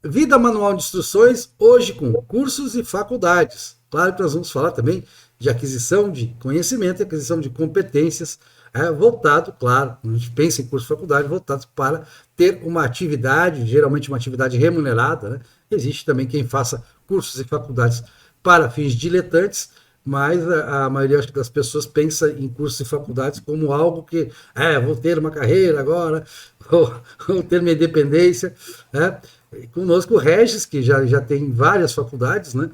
Vida Manual de Instruções, hoje com cursos e faculdades. Claro que nós vamos falar também de aquisição de conhecimento e aquisição de competências, voltado, claro, quando a gente pensa em curso e faculdade, voltados para ter uma atividade, geralmente uma atividade remunerada, né? Existe também quem faça cursos e faculdades para fins diletantes, mas a maioria das pessoas pensa em cursos e faculdades como algo que, vou ter uma carreira agora, vou ter minha independência, né? E conosco o Regis, que já tem várias faculdades, né?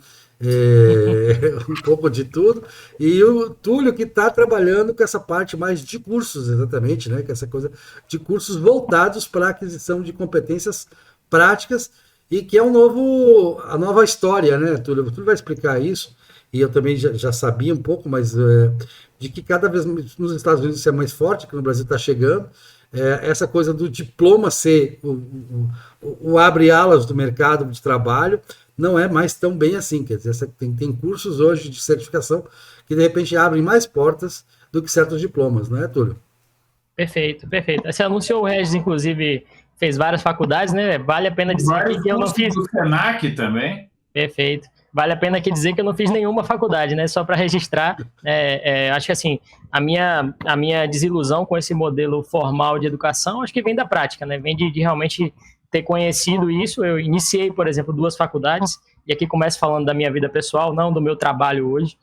Um pouco de tudo, e o Túlio, que está trabalhando com essa parte mais de cursos, exatamente, né? Com essa coisa de cursos voltados para a aquisição de competências práticas, e que é a nova história, né, Túlio? O Túlio vai explicar isso, e eu também já sabia um pouco, mas de que cada vez nos Estados Unidos isso é mais forte, que no Brasil está chegando, essa coisa do diploma ser o abre-alas do mercado de trabalho, não é mais tão bem assim. Quer dizer, tem cursos hoje de certificação que de repente abrem mais portas do que certos diplomas, não é, Túlio? Perfeito, perfeito. Você anunciou, o Regis, inclusive, fez várias faculdades, né? Vale a pena dizer aqui que eu não fiz. Do Senac também. Perfeito. Vale a pena aqui dizer que eu não fiz nenhuma faculdade, né? Só para registrar. Acho que assim, a minha desilusão com esse modelo formal de educação, acho que vem da prática, né? Vem de realmente ter conhecido isso. Eu iniciei, por exemplo, 2 faculdades, e aqui começo falando da minha vida pessoal, não do meu trabalho hoje.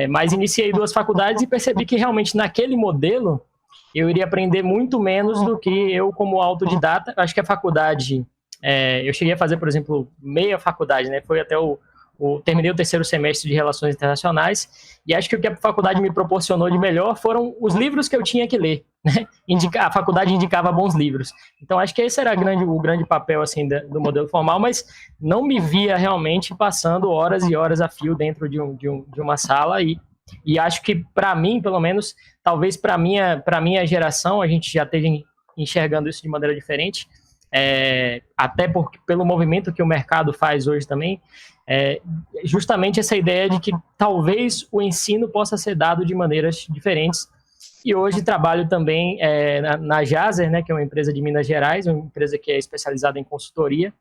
Mas iniciei 2 faculdades e percebi que realmente naquele modelo eu iria aprender muito menos do que eu como autodidata. Acho que a faculdade, eu cheguei a fazer, por exemplo, meia faculdade, né? Foi até terminei o 3º semestre de Relações Internacionais, e acho que o que a faculdade me proporcionou de melhor foram os livros que eu tinha que ler, né? A faculdade indicava bons livros. Então, acho que esse era o grande papel assim, do modelo formal, mas não me via realmente passando horas e horas a fio dentro de uma sala, e acho que, para mim, pelo menos, talvez para minha geração, a gente já esteja enxergando isso de maneira diferente, até pelo movimento que o mercado faz hoje também, justamente essa ideia de que talvez o ensino possa ser dado de maneiras diferentes. E hoje trabalho também na Jazer, né, que é uma empresa de Minas Gerais, uma empresa que é especializada em consultoria,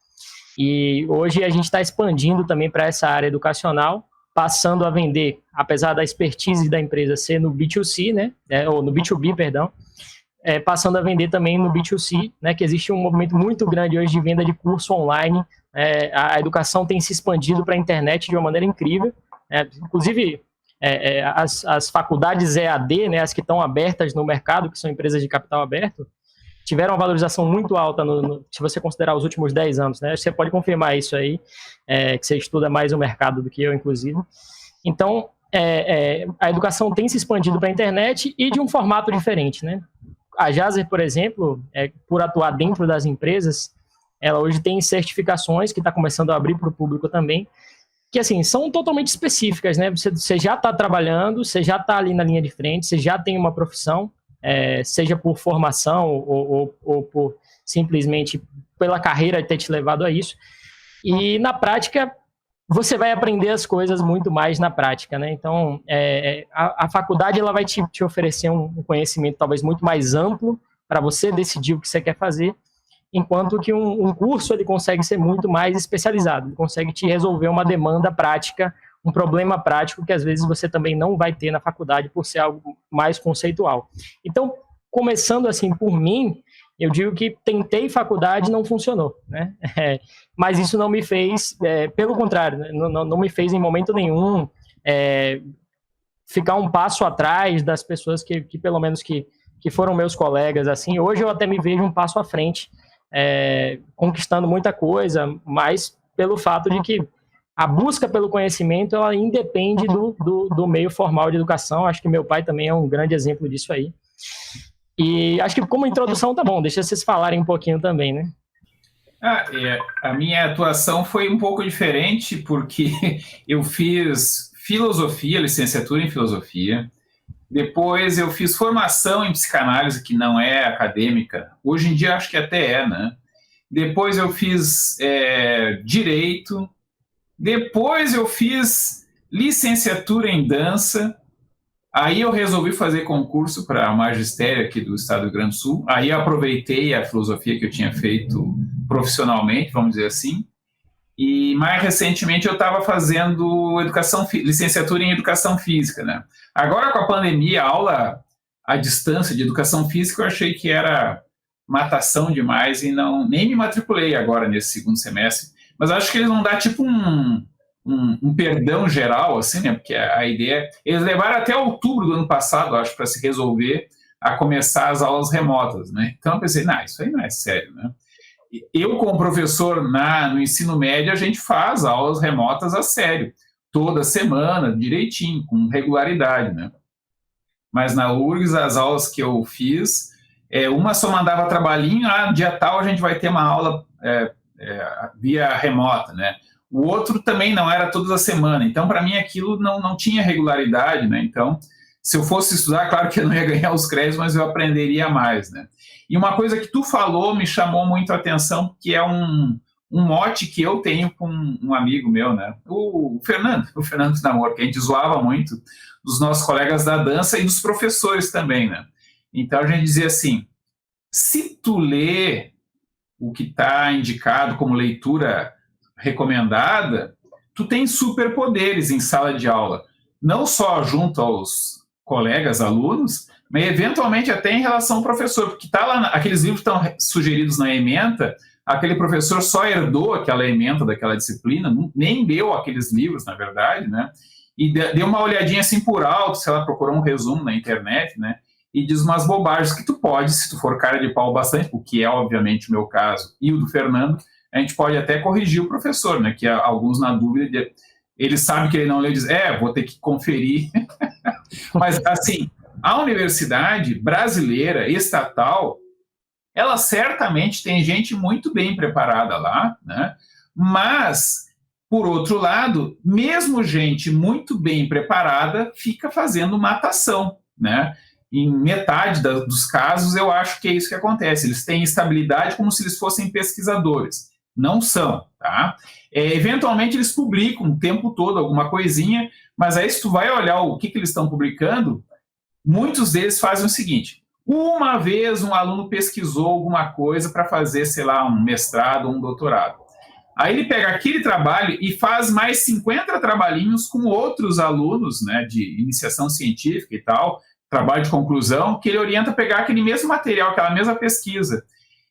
e hoje a gente está expandindo também para essa área educacional, passando a vender, apesar da expertise da empresa ser no B2C, né, ou no B2B, perdão, passando a vender também no B2C, né, que existe um movimento muito grande hoje de venda de curso online. A educação tem se expandido para a internet de uma maneira incrível. Inclusive, as faculdades EAD, né, as que estão abertas no mercado, que são empresas de capital aberto, tiveram uma valorização muito alta, se você considerar os últimos 10 anos. Né? Você pode confirmar isso aí, que você estuda mais o mercado do que eu, inclusive. Então, a educação tem se expandido para a internet e de um formato diferente, né? A Jazer, por exemplo, por atuar dentro das empresas, ela hoje tem certificações que está começando a abrir para o público também, que assim, são totalmente específicas, né? Você já está trabalhando, você já está ali na linha de frente, você já tem uma profissão, seja por formação ou por simplesmente pela carreira ter te levado a isso. E na prática, você vai aprender as coisas muito mais na prática, né? Então, a faculdade ela vai te oferecer um conhecimento talvez muito mais amplo para você decidir o que você quer fazer, enquanto que um curso ele consegue ser muito mais especializado, ele consegue te resolver uma demanda prática, um problema prático que às vezes você também não vai ter na faculdade por ser algo mais conceitual. Então, começando assim por mim, eu digo que tentei faculdade e não funcionou, né? Mas isso não me fez, pelo contrário, né? Não me fez em momento nenhum ficar um passo atrás das pessoas que pelo menos que foram meus colegas. Assim, hoje eu até me vejo um passo à frente, conquistando muita coisa, mas pelo fato de que a busca pelo conhecimento ela independe do meio formal de educação. Acho que meu pai também é um grande exemplo disso aí. E acho que como introdução tá bom, deixa vocês falarem um pouquinho também, né? A minha atuação foi um pouco diferente, porque eu fiz filosofia, licenciatura em filosofia, depois eu fiz formação em psicanálise, que não é acadêmica, hoje em dia acho que até né? Depois eu fiz direito, depois eu fiz licenciatura em dança. Aí eu resolvi fazer concurso para magistério aqui do estado do Rio Grande do Sul. Aí eu aproveitei a filosofia que eu tinha feito profissionalmente, vamos dizer assim. E mais recentemente eu estava fazendo licenciatura em educação física, né? Agora com a pandemia, a aula à distância de educação física, eu achei que era matação demais e nem me matriculei agora nesse segundo semestre. Mas acho que eles vão dar tipo um perdão geral, assim, né? Porque a ideia... Eles levaram até outubro do ano passado, acho, para se resolver a começar as aulas remotas, né? Então eu pensei, isso aí não é sério, né? Eu, como professor no ensino médio, a gente faz aulas remotas a sério, toda semana, direitinho, com regularidade, né? Mas na URGS, as aulas que eu fiz, uma só mandava trabalhinho, dia tal a gente vai ter uma aula via remota, né? O outro também não era toda a semana, então para mim aquilo não tinha regularidade, né? Então, se eu fosse estudar, claro que eu não ia ganhar os créditos, mas eu aprenderia mais, né? E uma coisa que tu falou me chamou muito a atenção, que é um mote que eu tenho com um amigo meu, né? O Fernando Namor, que a gente zoava muito dos nossos colegas da dança e dos professores também, né? Então a gente dizia assim, se tu lê o que está indicado como leitura recomendada, tu tem superpoderes em sala de aula, não só junto aos colegas, alunos, mas eventualmente até em relação ao professor, porque tá lá, aqueles livros que estão sugeridos na ementa, aquele professor só herdou aquela ementa daquela disciplina, nem leu aqueles livros, na verdade, né? E deu uma olhadinha assim por alto, sei lá, procurou um resumo na internet, né? E diz umas bobagens que tu pode, se tu for cara de pau bastante, o que é obviamente o meu caso e o do Fernando, a gente pode até corrigir o professor, né? Que alguns na dúvida, ele sabe que ele não leu e diz, vou ter que conferir. Mas assim, a universidade brasileira, estatal, ela certamente tem gente muito bem preparada lá, né? Mas, por outro lado, mesmo gente muito bem preparada fica fazendo matação, né? Em metade dos casos, eu acho que é isso que acontece. Eles têm estabilidade como se eles fossem pesquisadores. Não são, tá? Eventualmente, eles publicam o tempo todo alguma coisinha, mas aí se tu vai olhar o que eles estão publicando, muitos deles fazem o seguinte, uma vez um aluno pesquisou alguma coisa para fazer, sei lá, um mestrado ou um doutorado. Aí ele pega aquele trabalho e faz mais 50 trabalhinhos com outros alunos, né, de iniciação científica e tal, trabalho de conclusão, que ele orienta a pegar aquele mesmo material, aquela mesma pesquisa.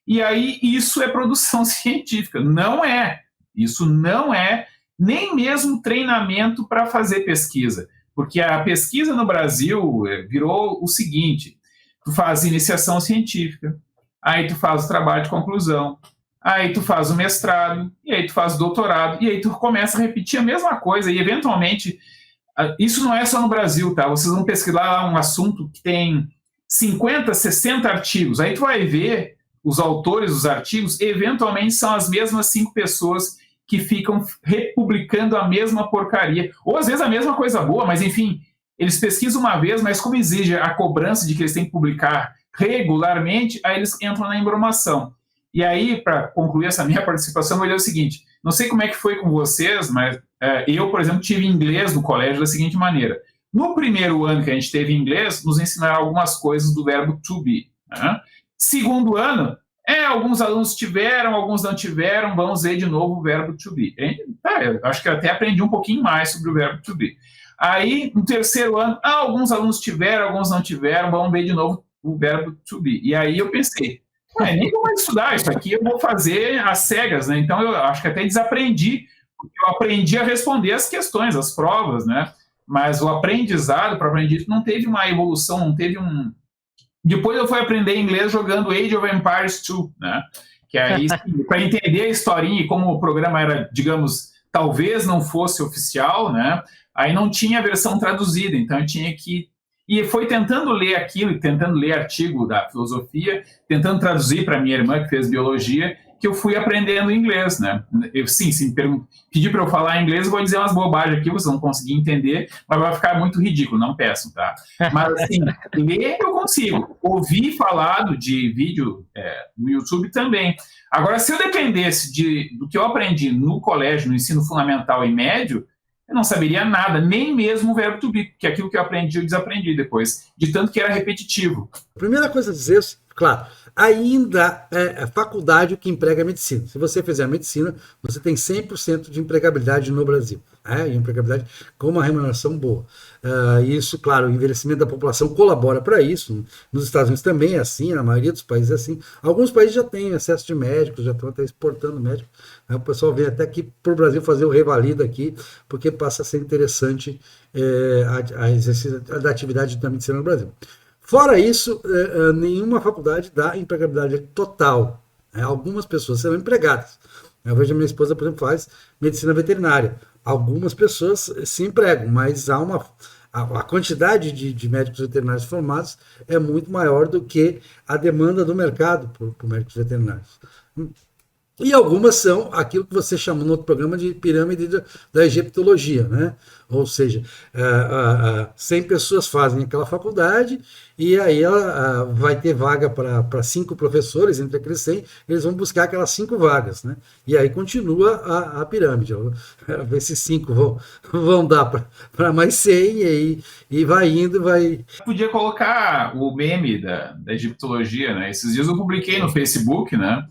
E aí isso é produção científica. Não é. Isso não é nem mesmo treinamento para fazer pesquisa. Porque a pesquisa no Brasil virou o seguinte, tu faz iniciação científica, aí tu faz o trabalho de conclusão, aí tu faz o mestrado, e aí tu faz o doutorado, e aí tu começa a repetir a mesma coisa, e eventualmente, isso não é só no Brasil, tá? Vocês vão pesquisar lá um assunto que tem 50, 60 artigos, aí tu vai ver os autores dos artigos, eventualmente são as mesmas 5 pessoas que ficam republicando a mesma porcaria, ou às vezes a mesma coisa boa, mas enfim, eles pesquisam uma vez, mas como exige a cobrança de que eles têm que publicar regularmente, aí eles entram na embromação. E aí, para concluir essa minha participação, eu vou dizer o seguinte, não sei como é que foi com vocês, mas eu, por exemplo, tive inglês no colégio da seguinte maneira. No primeiro ano que a gente teve inglês, nos ensinaram algumas coisas do verbo to be. Né? Segundo ano, alguns alunos tiveram, alguns não tiveram, vamos ver de novo o verbo to be. Eu acho que eu até aprendi um pouquinho mais sobre o verbo to be. Aí, no terceiro ano, alguns alunos tiveram, alguns não tiveram, vamos ver de novo o verbo to be. E aí eu pensei, nem vou mais estudar, isso aqui eu vou fazer às cegas, né? Então eu acho que até desaprendi, porque eu aprendi a responder as questões, as provas, né? Mas o aprendizado, propriamente dito, não teve uma evolução, não teve um... Depois eu fui aprender inglês jogando Age of Empires 2, né? Que aí, para entender a historinha e como o programa era, digamos, talvez não fosse oficial, né? Aí não tinha a versão traduzida, então eu tinha que... E foi tentando ler aquilo, tentando ler artigo da filosofia, tentando traduzir para minha irmã, que fez biologia, que eu fui aprendendo inglês, né? Se pedir para eu falar inglês, eu vou dizer umas bobagens aqui, vocês vão conseguir entender, mas vai ficar muito ridículo, não peçam, tá? Mas, assim, ler eu consigo. Ouvir falado de vídeo no YouTube também. Agora, se eu dependesse do que eu aprendi no colégio, no ensino fundamental e médio, eu não saberia nada, nem mesmo o verbo to be, que é aquilo que eu aprendi, eu desaprendi depois, de tanto que era repetitivo. A primeira coisa a dizer, Claro, ainda é a faculdade o que emprega a medicina. Se você fizer a medicina, você tem 100% de empregabilidade no Brasil. E empregabilidade com uma remuneração boa. Isso, claro, o envelhecimento da população colabora para isso. Nos Estados Unidos também é assim, na maioria dos países é assim. Alguns países já têm excesso de médicos, já estão até exportando médicos. O pessoal vem até aqui para o Brasil fazer o revalida aqui, porque passa a ser interessante a exercício da atividade da medicina no Brasil. Fora isso, nenhuma faculdade dá empregabilidade total. Algumas pessoas serão empregadas. Eu vejo a minha esposa, por exemplo, faz medicina veterinária. Algumas pessoas se empregam, mas a quantidade de médicos veterinários formados é muito maior do que a demanda do mercado por médicos veterinários. E algumas são aquilo que você chamou no outro programa de pirâmide da egiptologia, né? Ou seja, 100 pessoas fazem aquela faculdade e aí ela vai ter vaga para 5 professores, entre aqueles 100, eles vão buscar aquelas 5 vagas, né? E aí continua a pirâmide. Ver se 5 vão dar para mais 100 e vai indo, vai... Podia colocar o meme da egiptologia, né? Esses dias eu publiquei no Facebook, né?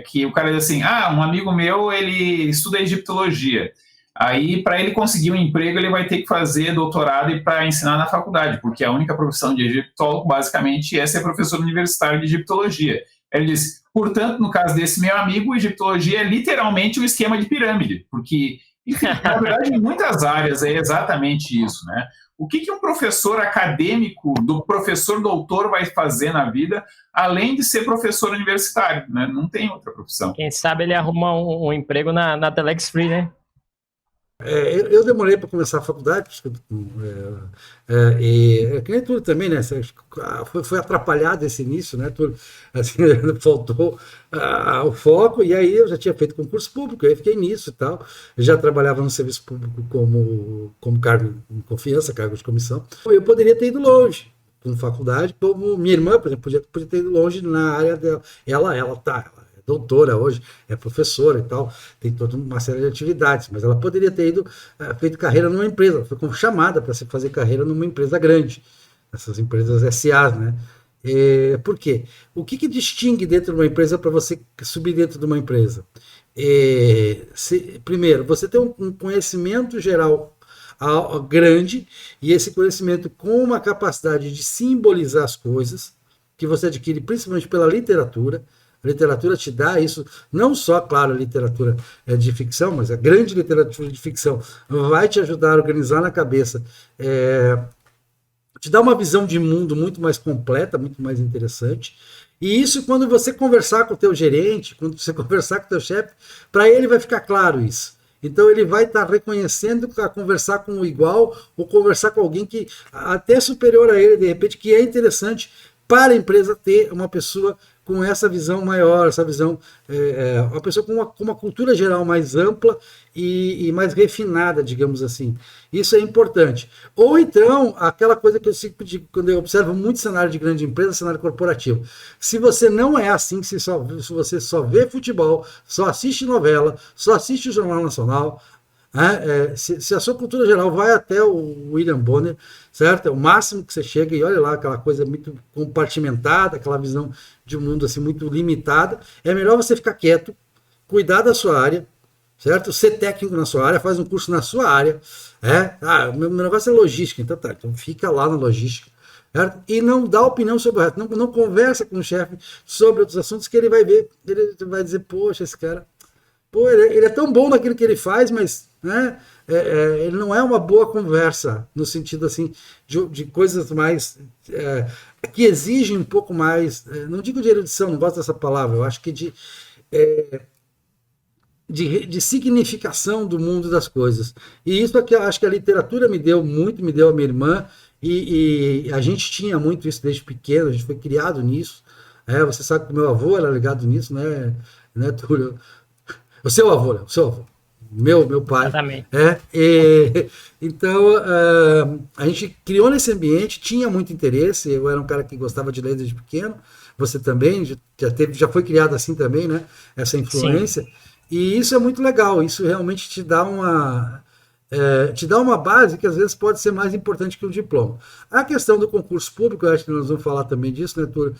Que o cara diz assim, um amigo meu, ele estuda egiptologia, aí para ele conseguir um emprego ele vai ter que fazer doutorado e para ensinar na faculdade, porque a única profissão de egiptólogo basicamente é ser professor universitário de egiptologia. Ele diz, portanto, no caso desse meu amigo, egiptologia é literalmente um esquema de pirâmide, porque, enfim, na verdade, em muitas áreas é exatamente isso, né? O que um professor acadêmico, do professor doutor vai fazer na vida, além de ser professor universitário, né? Não tem outra profissão. Quem sabe ele arruma um emprego na Telex Free, né? Eu demorei para começar a faculdade, que nem tudo também, né? Foi atrapalhado esse início, né? Tudo, assim, faltou o foco, e aí eu já tinha feito concurso público, aí fiquei nisso e tal. Eu já trabalhava no serviço público como cargo de confiança, cargo de comissão. Eu poderia ter ido longe com faculdade, como minha irmã, por exemplo, podia ter ido longe na área dela. Ela é doutora hoje, é professora e tal, tem toda uma série de atividades, mas ela poderia ter feito carreira numa empresa, foi chamada para fazer carreira numa empresa grande, essas empresas SAs, né? Por quê? O que distingue dentro de uma empresa para você subir dentro de uma empresa? Primeiro, você tem um conhecimento geral grande, e esse conhecimento com uma capacidade de simbolizar as coisas, que você adquire principalmente pela literatura. A literatura te dá isso, não só, claro, a literatura de ficção, mas a grande literatura de ficção vai te ajudar a organizar na cabeça, te dá uma visão de mundo muito mais completa, muito mais interessante. E isso, quando você conversar com o teu gerente, quando você conversar com o teu chefe, para ele vai ficar claro isso. Então ele vai estar reconhecendo a conversar com o igual ou conversar com alguém que até superior a ele, de repente, que é interessante para a empresa ter uma pessoa com essa visão maior, essa visão, uma pessoa com uma cultura geral mais ampla e mais refinada, digamos assim. Isso é importante. Ou então, aquela coisa que eu sempre digo, quando eu observo muito cenário de grande empresa, cenário corporativo. Se você não é assim, se você só vê futebol, só assiste novela, só assiste o Jornal Nacional, se a sua cultura geral vai até o William Bonner, certo? É o máximo que você chega e olha lá, aquela coisa muito compartimentada, aquela visão de um mundo assim muito limitada, é melhor você ficar quieto, cuidar da sua área, certo? Ser técnico na sua área, faz um curso na sua área, meu negócio é logística, então tá, então fica lá na logística, certo? E não dá opinião sobre o resto, não conversa com o chefe sobre outros assuntos que ele vai ver, ele vai dizer, poxa, esse cara, ele é tão bom naquilo que ele faz, mas, né, ele não é uma boa conversa, no sentido assim, de coisas mais, que exigem um pouco mais, não digo de erudição, não gosto dessa palavra, eu acho que de significação do mundo das coisas. E isso aqui eu acho que a literatura me deu muito, me deu a minha irmã, e a gente tinha muito isso desde pequeno, a gente foi criado nisso. Você sabe que o meu avô era ligado nisso, né, Túlio? O seu avô, meu pai. Exatamente. Então, a gente criou nesse ambiente, tinha muito interesse, eu era um cara que gostava de ler desde pequeno, você também, já foi criado assim também, né? Essa influência. Sim. E isso é muito legal, isso realmente te dá te dá uma base que às vezes pode ser mais importante que o diploma. A questão do concurso público, eu acho que nós vamos falar também disso, né, Túlio?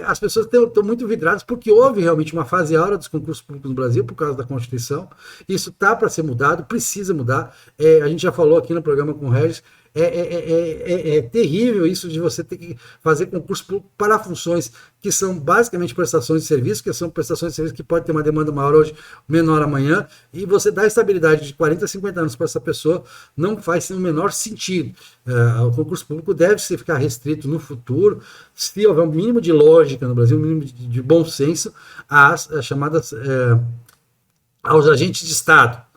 As pessoas estão muito vidradas porque houve realmente uma fase áurea dos concursos públicos no Brasil por causa da Constituição. Isso está para ser mudado, precisa mudar. A gente já falou aqui no programa com o Regis. É terrível isso de você ter que fazer concurso público para funções que são basicamente prestações de serviço, que são prestações de serviço que pode ter uma demanda maior hoje, menor amanhã, e você dá estabilidade de 40 a 50 anos para essa pessoa, não faz o menor sentido. O concurso público deve ficar restrito no futuro, se houver um mínimo de lógica no Brasil, um mínimo de bom senso, às chamadas aos agentes de Estado.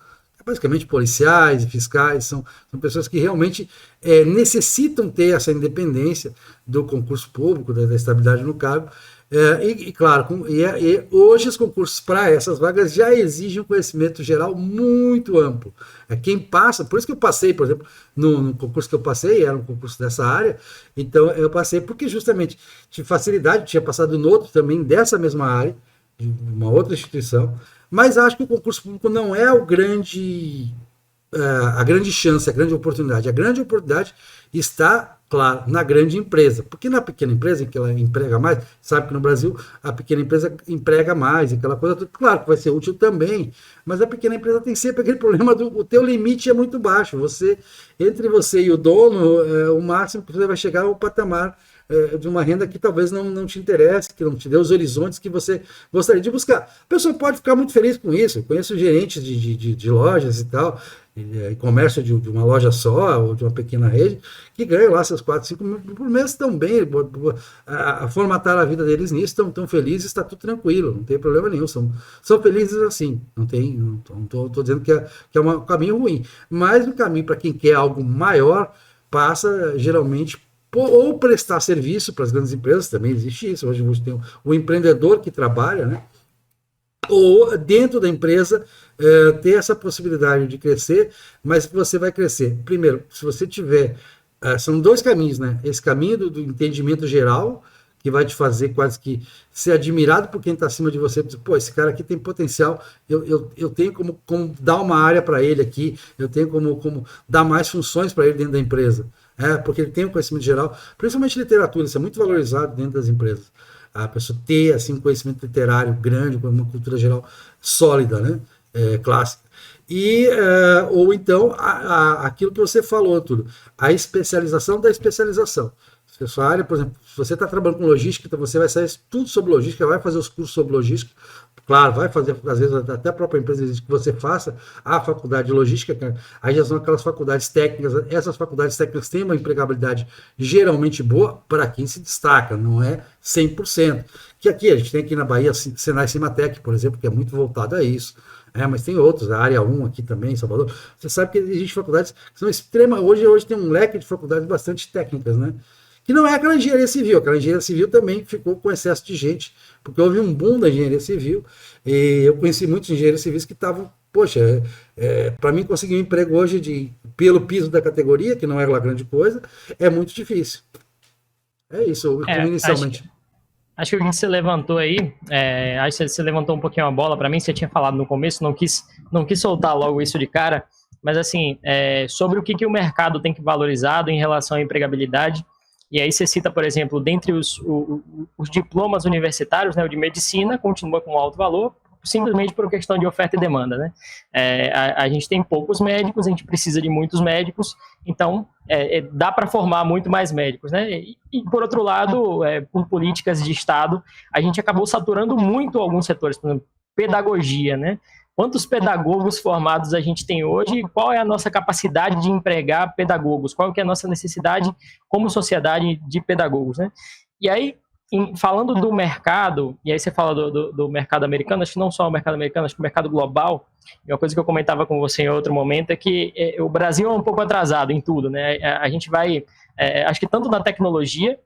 Basicamente policiais e fiscais, são pessoas que realmente necessitam ter essa independência do concurso público, da estabilidade no cargo, claro, hoje os concursos para essas vagas já exigem um conhecimento geral muito amplo. Quem passa, por isso que eu passei, por exemplo, no concurso que eu passei, era um concurso dessa área, então eu passei porque justamente tive facilidade, tinha passado no outro também dessa mesma área, de uma outra instituição, mas acho que o concurso público não é a grande chance, a grande oportunidade. A grande oportunidade está, claro, na grande empresa. Porque na pequena empresa, em que ela emprega mais, sabe que no Brasil a pequena empresa emprega mais, aquela coisa, claro que vai ser útil também, mas a pequena empresa tem sempre aquele problema o teu limite é muito baixo. Entre você e o dono, o máximo que você vai chegar é o patamar de uma renda que talvez não te interesse, que não te dê os horizontes que você gostaria de buscar. A pessoa pode ficar muito feliz com isso. Eu conheço gerentes de lojas e tal, comércio de uma loja só, ou de uma pequena rede, que ganham lá seus 4, 5 mil por mês, estão bem, formataram a vida deles nisso, estão felizes, está tudo tranquilo, não tem problema nenhum, são felizes assim, não estou dizendo que é um caminho ruim, mas o caminho para quem quer algo maior passa geralmente ou prestar serviço para as grandes empresas, também existe isso, hoje tem o empreendedor que trabalha, né? Ou dentro da empresa ter essa possibilidade de crescer, mas você vai crescer. Primeiro, se você tiver, são dois caminhos, né? Esse caminho do entendimento geral, que vai te fazer quase que ser admirado por quem está acima de você, pô, esse cara aqui tem potencial, eu tenho como dar uma área para ele aqui, eu tenho como dar mais funções para ele dentro da empresa. Porque ele tem um conhecimento geral, principalmente literatura, isso é muito valorizado dentro das empresas. A pessoa ter assim, um conhecimento literário grande, com uma cultura geral sólida, né? Clássica. Ou então, aquilo que você falou, tudo, a especialização da especialização. Se a sua área, por exemplo, se você está trabalhando com logística, então você vai saber tudo sobre logística, vai fazer os cursos sobre logística, claro, vai fazer, às vezes até a própria empresa exige que você faça a faculdade de logística, aí já são aquelas faculdades técnicas, essas faculdades técnicas têm uma empregabilidade geralmente boa para quem se destaca, não é 100%. Que aqui, a gente tem aqui na Bahia, Senai Cimatec, por exemplo, que é muito voltado a isso. Mas tem outros, a área 1 aqui também, em Salvador. Você sabe que existem faculdades que são extremas, hoje tem um leque de faculdades bastante técnicas, né? Que não é aquela engenharia civil também ficou com excesso de gente, porque houve um boom da engenharia civil, e eu conheci muitos engenheiros civis que estavam, poxa, para mim conseguir um emprego hoje pelo piso da categoria, que não é uma grande coisa, é muito difícil. É isso, inicialmente. Acho que o que você levantou aí, acho que você levantou um pouquinho a bola para mim, você tinha falado no começo, não quis soltar logo isso de cara, mas assim, sobre o que o mercado tem que valorizar em relação à empregabilidade. E aí você cita, por exemplo, dentre os diplomas universitários, né, o de medicina continua com alto valor, simplesmente por questão de oferta e demanda, né? A gente tem poucos médicos, a gente precisa de muitos médicos, então dá para formar muito mais médicos, né? E por outro lado, por políticas de Estado, a gente acabou saturando muito alguns setores, por exemplo, pedagogia, né? Quantos pedagogos formados a gente tem hoje e qual é a nossa capacidade de empregar pedagogos? Qual que é a nossa necessidade como sociedade de pedagogos, né? E aí, falando do mercado, e aí você fala do mercado americano, acho que não só o mercado americano, acho que o mercado global, e uma coisa que eu comentava com você em outro momento é que o Brasil é um pouco atrasado em tudo, né? A gente vai, acho que tanto na tecnologia,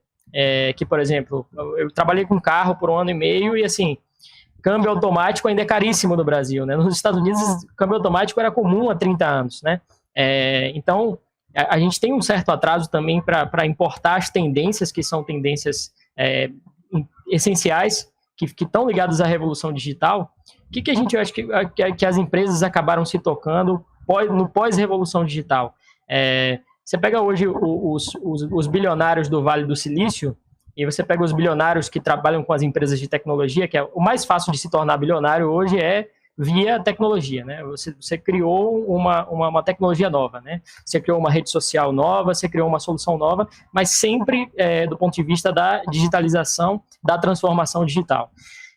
que, por exemplo, eu trabalhei com carro por 1 ano e meio e, assim, câmbio automático ainda é caríssimo no Brasil, né? Nos Estados Unidos, câmbio automático era comum há 30 anos, né? Então, a gente tem um certo atraso também para importar as tendências, que são tendências essenciais, que estão ligadas à revolução digital. O que a gente acha que as empresas acabaram se tocando no pós-revolução digital. Você pega hoje os bilionários do Vale do Silício, e você pega os bilionários que trabalham com as empresas de tecnologia, que é o mais fácil de se tornar bilionário hoje via tecnologia, né? Você criou uma tecnologia nova, né? Você criou uma rede social nova, você criou uma solução nova, mas sempre do ponto de vista da digitalização, da transformação digital.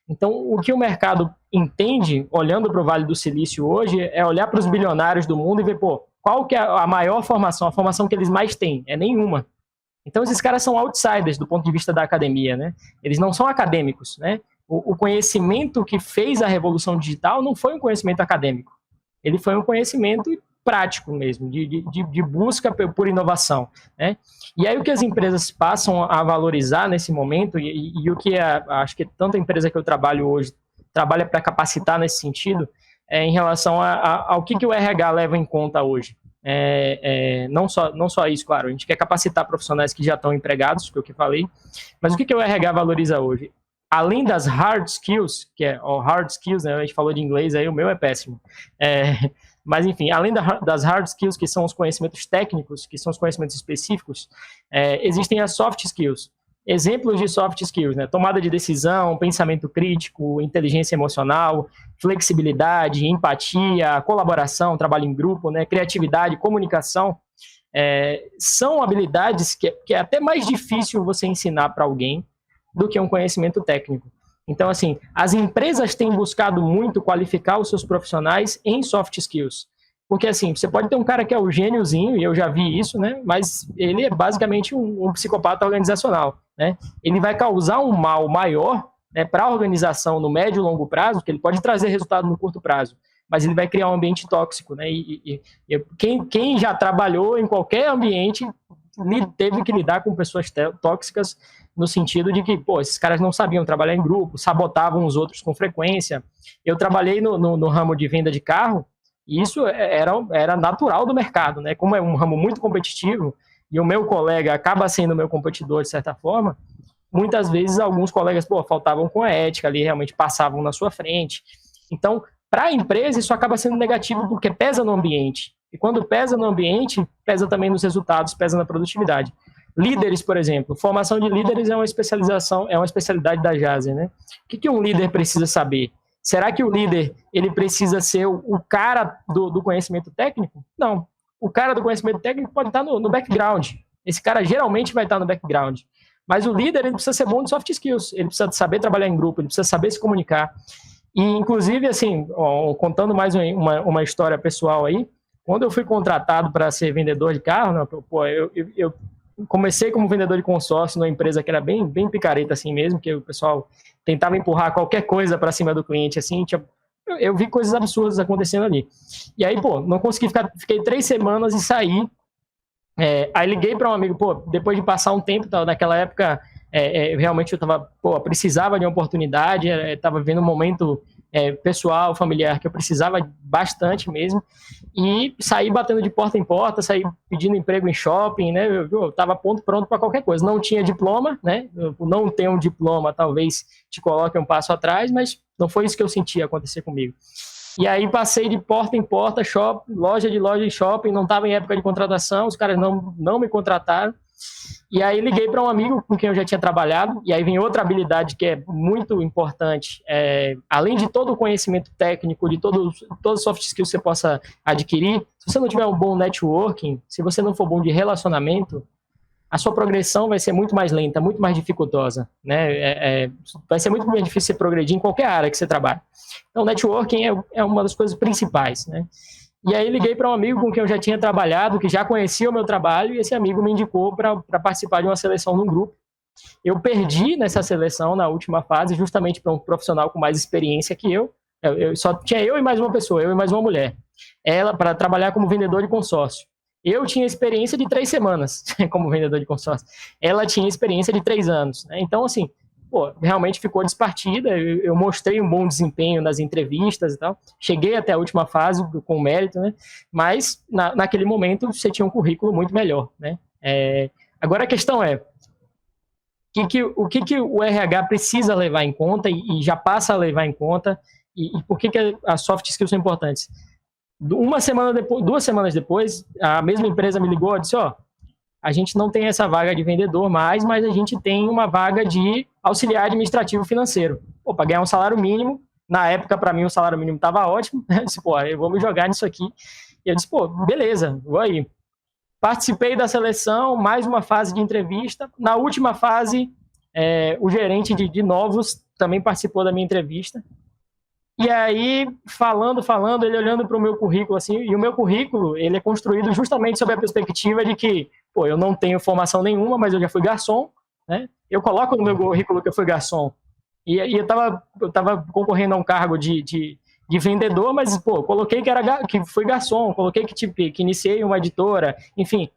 Então, o que o mercado entende, olhando para o Vale do Silício hoje, é olhar para os bilionários do mundo e ver, qual que é a maior formação, a formação que eles mais têm? É nenhuma. Então, esses caras são outsiders do ponto de vista da academia, né? Eles não são acadêmicos, né? O conhecimento que fez a revolução digital não foi um conhecimento acadêmico. Ele foi um conhecimento prático mesmo, de busca por inovação, né? E aí o que as empresas passam a valorizar nesse momento, e o que acho que tanto a empresa que eu trabalho hoje trabalha para capacitar nesse sentido, é em relação ao que o RH leva em conta hoje. Não só isso, claro, a gente quer capacitar profissionais que já estão empregados, que é o que eu falei, mas o que o RH valoriza hoje? Além das hard skills, que é hard skills, né, a gente falou de inglês aí, o meu é péssimo, mas enfim, além das hard skills, que são os conhecimentos técnicos, que são os conhecimentos específicos, existem as soft skills. Exemplos de soft skills, né? Tomada de decisão, pensamento crítico, inteligência emocional, flexibilidade, empatia, colaboração, trabalho em grupo, né? Criatividade, comunicação, são habilidades que é até mais difícil você ensinar para alguém do que um conhecimento técnico. Então, assim, as empresas têm buscado muito qualificar os seus profissionais em soft skills. Porque, assim, você pode ter um cara que é o gêniozinho, e eu já vi isso, né? Mas ele é basicamente um psicopata organizacional, né? Ele vai causar um mal maior, né, para a organização no médio e longo prazo, que ele pode trazer resultado no curto prazo, mas ele vai criar um ambiente tóxico, né? Quem já trabalhou em qualquer ambiente teve que lidar com pessoas tóxicas, no sentido de que, esses caras não sabiam trabalhar em grupo, sabotavam os outros com frequência. Eu trabalhei no ramo de venda de carro, e isso era natural do mercado, né? Como é um ramo muito competitivo, e o meu colega acaba sendo meu competidor de certa forma, muitas vezes alguns colegas faltavam com a ética ali, realmente passavam na sua frente. Então, para a empresa, isso acaba sendo negativo porque pesa no ambiente. E quando pesa no ambiente, pesa também nos resultados, pesa na produtividade. Líderes, por exemplo, formação de líderes é uma especialidade da Jaser, né? O que um líder precisa saber? Será que o líder ele precisa ser o cara do conhecimento técnico? Não. O cara do conhecimento técnico pode estar no background. Esse cara geralmente vai estar no background. Mas o líder ele precisa ser bom de soft skills. Ele precisa saber trabalhar em grupo, ele precisa saber se comunicar. E, inclusive, assim, contando mais uma história pessoal aí, quando eu fui contratado para ser vendedor de carro, né, eu comecei como vendedor de consórcio numa empresa que era bem picareta assim mesmo, que o pessoal tentava empurrar qualquer coisa para cima do cliente, assim, eu vi coisas absurdas acontecendo ali. E aí, não consegui fiquei 3 semanas e saí. Aí liguei para um amigo, depois de passar um tempo, naquela época, realmente eu precisava de uma oportunidade, estava vivendo um momento pessoal, familiar, que eu precisava bastante mesmo, e saí batendo de porta em porta, saí pedindo emprego em shopping, né? Eu estava pronto para qualquer coisa. Não tinha diploma, né? Não ter um diploma talvez te coloque um passo atrás, mas não foi isso que eu senti acontecer comigo. E aí passei de porta em porta, loja de shopping, não estava em época de contratação, os caras não me contrataram. E aí liguei para um amigo com quem eu já tinha trabalhado, e aí vem outra habilidade que é muito importante, além de todo o conhecimento técnico, de todos os soft skills que você possa adquirir, se você não tiver um bom networking, se você não for bom de relacionamento, a sua progressão vai ser muito mais lenta, muito mais dificultosa, né? Vai ser muito mais difícil você progredir em qualquer área que você trabalhe. Então, networking é uma das coisas principais, né? E aí liguei para um amigo com quem eu já tinha trabalhado, que já conhecia o meu trabalho, e esse amigo me indicou para participar de uma seleção num grupo. Eu perdi nessa seleção, na última fase, justamente para um profissional com mais experiência que eu. Só tinha eu e mais uma pessoa, eu e mais uma mulher. Ela para trabalhar como vendedor de consórcio. Eu tinha experiência de 3 semanas como vendedor de consórcio. Ela tinha experiência de 3 anos. Né? Então, assim, realmente ficou despartida. Eu mostrei um bom desempenho nas entrevistas e tal. Cheguei até a última fase com mérito, né? Mas naquele momento você tinha um currículo muito melhor, né? Agora a questão é o que o RH precisa levar em conta e já passa a levar em conta e por que as soft skills são importantes? 2 semanas depois, a mesma empresa me ligou e disse, a gente não tem essa vaga de vendedor mais, mas a gente tem uma vaga de auxiliar administrativo financeiro. Para ganhar um salário mínimo, na época, para mim, o salário mínimo estava ótimo. Eu disse, eu vou me jogar nisso aqui. E eu disse, beleza, vou aí. Participei da seleção, mais uma fase de entrevista. Na última fase, o gerente de novos também participou da minha entrevista. E aí, falando, ele olhando para o meu currículo, assim, e o meu currículo, ele é construído justamente sob a perspectiva de que, eu não tenho formação nenhuma, mas eu já fui garçom, né? Eu coloco no meu currículo que eu fui garçom. E eu tava concorrendo a um cargo de vendedor, mas, coloquei que fui garçom, coloquei que iniciei uma editora, enfim.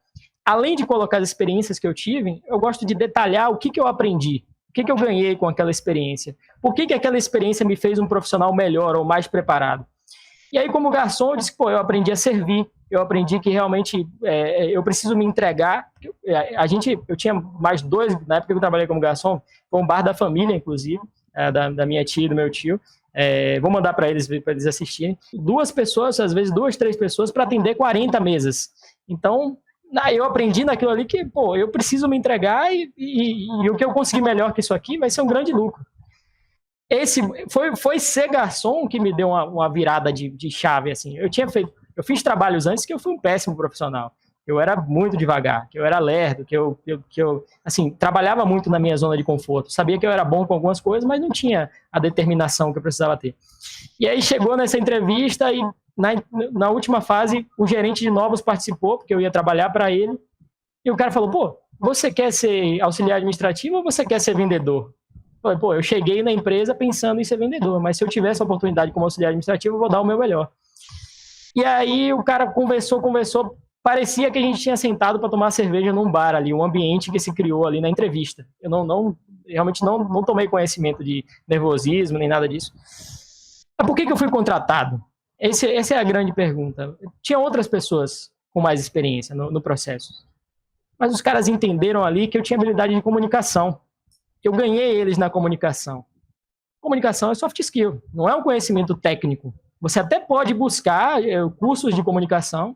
Além de colocar as experiências que eu tive, eu gosto de detalhar o que eu aprendi. O que eu ganhei com aquela experiência? Por que aquela experiência me fez um profissional melhor ou mais preparado? E aí, como garçom, eu disse, eu aprendi a servir, eu aprendi que realmente eu preciso me entregar. Eu tinha mais 2, na época que eu trabalhei como garçom, foi um bar da família, inclusive, da minha tia e do meu tio. Vou mandar para eles assistirem. 2 pessoas, às vezes 2, 3 pessoas, para atender 40 mesas. Então, eu aprendi naquilo ali que, eu preciso me entregar e o que eu conseguir melhor que isso aqui vai ser um grande lucro. Foi ser garçom que me deu uma virada de chave, assim. Eu fiz trabalhos antes que eu fui um péssimo profissional. Eu era muito devagar, que eu era lerdo, que eu assim, trabalhava muito na minha zona de conforto. Sabia que eu era bom com algumas coisas, mas não tinha a determinação que eu precisava ter. E aí chegou nessa entrevista e na última fase, o gerente de novos participou, porque eu ia trabalhar para ele, e o cara falou, você quer ser auxiliar administrativo ou você quer ser vendedor? Eu falei, eu cheguei na empresa pensando em ser vendedor, mas se eu tivesse a oportunidade como auxiliar administrativo, eu vou dar o meu melhor. E aí o cara conversou, parecia que a gente tinha sentado para tomar cerveja num bar ali, um ambiente que se criou ali na entrevista. Eu realmente não tomei conhecimento de nervosismo, nem nada disso. Mas por que eu fui contratado? Essa é a grande pergunta. Tinha outras pessoas com mais experiência no processo. Mas os caras entenderam ali que eu tinha habilidade de comunicação. Eu ganhei eles na comunicação. Comunicação é soft skill, não é um conhecimento técnico. Você até pode buscar cursos de comunicação.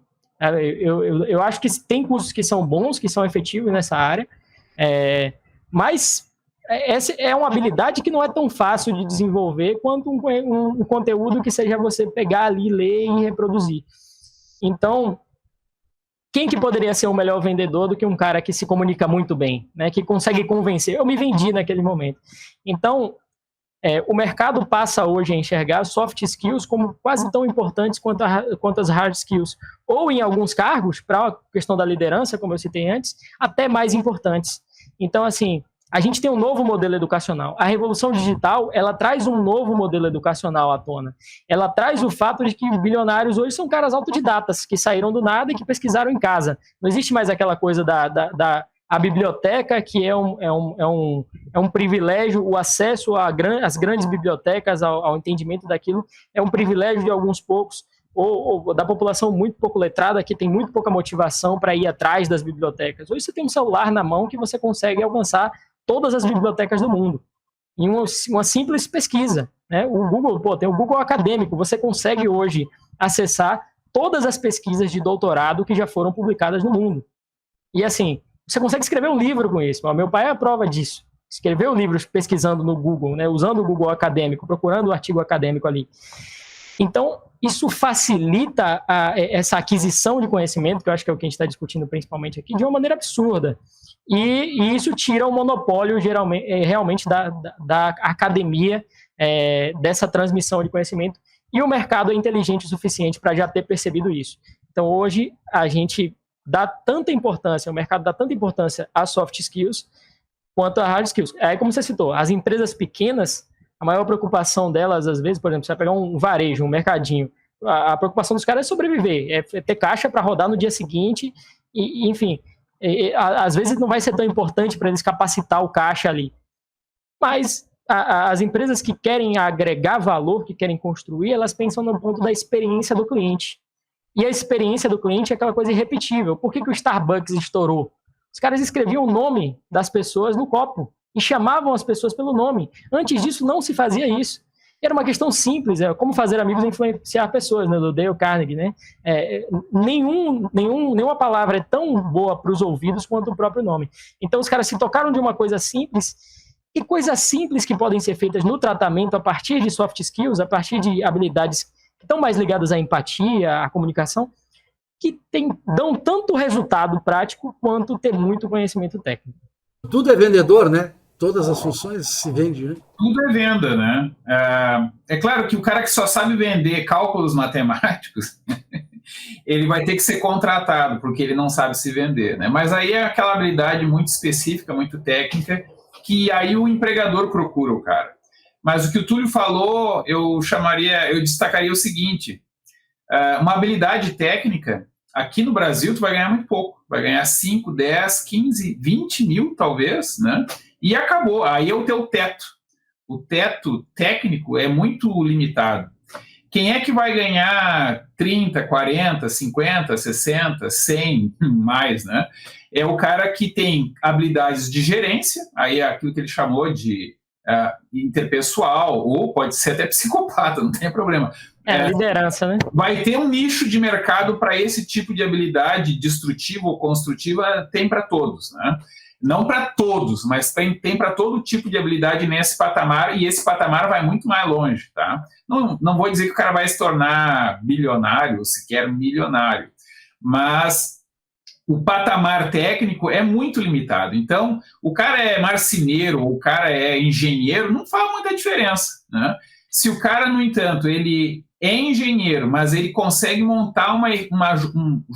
Eu acho que tem cursos que são bons, que são efetivos nessa área, mas essa é uma habilidade que não é tão fácil de desenvolver quanto um conteúdo que seja você pegar ali, ler e reproduzir. Então, quem que poderia ser um melhor vendedor do que um cara que se comunica muito bem, né, que consegue convencer? Eu me vendi naquele momento. Então, o mercado passa hoje a enxergar soft skills como quase tão importantes quanto as hard skills. Ou, em alguns cargos, para a questão da liderança, como eu citei antes, até mais importantes. Então, assim, a gente tem um novo modelo educacional. A revolução digital, ela traz um novo modelo educacional à tona. Ela traz o fato de que bilionários hoje são caras autodidatas, que saíram do nada e que pesquisaram em casa. Não existe mais aquela coisa a biblioteca, que é um privilégio, o acesso às grandes bibliotecas, ao entendimento daquilo, é um privilégio de alguns poucos, ou da população muito pouco letrada, que tem muito pouca motivação para ir atrás das bibliotecas. Hoje você tem um celular na mão que você consegue alcançar todas as bibliotecas do mundo, em uma simples pesquisa, né? O Google, tem o Google Acadêmico, você consegue hoje acessar todas as pesquisas de doutorado que já foram publicadas no mundo. E assim, você consegue escrever um livro com isso. Meu pai é a prova disso. Escreveu livros pesquisando no Google, né? Usando o Google Acadêmico, procurando o artigo acadêmico ali. Então, isso facilita essa aquisição de conhecimento, que eu acho que é o que a gente está discutindo principalmente aqui, de uma maneira absurda. E isso tira o monopólio realmente da academia, dessa transmissão de conhecimento, e o mercado é inteligente o suficiente para já ter percebido isso. Então, hoje, a gente dá tanta importância, o mercado dá tanta importância às soft skills quanto às hard skills. Aí, como você citou, as empresas pequenas, a maior preocupação delas, às vezes, por exemplo, você vai pegar um varejo, um mercadinho, a preocupação dos caras é sobreviver, é ter caixa para rodar no dia seguinte, e enfim, às vezes não vai ser tão importante para eles capacitar o caixa ali. Mas as empresas que querem agregar valor, que querem construir, elas pensam no ponto da experiência do cliente. E a experiência do cliente é aquela coisa irrepetível. Por que o Starbucks estourou? Os caras escreviam o nome das pessoas no copo e chamavam as pessoas pelo nome. Antes disso, não se fazia isso. Era uma questão simples, como fazer amigos e influenciar pessoas, né, do Dale Carnegie, né? Nenhuma palavra é tão boa para os ouvidos quanto o próprio nome. Então os caras se tocaram de uma coisa simples, e coisas simples que podem ser feitas no tratamento a partir de soft skills, a partir de habilidades que estão mais ligadas à empatia, à comunicação, que dão tanto resultado prático quanto ter muito conhecimento técnico. Tudo é vendedor, né? Todas as funções se vendem, né? Tudo é venda, né? É claro que o cara que só sabe vender cálculos matemáticos, ele vai ter que ser contratado, porque ele não sabe se vender, né? Mas aí é aquela habilidade muito específica, muito técnica, que aí o empregador procura o cara. Mas o que o Túlio falou, eu destacaria o seguinte, uma habilidade técnica, aqui no Brasil tu vai ganhar muito pouco, vai ganhar 5, 10, 15, 20 mil talvez, né? E acabou, aí é o teu teto. O teto técnico é muito limitado. Quem é que vai ganhar 30, 40, 50, 60, 100, mais, né? É o cara que tem habilidades de gerência, aí é aquilo que ele chamou de interpessoal, ou pode ser até psicopata, não tem problema. Liderança, né? Vai ter um nicho de mercado para esse tipo de habilidade destrutiva ou construtiva, tem para todos, né? Não para todos, mas tem para todo tipo de habilidade nesse patamar, e esse patamar vai muito mais longe, tá? Não vou dizer que o cara vai se tornar bilionário, ou sequer milionário, mas o patamar técnico é muito limitado. Então, o cara é marceneiro, ou o cara é engenheiro, não faz muita diferença, né? Se o cara, no entanto, ele é engenheiro, mas ele consegue montar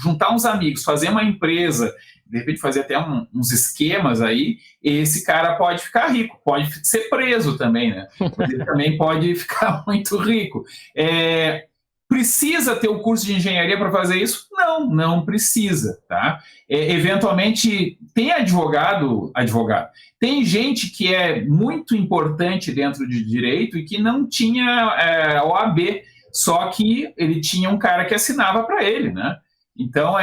juntar uns amigos, fazer uma empresa, de repente fazer até uns esquemas aí, esse cara pode ficar rico, pode ser preso também, né? Mas ele também pode ficar muito rico. Precisa ter o curso de engenharia para fazer isso? Não precisa, tá? Eventualmente, tem advogado, tem gente que é muito importante dentro de direito e que não tinha OAB, só que ele tinha um cara que assinava para ele, né? Então,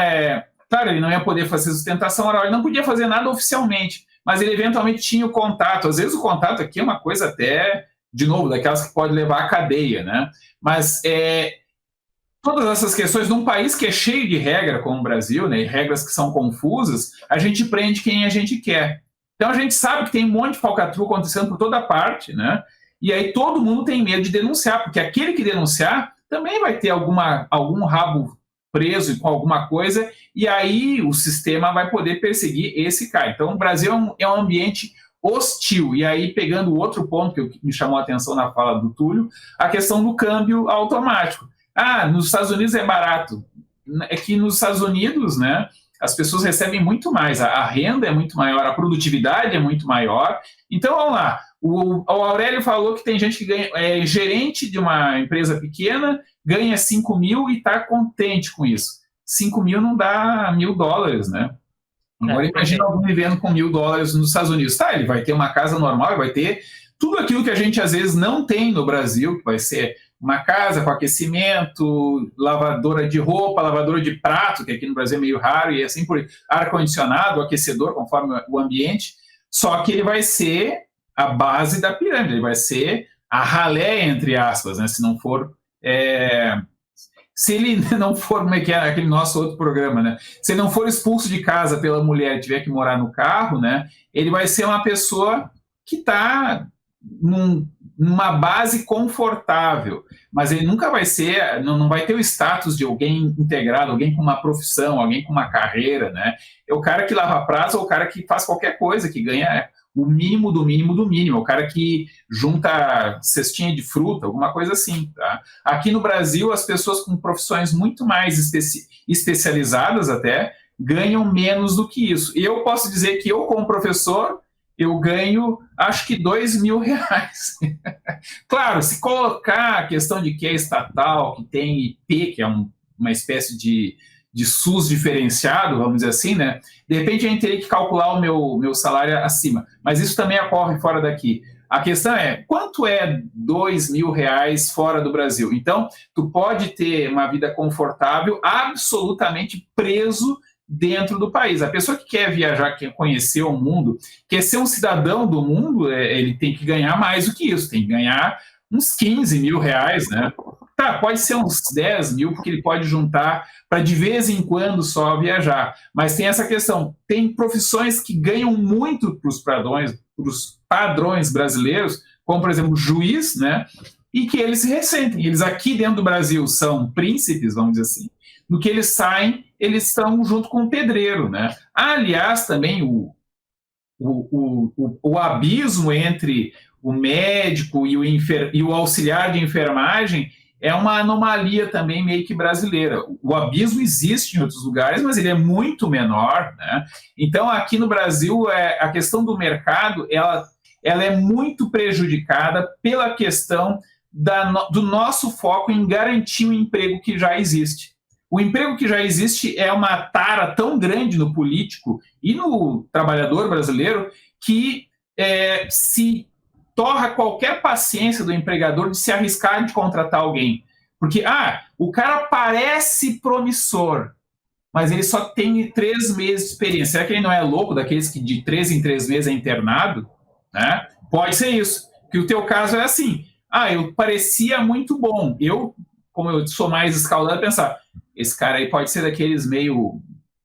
claro, ele não ia poder fazer sustentação oral, ele não podia fazer nada oficialmente, mas ele eventualmente tinha o contato. Às vezes o contato aqui é uma coisa até, de novo, daquelas que pode levar à cadeia, né? Mas todas essas questões, num país que é cheio de regra, como o Brasil, né, e regras que são confusas, a gente prende quem a gente quer. Então a gente sabe que tem um monte de falcatrua acontecendo por toda parte, né? E aí todo mundo tem medo de denunciar, porque aquele que denunciar também vai ter algum rabo preso com alguma coisa, e aí o sistema vai poder perseguir esse cara. Então o Brasil é um ambiente hostil. E aí, pegando o outro ponto que me chamou a atenção na fala do Túlio, a questão do câmbio automático. Nos Estados Unidos é barato. É que nos Estados Unidos, né, as pessoas recebem muito mais, a renda é muito maior, a produtividade é muito maior. Então, vamos lá. O Aurélio falou que tem gente que é gerente de uma empresa pequena, ganha 5 mil e está contente com isso. 5 mil não dá $1.000, né? Agora imagina alguém vivendo com $1.000 nos Estados Unidos. Tá, ele vai ter uma casa normal, vai ter tudo aquilo que a gente às vezes não tem no Brasil, que vai ser uma casa com aquecimento, lavadora de roupa, lavadora de prato, que aqui no Brasil é meio raro, e assim por ar-condicionado, aquecedor, conforme o ambiente, só que ele vai ser a base da pirâmide, ele vai ser a ralé, entre aspas, né? Se não for... Se ele não for, como é que é aquele nosso outro programa, né? Se ele não for expulso de casa pela mulher e tiver que morar no carro, né? Ele vai ser uma pessoa que está numa base confortável, mas ele nunca vai ser, não vai ter o status de alguém integrado, alguém com uma profissão, alguém com uma carreira, né? É o cara que lava pratos ou o cara que faz qualquer coisa, que ganha o mínimo do mínimo do mínimo, é o cara que junta cestinha de fruta, alguma coisa assim, tá? Aqui no Brasil, as pessoas com profissões muito mais especializadas até, ganham menos do que isso. E eu posso dizer que eu, como professor, eu ganho, acho que R$2.000. Claro, se colocar a questão de que é estatal, que tem IP, que é uma espécie de SUS diferenciado, vamos dizer assim, né? De repente a gente teria que calcular o meu salário acima. Mas isso também ocorre fora daqui. A questão é, quanto é R$2.000 fora do Brasil? Então, tu pode ter uma vida confortável, absolutamente preso dentro do país. A pessoa que quer viajar, quer conhecer o mundo, quer ser um cidadão do mundo, ele tem que ganhar mais do que isso, tem que ganhar uns 15 mil reais, né? Tá, pode ser uns 10 mil, porque ele pode juntar para de vez em quando só viajar. Mas tem essa questão, tem profissões que ganham muito para os padrões brasileiros, como, por exemplo, juiz, né? E que eles se ressentem. Eles aqui dentro do Brasil são príncipes, vamos dizer assim. No que eles saem, eles estão junto com o pedreiro, né? Aliás, também o abismo entre o médico e o auxiliar de enfermagem é uma anomalia também meio que brasileira. O abismo existe em outros lugares, mas ele é muito menor, né? Então, aqui no Brasil, a questão do mercado, ela é muito prejudicada pela questão do nosso foco em garantir o emprego que já existe. O emprego que já existe é uma tara tão grande no político e no trabalhador brasileiro que se torra qualquer paciência do empregador de se arriscar de contratar alguém. Porque, o cara parece promissor, mas ele só tem 3 meses de experiência. Será que ele não é louco, daqueles que de 3 em 3 meses é internado? Né? Pode ser isso. Que o teu caso é assim, eu parecia muito bom. Como eu sou mais escaldado, pensar, esse cara aí pode ser daqueles meio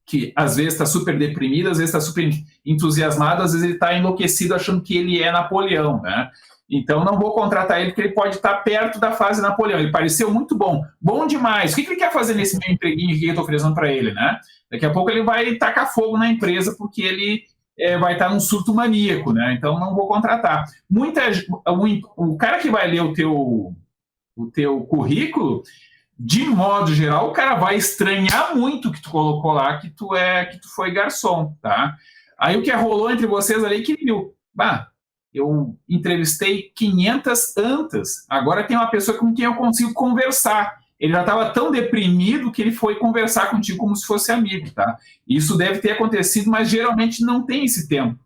que às vezes está super deprimido, às vezes está super entusiasmado, às vezes ele está enlouquecido achando que ele é Napoleão, né? Então não vou contratar ele porque ele pode estar perto da fase Napoleão. Ele pareceu muito bom demais. O que ele quer fazer nesse meu empreguinho que eu estou oferecendo para ele, né? Daqui a pouco ele vai tacar fogo na empresa porque ele vai estar num surto maníaco, né? Então não vou contratar. O cara que vai ler o teu currículo, de modo geral, o cara vai estranhar muito que tu colocou lá que tu foi garçom, tá? Aí o que rolou entre vocês ali que viu, eu entrevistei 500 antas, agora tem uma pessoa com quem eu consigo conversar. Ele já estava tão deprimido que ele foi conversar contigo como se fosse amigo, tá? Isso deve ter acontecido, mas geralmente não tem esse tempo,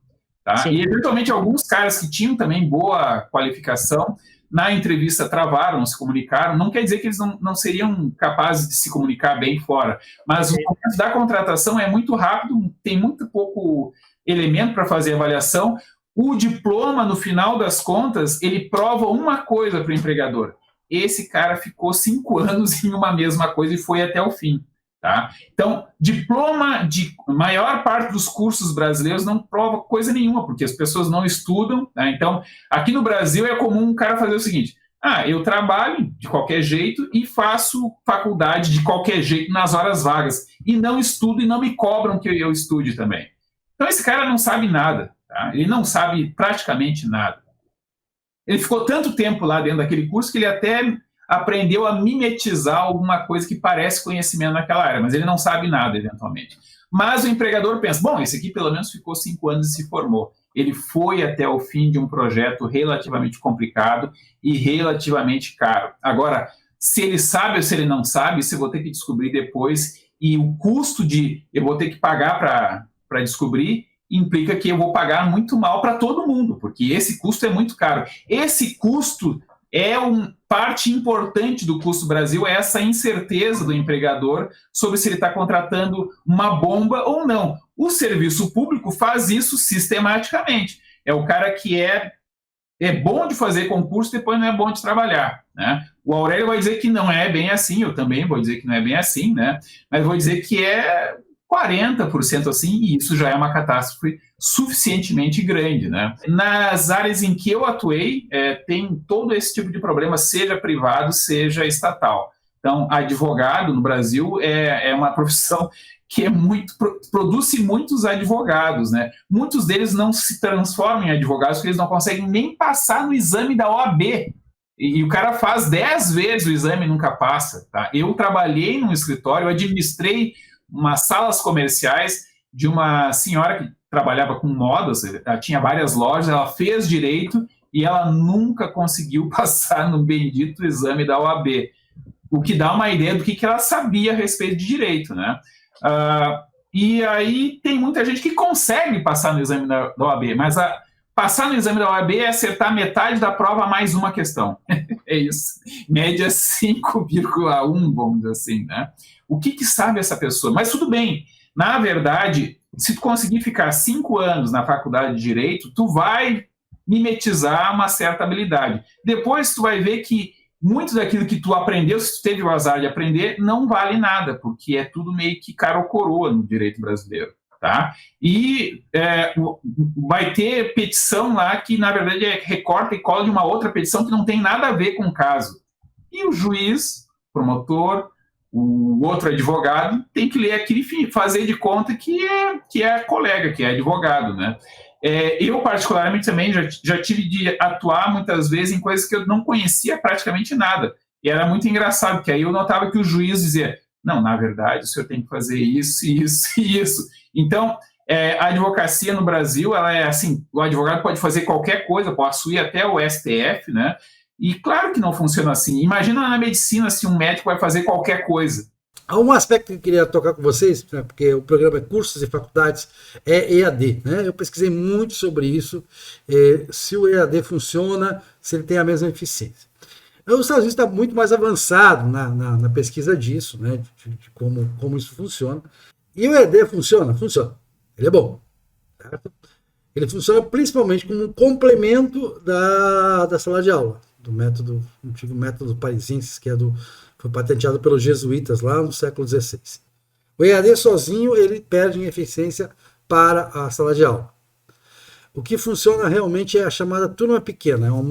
tá? Sim. E eventualmente alguns caras que tinham também boa qualificação na entrevista travaram, não se comunicaram. Não quer dizer que eles não seriam capazes de se comunicar bem fora, mas o processo da contratação é muito rápido, tem muito pouco elemento para fazer avaliação. O diploma, no final das contas, ele prova uma coisa para o empregador. Esse cara ficou 5 anos em uma mesma coisa e foi até o fim. Tá? Então, diploma de maior parte dos cursos brasileiros não prova coisa nenhuma, porque as pessoas não estudam. Tá? Então, aqui no Brasil é comum um cara fazer o seguinte, eu trabalho de qualquer jeito e faço faculdade de qualquer jeito nas horas vagas, e não estudo e não me cobram que eu estude também. Então, esse cara não sabe nada, tá? Ele não sabe praticamente nada. Ele ficou tanto tempo lá dentro daquele curso que ele até aprendeu a mimetizar alguma coisa que parece conhecimento naquela área, mas ele não sabe nada, eventualmente. Mas o empregador pensa, esse aqui pelo menos ficou 5 anos e se formou. Ele foi até o fim de um projeto relativamente complicado e relativamente caro. Agora, se ele sabe ou se ele não sabe, isso eu vou ter que descobrir depois, e o custo eu vou ter que pagar para descobrir, implica que eu vou pagar muito mal para todo mundo, porque esse custo é muito caro. Esse custo parte importante do custo Brasil, é essa incerteza do empregador sobre se ele está contratando uma bomba ou não. O serviço público faz isso sistematicamente. É o cara que é bom de fazer concurso, depois não é bom de trabalhar. Né? O Aurélio vai dizer que não é bem assim, eu também vou dizer que não é bem assim, né? Mas vou dizer que é 40% assim, e isso já é uma catástrofe suficientemente grande, né? Nas áreas em que eu atuei, tem todo esse tipo de problema, seja privado, seja estatal. Então, advogado no Brasil é uma profissão que produz muitos advogados, né? Muitos deles não se transformam em advogados porque eles não conseguem nem passar no exame da OAB. E o cara faz 10 vezes o exame e nunca passa, tá? Eu trabalhei num escritório, eu administrei umas salas comerciais de uma senhora que trabalhava com modas, ela tinha várias lojas, ela fez direito e ela nunca conseguiu passar no bendito exame da OAB, o que dá uma ideia do que ela sabia a respeito de direito, né? E aí tem muita gente que consegue passar no exame da OAB, mas passar no exame da OAB é acertar metade da prova mais uma questão. É isso. Média 5,1, vamos dizer assim, né? O que sabe essa pessoa? Mas tudo bem. Na verdade, se tu conseguir ficar 5 anos na faculdade de Direito, tu vai mimetizar uma certa habilidade. Depois tu vai ver que muito daquilo que tu aprendeu, se tu teve o azar de aprender, não vale nada, porque é tudo meio que cara ou coroa no direito brasileiro. Tá? E vai ter petição lá que, na verdade, recorta e cola de uma outra petição que não tem nada a ver com o caso. E o juiz, promotor, o outro advogado, tem que ler aquilo e fazer de conta que é colega, que é advogado, né? Eu, particularmente, também já tive de atuar muitas vezes em coisas que eu não conhecia praticamente nada. E era muito engraçado, porque aí eu notava que o juiz dizia, não, na verdade, o senhor tem que fazer isso, isso e isso. Então, a advocacia no Brasil, ela é assim, o advogado pode fazer qualquer coisa, pode ir até o STF, né? E claro que não funciona assim. Imagina na medicina se um médico vai fazer qualquer coisa. Há um aspecto que eu queria tocar com vocês, né, porque o programa é Cursos e Faculdades, é EAD. Né? Eu pesquisei muito sobre isso, se o EAD funciona, se ele tem a mesma eficiência. Os Estados Unidos está muito mais avançado na pesquisa disso, né, de como isso funciona. E o EAD funciona? Funciona. Ele é bom. Certo? Ele funciona principalmente como um complemento da sala de aula, do antigo método parisiense, que foi patenteado pelos jesuítas lá no século XVI. O EAD sozinho, ele perde em eficiência para a sala de aula. O que funciona realmente é a chamada turma pequena, é um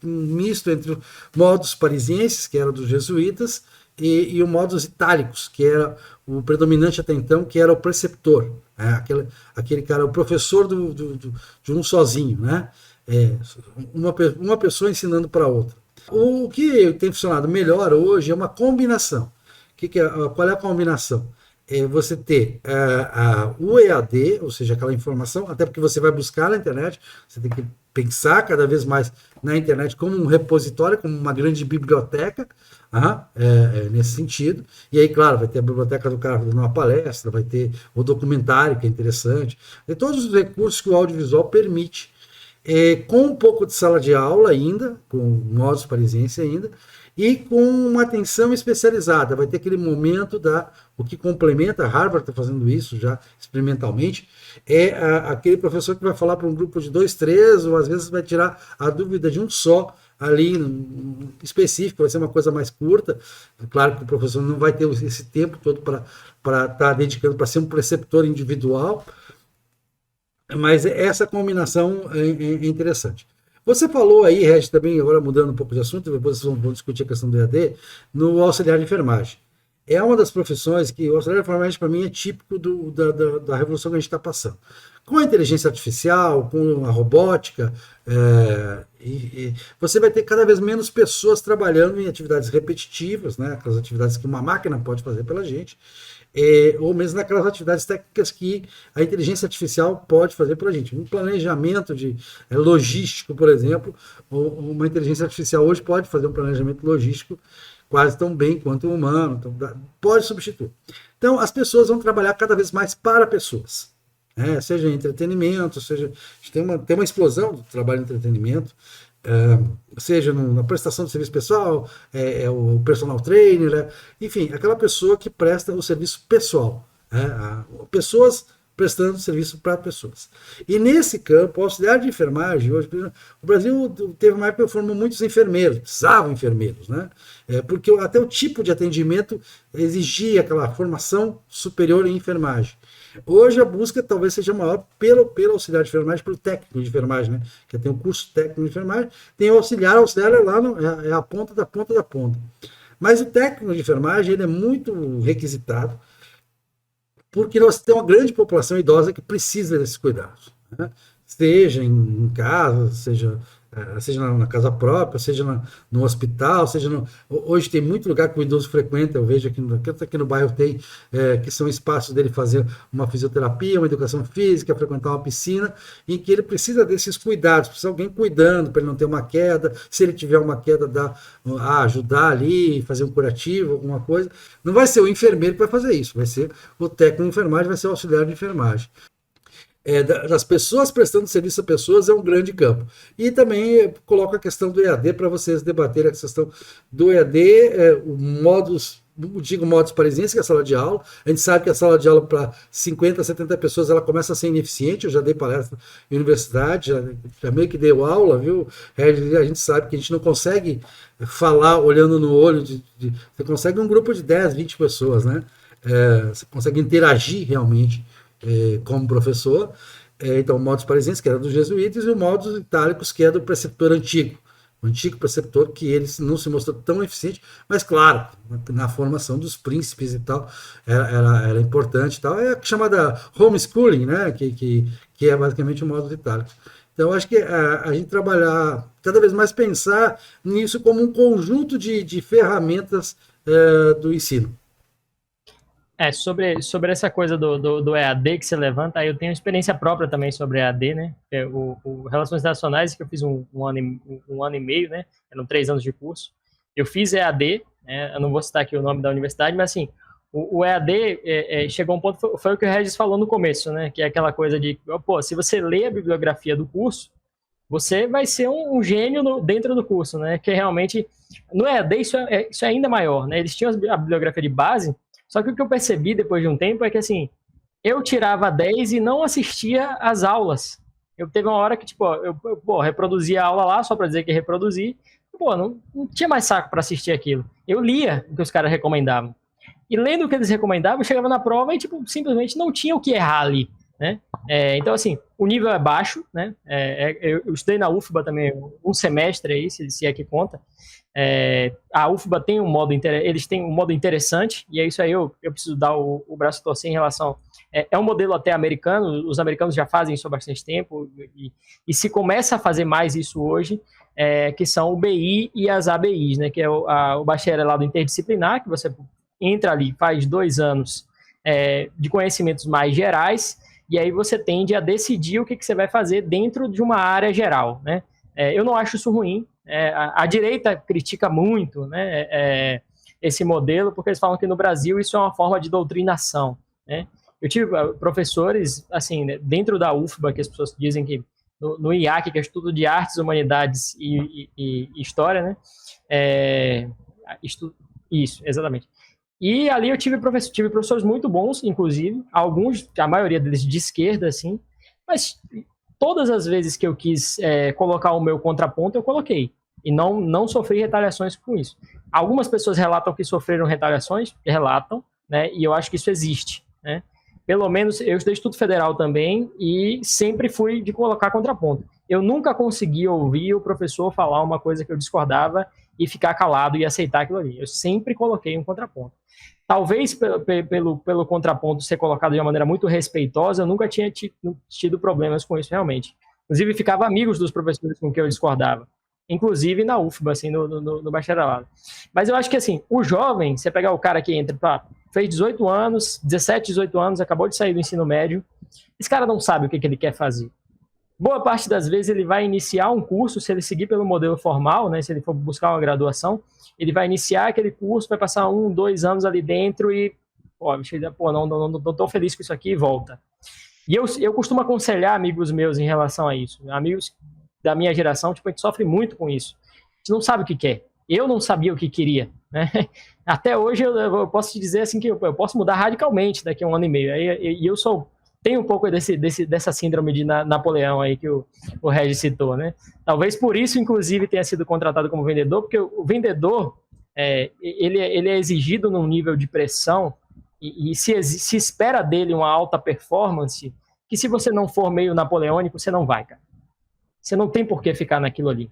misto entre modos parisienses, que era dos jesuítas, e o modus itálicos, que era o predominante até então, que era o preceptor, né? Aquele cara, o professor de um sozinho, né? Uma pessoa ensinando para outra. O que tem funcionado melhor hoje é uma combinação. Qual é a combinação? Você ter o EAD, ou seja, aquela informação, até porque você vai buscar na internet, você tem que pensar cada vez mais na internet como um repositório, como uma grande biblioteca, nesse sentido. E aí, claro, vai ter a biblioteca do cara dando uma palestra, vai ter o documentário, que é interessante, e todos os recursos que o audiovisual permite, com um pouco de sala de aula ainda, com modos parisienses ainda, e com uma atenção especializada. Vai ter aquele momento o que complementa, a Harvard está fazendo isso já experimentalmente, aquele professor que vai falar para um grupo de 2, 3, ou às vezes vai tirar a dúvida de um só, ali específico, vai ser uma coisa mais curta. Claro que o professor não vai ter esse tempo todo para estar dedicando para ser um preceptor individual, mas essa combinação é interessante. Você falou aí, Regis, também, agora mudando um pouco de assunto, depois vocês vão discutir a questão do EAD, no auxiliar de enfermagem. É uma das profissões que o auxiliar de enfermagem, para mim, é típico da revolução que a gente está passando. Com a inteligência artificial, com a robótica, você vai ter cada vez menos pessoas trabalhando em atividades repetitivas, né, aquelas atividades que uma máquina pode fazer pela gente, ou mesmo naquelas atividades técnicas que a inteligência artificial pode fazer para a gente. Um planejamento logístico, por exemplo, uma inteligência artificial hoje pode fazer um planejamento logístico quase tão bem quanto o humano, então pode substituir. Então, as pessoas vão trabalhar cada vez mais para pessoas, seja em entretenimento, seja... Tem uma explosão do trabalho em entretenimento, seja na prestação de serviço pessoal, o personal trainer, enfim, aquela pessoa que presta o serviço pessoal, pessoas prestando serviço para pessoas. E nesse campo, o auxiliar de enfermagem, hoje, o Brasil teve uma época que formou muitos enfermeiros, precisavam enfermeiros, né? Porque até o tipo de atendimento exigia aquela formação superior em enfermagem. Hoje a busca talvez seja maior pelo auxiliar de enfermagem, pelo técnico de enfermagem, né? Que tem o curso técnico de enfermagem, tem o auxiliar é lá, é a ponta da ponta da ponta. Mas o técnico de enfermagem ele é muito requisitado, porque nós temos uma grande população idosa que precisa desses cuidados, né? Seja em casa, seja na casa própria, seja no hospital, hoje tem muito lugar que o idoso frequenta, eu vejo aqui no bairro tem, que são espaços dele fazer uma fisioterapia, uma educação física, frequentar uma piscina, em que ele precisa desses cuidados, precisa de alguém cuidando para ele não ter uma queda, se ele tiver uma queda, ajudar ali, fazer um curativo, alguma coisa. Não vai ser o enfermeiro que vai fazer isso, vai ser o técnico de enfermagem, vai ser o auxiliar de enfermagem. Das pessoas prestando serviço a pessoas é um grande campo. E também coloco a questão do EAD para vocês debaterem a questão do EAD, o modus digo modus parisiense, que é a sala de aula. A gente sabe que a sala de aula para 50, 70 pessoas, ela começa a ser ineficiente. Eu já dei palestra em universidade, já meio que deu aula, viu? A gente sabe que a gente não consegue falar olhando no olho. Você consegue um grupo de 10, 20 pessoas, né? Você consegue interagir realmente como professor. Então, o modus parisiense, que era dos jesuítas, e o modus itálicos, que é do preceptor antigo. O antigo preceptor, que ele não se mostrou tão eficiente, mas claro, na formação dos príncipes e tal, era importante e tal. É a chamada homeschooling, né? Que é basicamente o modus itálico. Então, acho que a gente trabalhar, cada vez mais pensar nisso como um conjunto de ferramentas do ensino. Sobre essa coisa do EAD que você levanta, aí eu tenho experiência própria também sobre EAD, né? O Relações Internacionais, que eu fiz um ano e meio, né? Eram 3 anos de curso. Eu fiz EAD, né? Eu não vou citar aqui o nome da universidade, mas assim, o EAD chegou a um ponto, foi o que o Regis falou no começo, né? Que é aquela coisa de, pô, se você lê a bibliografia do curso, você vai ser um gênio dentro do curso, né? Que realmente, no EAD isso é ainda maior, né? Eles tinham a bibliografia de base. Só que o que eu percebi depois de um tempo é que, assim, eu tirava 10 e não assistia às aulas. Eu teve uma hora que, tipo, eu reproduzia a aula lá, só para dizer que reproduzi. Pô, não tinha mais saco para assistir aquilo. Eu lia o que os caras recomendavam. E lendo o que eles recomendavam, eu chegava na prova e, tipo, simplesmente não tinha o que errar ali, né? Então, assim, o nível é baixo, né? Eu estudei na UFBA também um semestre aí, se é que conta. A UFBA tem eles têm um modo interessante, e é isso aí, eu preciso dar o braço a torcer em relação. É um modelo até americano, os americanos já fazem isso há bastante tempo, e se começa a fazer mais isso hoje, que são o BI e as ABIs, né? Que é o bacharelado interdisciplinar, que você entra ali, faz 2 anos de conhecimentos mais gerais, e aí você tende a decidir o que você vai fazer dentro de uma área geral, né? Eu não acho isso ruim. A direita critica muito, né, esse modelo, porque eles falam que no Brasil isso é uma forma de doutrinação, né? Eu tive professores, assim, né, dentro da UFBA, que as pessoas dizem que no IAC, que é Estudo de Artes, Humanidades e História, né? Isso, exatamente. E ali eu tive professores muito bons, inclusive, a maioria deles de esquerda, assim, mas todas as vezes que eu quis colocar o meu contraponto, eu coloquei. E não sofri retaliações com isso. Algumas pessoas relatam que sofreram retaliações, relatam, né? E eu acho que isso existe, né? Pelo menos eu estudei Instituto Federal também e sempre fui de colocar contraponto. Eu nunca consegui ouvir o professor falar uma coisa que eu discordava e ficar calado e aceitar aquilo ali. Eu sempre coloquei um contraponto. Talvez pelo contraponto ser colocado de uma maneira muito respeitosa, eu nunca tinha tido problemas com isso realmente. Inclusive, ficava amigos dos professores com quem eu discordava. Inclusive na UFBA, assim, no bacharelado. Mas eu acho que, assim, o jovem, você pegar o cara que entra, fez 18 anos, 17, 18 anos, acabou de sair do ensino médio, esse cara não sabe o que ele quer fazer. Boa parte das vezes ele vai iniciar um curso, se ele seguir pelo modelo formal, né, se ele for buscar uma graduação, ele vai iniciar aquele curso, vai passar 1, 2 anos ali dentro e, não tô feliz com isso aqui e volta. E eu costumo aconselhar amigos meus em relação a isso. Amigos da minha geração, tipo, a gente sofre muito com isso. A gente não sabe o que quer. Eu não sabia o que queria, né? Até hoje eu posso te dizer assim que eu posso mudar radicalmente daqui a 1 ano e meio. E eu tenho um pouco dessa síndrome de Napoleão aí que o Regis citou, né? Talvez por isso, inclusive, tenha sido contratado como vendedor, porque o vendedor, ele é exigido num nível de pressão e se espera dele uma alta performance, que se você não for meio napoleônico, você não vai, cara. Você não tem por que ficar naquilo ali.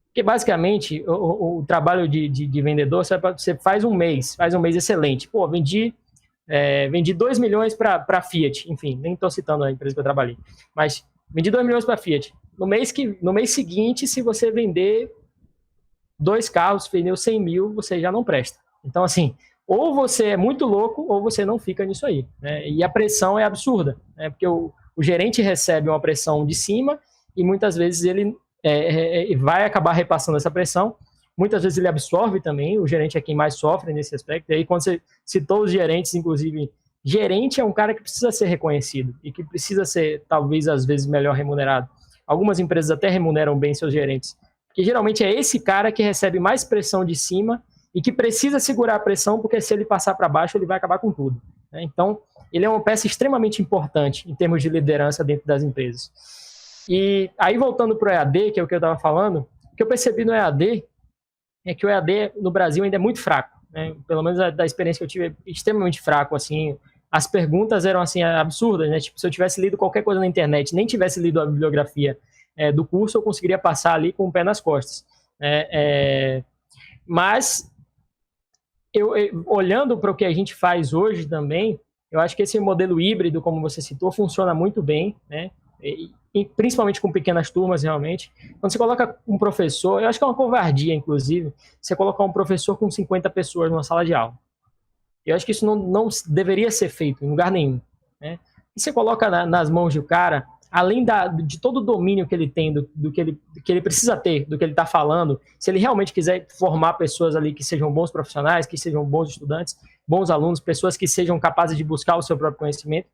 Porque, basicamente, o trabalho de vendedor, você faz um mês excelente. Pô, vendi 2 milhões para a Fiat. Enfim, nem estou citando a empresa que eu trabalhei. Mas vendi 2 milhões para a Fiat. No mês seguinte, se você vender 2 carros, vendeu 100 mil, você já não presta. Então, assim, ou você é muito louco, ou você não fica nisso aí, né? E a pressão é absurda, né? Porque o gerente recebe uma pressão de cima e muitas vezes ele vai acabar repassando essa pressão. Muitas vezes ele absorve também, o gerente é quem mais sofre nesse aspecto. E aí, quando você citou os gerentes, inclusive, gerente é um cara que precisa ser reconhecido e que precisa ser, talvez, às vezes, melhor remunerado. Algumas empresas até remuneram bem seus gerentes, porque geralmente é esse cara que recebe mais pressão de cima e que precisa segurar a pressão, porque se ele passar para baixo, ele vai acabar com tudo, né? Então, ele é uma peça extremamente importante em termos de liderança dentro das empresas. E aí, voltando para o EAD, que é o que eu estava falando, o que eu percebi no EAD é que o EAD no Brasil ainda é muito fraco, né? Pelo menos da experiência que eu tive, é extremamente fraco, assim. As perguntas eram, assim, absurdas, né? Tipo, se eu tivesse lido qualquer coisa na internet, nem tivesse lido a bibliografia do curso, eu conseguiria passar ali com o pé nas costas. Mas, olhando para o que a gente faz hoje também, eu acho que esse modelo híbrido, como você citou, funciona muito bem, né? E principalmente com pequenas turmas, realmente. Quando você coloca um professor, eu acho que é uma covardia, inclusive, você colocar um professor com 50 pessoas numa sala de aula. Eu acho que isso não deveria ser feito em lugar nenhum, né? E você coloca nas mãos do cara, além de todo o domínio que ele tem, do que ele precisa ter, do que ele está falando, se ele realmente quiser formar pessoas ali que sejam bons profissionais, que sejam bons estudantes, bons alunos, pessoas que sejam capazes de buscar o seu próprio conhecimento,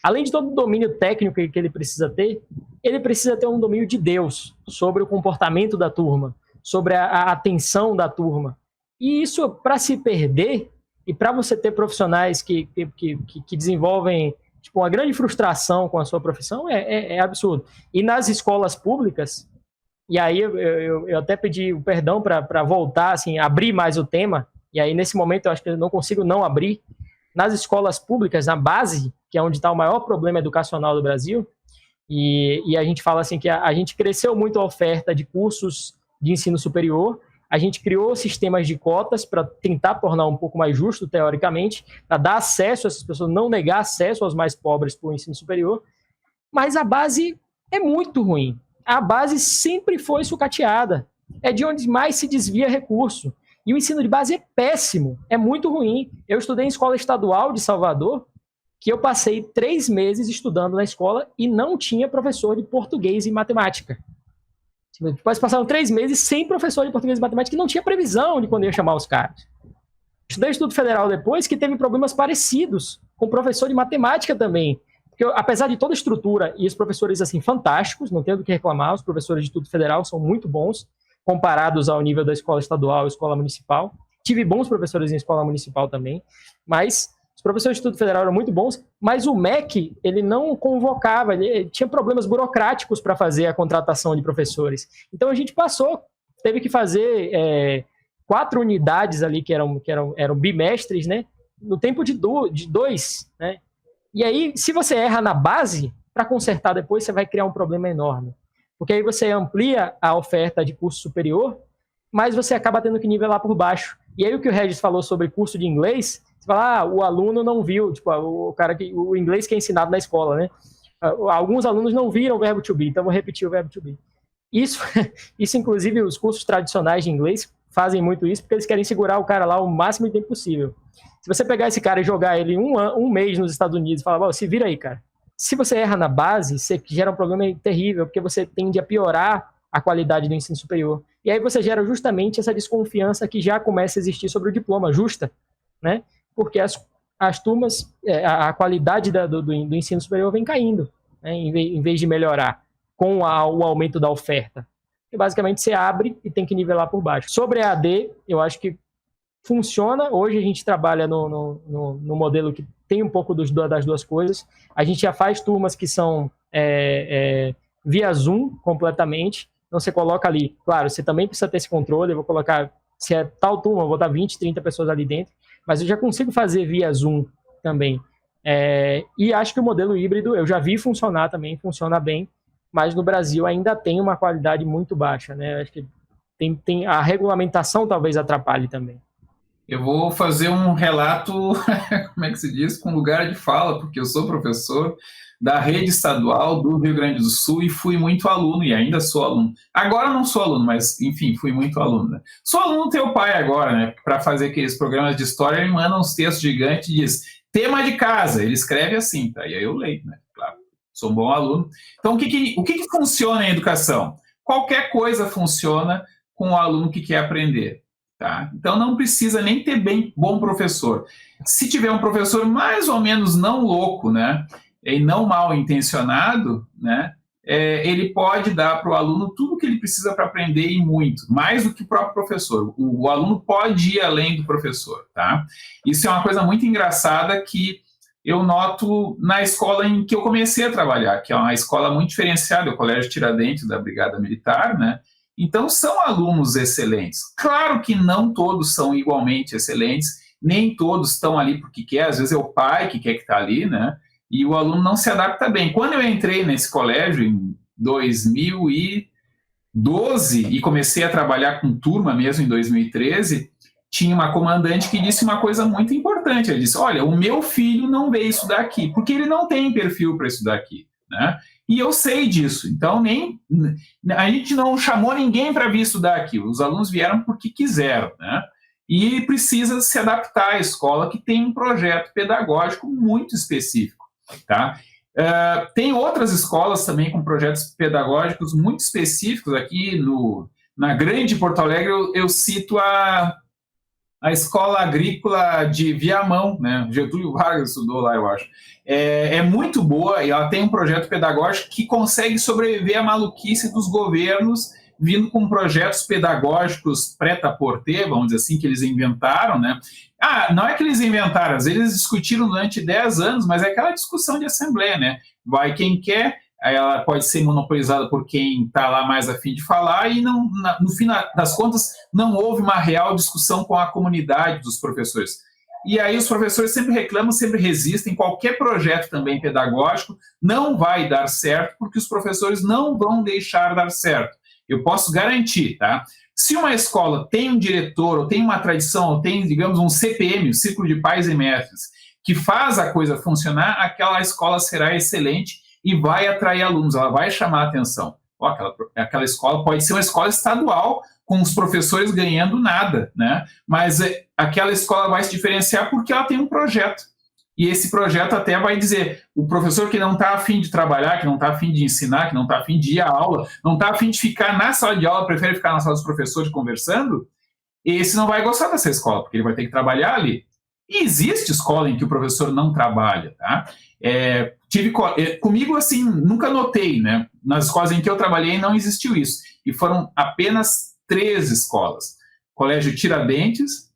além de todo o domínio técnico que ele precisa ter um domínio de Deus sobre o comportamento da turma, sobre a atenção da turma. E isso, para se perder, e para você ter profissionais que desenvolvem tipo, uma grande frustração com a sua profissão, é absurdo. E nas escolas públicas, e aí eu até pedi o perdão para voltar, assim, abrir mais o tema, e aí nesse momento eu acho que eu não consigo não abrir. Nas escolas públicas, na base, que é onde está o maior problema educacional do Brasil, e a gente fala assim que a gente cresceu muito a oferta de cursos de ensino superior, a gente criou sistemas de cotas para tentar tornar um pouco mais justo, teoricamente, para dar acesso a essas pessoas, não negar acesso aos mais pobres para o ensino superior, mas a base é muito ruim. A base sempre foi sucateada, é de onde mais se desvia recurso. E o ensino de base é péssimo, é muito ruim. Eu estudei em escola estadual de Salvador, que eu passei 3 meses estudando na escola e não tinha professor de português e matemática. Depois passaram 3 meses sem professor de português e matemática e não tinha previsão de quando ia chamar os caras. Estudei Instituto Federal depois, que teve problemas parecidos com professor de matemática também. Porque apesar de toda a estrutura e os professores assim fantásticos, não tenho do que reclamar, os professores de Instituto Federal são muito bons, comparados ao nível da escola estadual e escola municipal. Tive bons professores em escola municipal também, mas os professores do Instituto Federal eram muito bons, mas o MEC, ele não convocava, ele tinha problemas burocráticos para fazer a contratação de professores. Então a gente teve que fazer 4 unidades ali, que eram bimestres, né, no tempo de 2, né? E aí, se você erra na base, para consertar depois, você vai criar um problema enorme. Porque aí você amplia a oferta de curso superior, mas você acaba tendo que nivelar por baixo. E aí o que o Regis falou sobre curso de inglês, você fala, o aluno não viu, tipo, o inglês que é ensinado na escola, né? Alguns alunos não viram o verbo to be, então vou repetir o verbo to be. Isso inclusive, os cursos tradicionais de inglês fazem muito isso, porque eles querem segurar o cara lá o máximo de tempo possível. Se você pegar esse cara e jogar ele um mês nos Estados Unidos e falar, se vira aí, cara. Se você erra na base, você gera um problema terrível, porque você tende a piorar a qualidade do ensino superior. E aí você gera justamente essa desconfiança que já começa a existir sobre o diploma, justa, né? Porque as turmas, a qualidade do ensino superior vem caindo, né? Em vez de melhorar com o aumento da oferta. E basicamente você abre e tem que nivelar por baixo. Sobre a EAD, eu acho que funciona. Hoje a gente trabalha no modelo que tem um pouco das duas coisas. A gente já faz turmas que são via Zoom completamente. Então você coloca ali, claro, você também precisa ter esse controle. Eu vou colocar, se é tal turma, eu vou botar 20, 30 pessoas ali dentro. Mas eu já consigo fazer via Zoom também. E acho que o modelo híbrido eu já vi funcionar também, funciona bem. Mas no Brasil ainda tem uma qualidade muito baixa, né? Acho que tem a regulamentação talvez atrapalhe também. Eu vou fazer um relato, como é que se diz, com lugar de fala, porque eu sou professor da rede estadual do Rio Grande do Sul e fui muito aluno, e ainda sou aluno. Agora não sou aluno, mas, enfim, fui muito aluno. Né? Sou aluno do teu pai agora, né? Para fazer aqueles programas de história, ele manda uns textos gigantes e diz, tema de casa, ele escreve assim, tá? E aí eu leio, né? Claro, sou um bom aluno. Então, o que funciona em educação? Qualquer coisa funciona com o aluno que quer aprender. Tá? Então não precisa nem ter bom professor. Se tiver um professor mais ou menos não louco, né, e não mal intencionado, né, ele pode dar para o aluno tudo que ele precisa para aprender e muito, mais do que o próprio professor. O aluno pode ir além do professor, tá? Isso é uma coisa muito engraçada que eu noto na escola em que eu comecei a trabalhar, que é uma escola muito diferenciada, o Colégio Tiradentes da Brigada Militar, né? Então, são alunos excelentes. Claro que não todos são igualmente excelentes, nem todos estão ali porque quer, às vezes é o pai que quer que está ali, né? E o aluno não se adapta bem. Quando eu entrei nesse colégio, em 2012, e comecei a trabalhar com turma mesmo em 2013, tinha uma comandante que disse uma coisa muito importante. Ela disse, olha, o meu filho não veio estudar aqui, porque ele não tem perfil para estudar aqui, né? E eu sei disso, então a gente não chamou ninguém para vir estudar aqui, os alunos vieram porque quiseram, né? E precisa se adaptar à escola que tem um projeto pedagógico muito específico, tá? Tem outras escolas também com projetos pedagógicos muito específicos. Aqui na Grande Porto Alegre eu cito a Escola Agrícola de Viamão, né? Getúlio Vargas estudou lá, eu acho. É muito boa e ela tem um projeto pedagógico que consegue sobreviver à maluquice dos governos, vindo com projetos pedagógicos prêt-à-porter, vamos dizer assim, que eles inventaram, né? Não é que eles inventaram, às vezes eles discutiram durante 10 anos, mas é aquela discussão de assembleia, né? Vai quem quer, ela pode ser monopolizada por quem está lá mais a fim de falar, e no fim das contas não houve uma real discussão com a comunidade dos professores. E aí os professores sempre reclamam, sempre resistem, qualquer projeto também pedagógico não vai dar certo, porque os professores não vão deixar dar certo. Eu posso garantir, tá? Se uma escola tem um diretor, ou tem uma tradição, ou tem, digamos, um CPM, o Círculo de Pais e Mestres, que faz a coisa funcionar, aquela escola será excelente e vai atrair alunos, ela vai chamar a atenção. Aquela escola pode ser uma escola estadual, com os professores ganhando nada, né? Mas aquela escola vai se diferenciar porque ela tem um projeto. E esse projeto até vai dizer, o professor que não está afim de trabalhar, que não está afim de ensinar, que não está afim de ir à aula, não está afim de ficar na sala de aula, prefere ficar na sala dos professores conversando, esse não vai gostar dessa escola, porque ele vai ter que trabalhar ali. E existe escola em que o professor não trabalha, tá? Comigo, assim, nunca notei, né? Nas escolas em que eu trabalhei não existiu isso. E foram apenas 3 escolas. Colégio Tiradentes,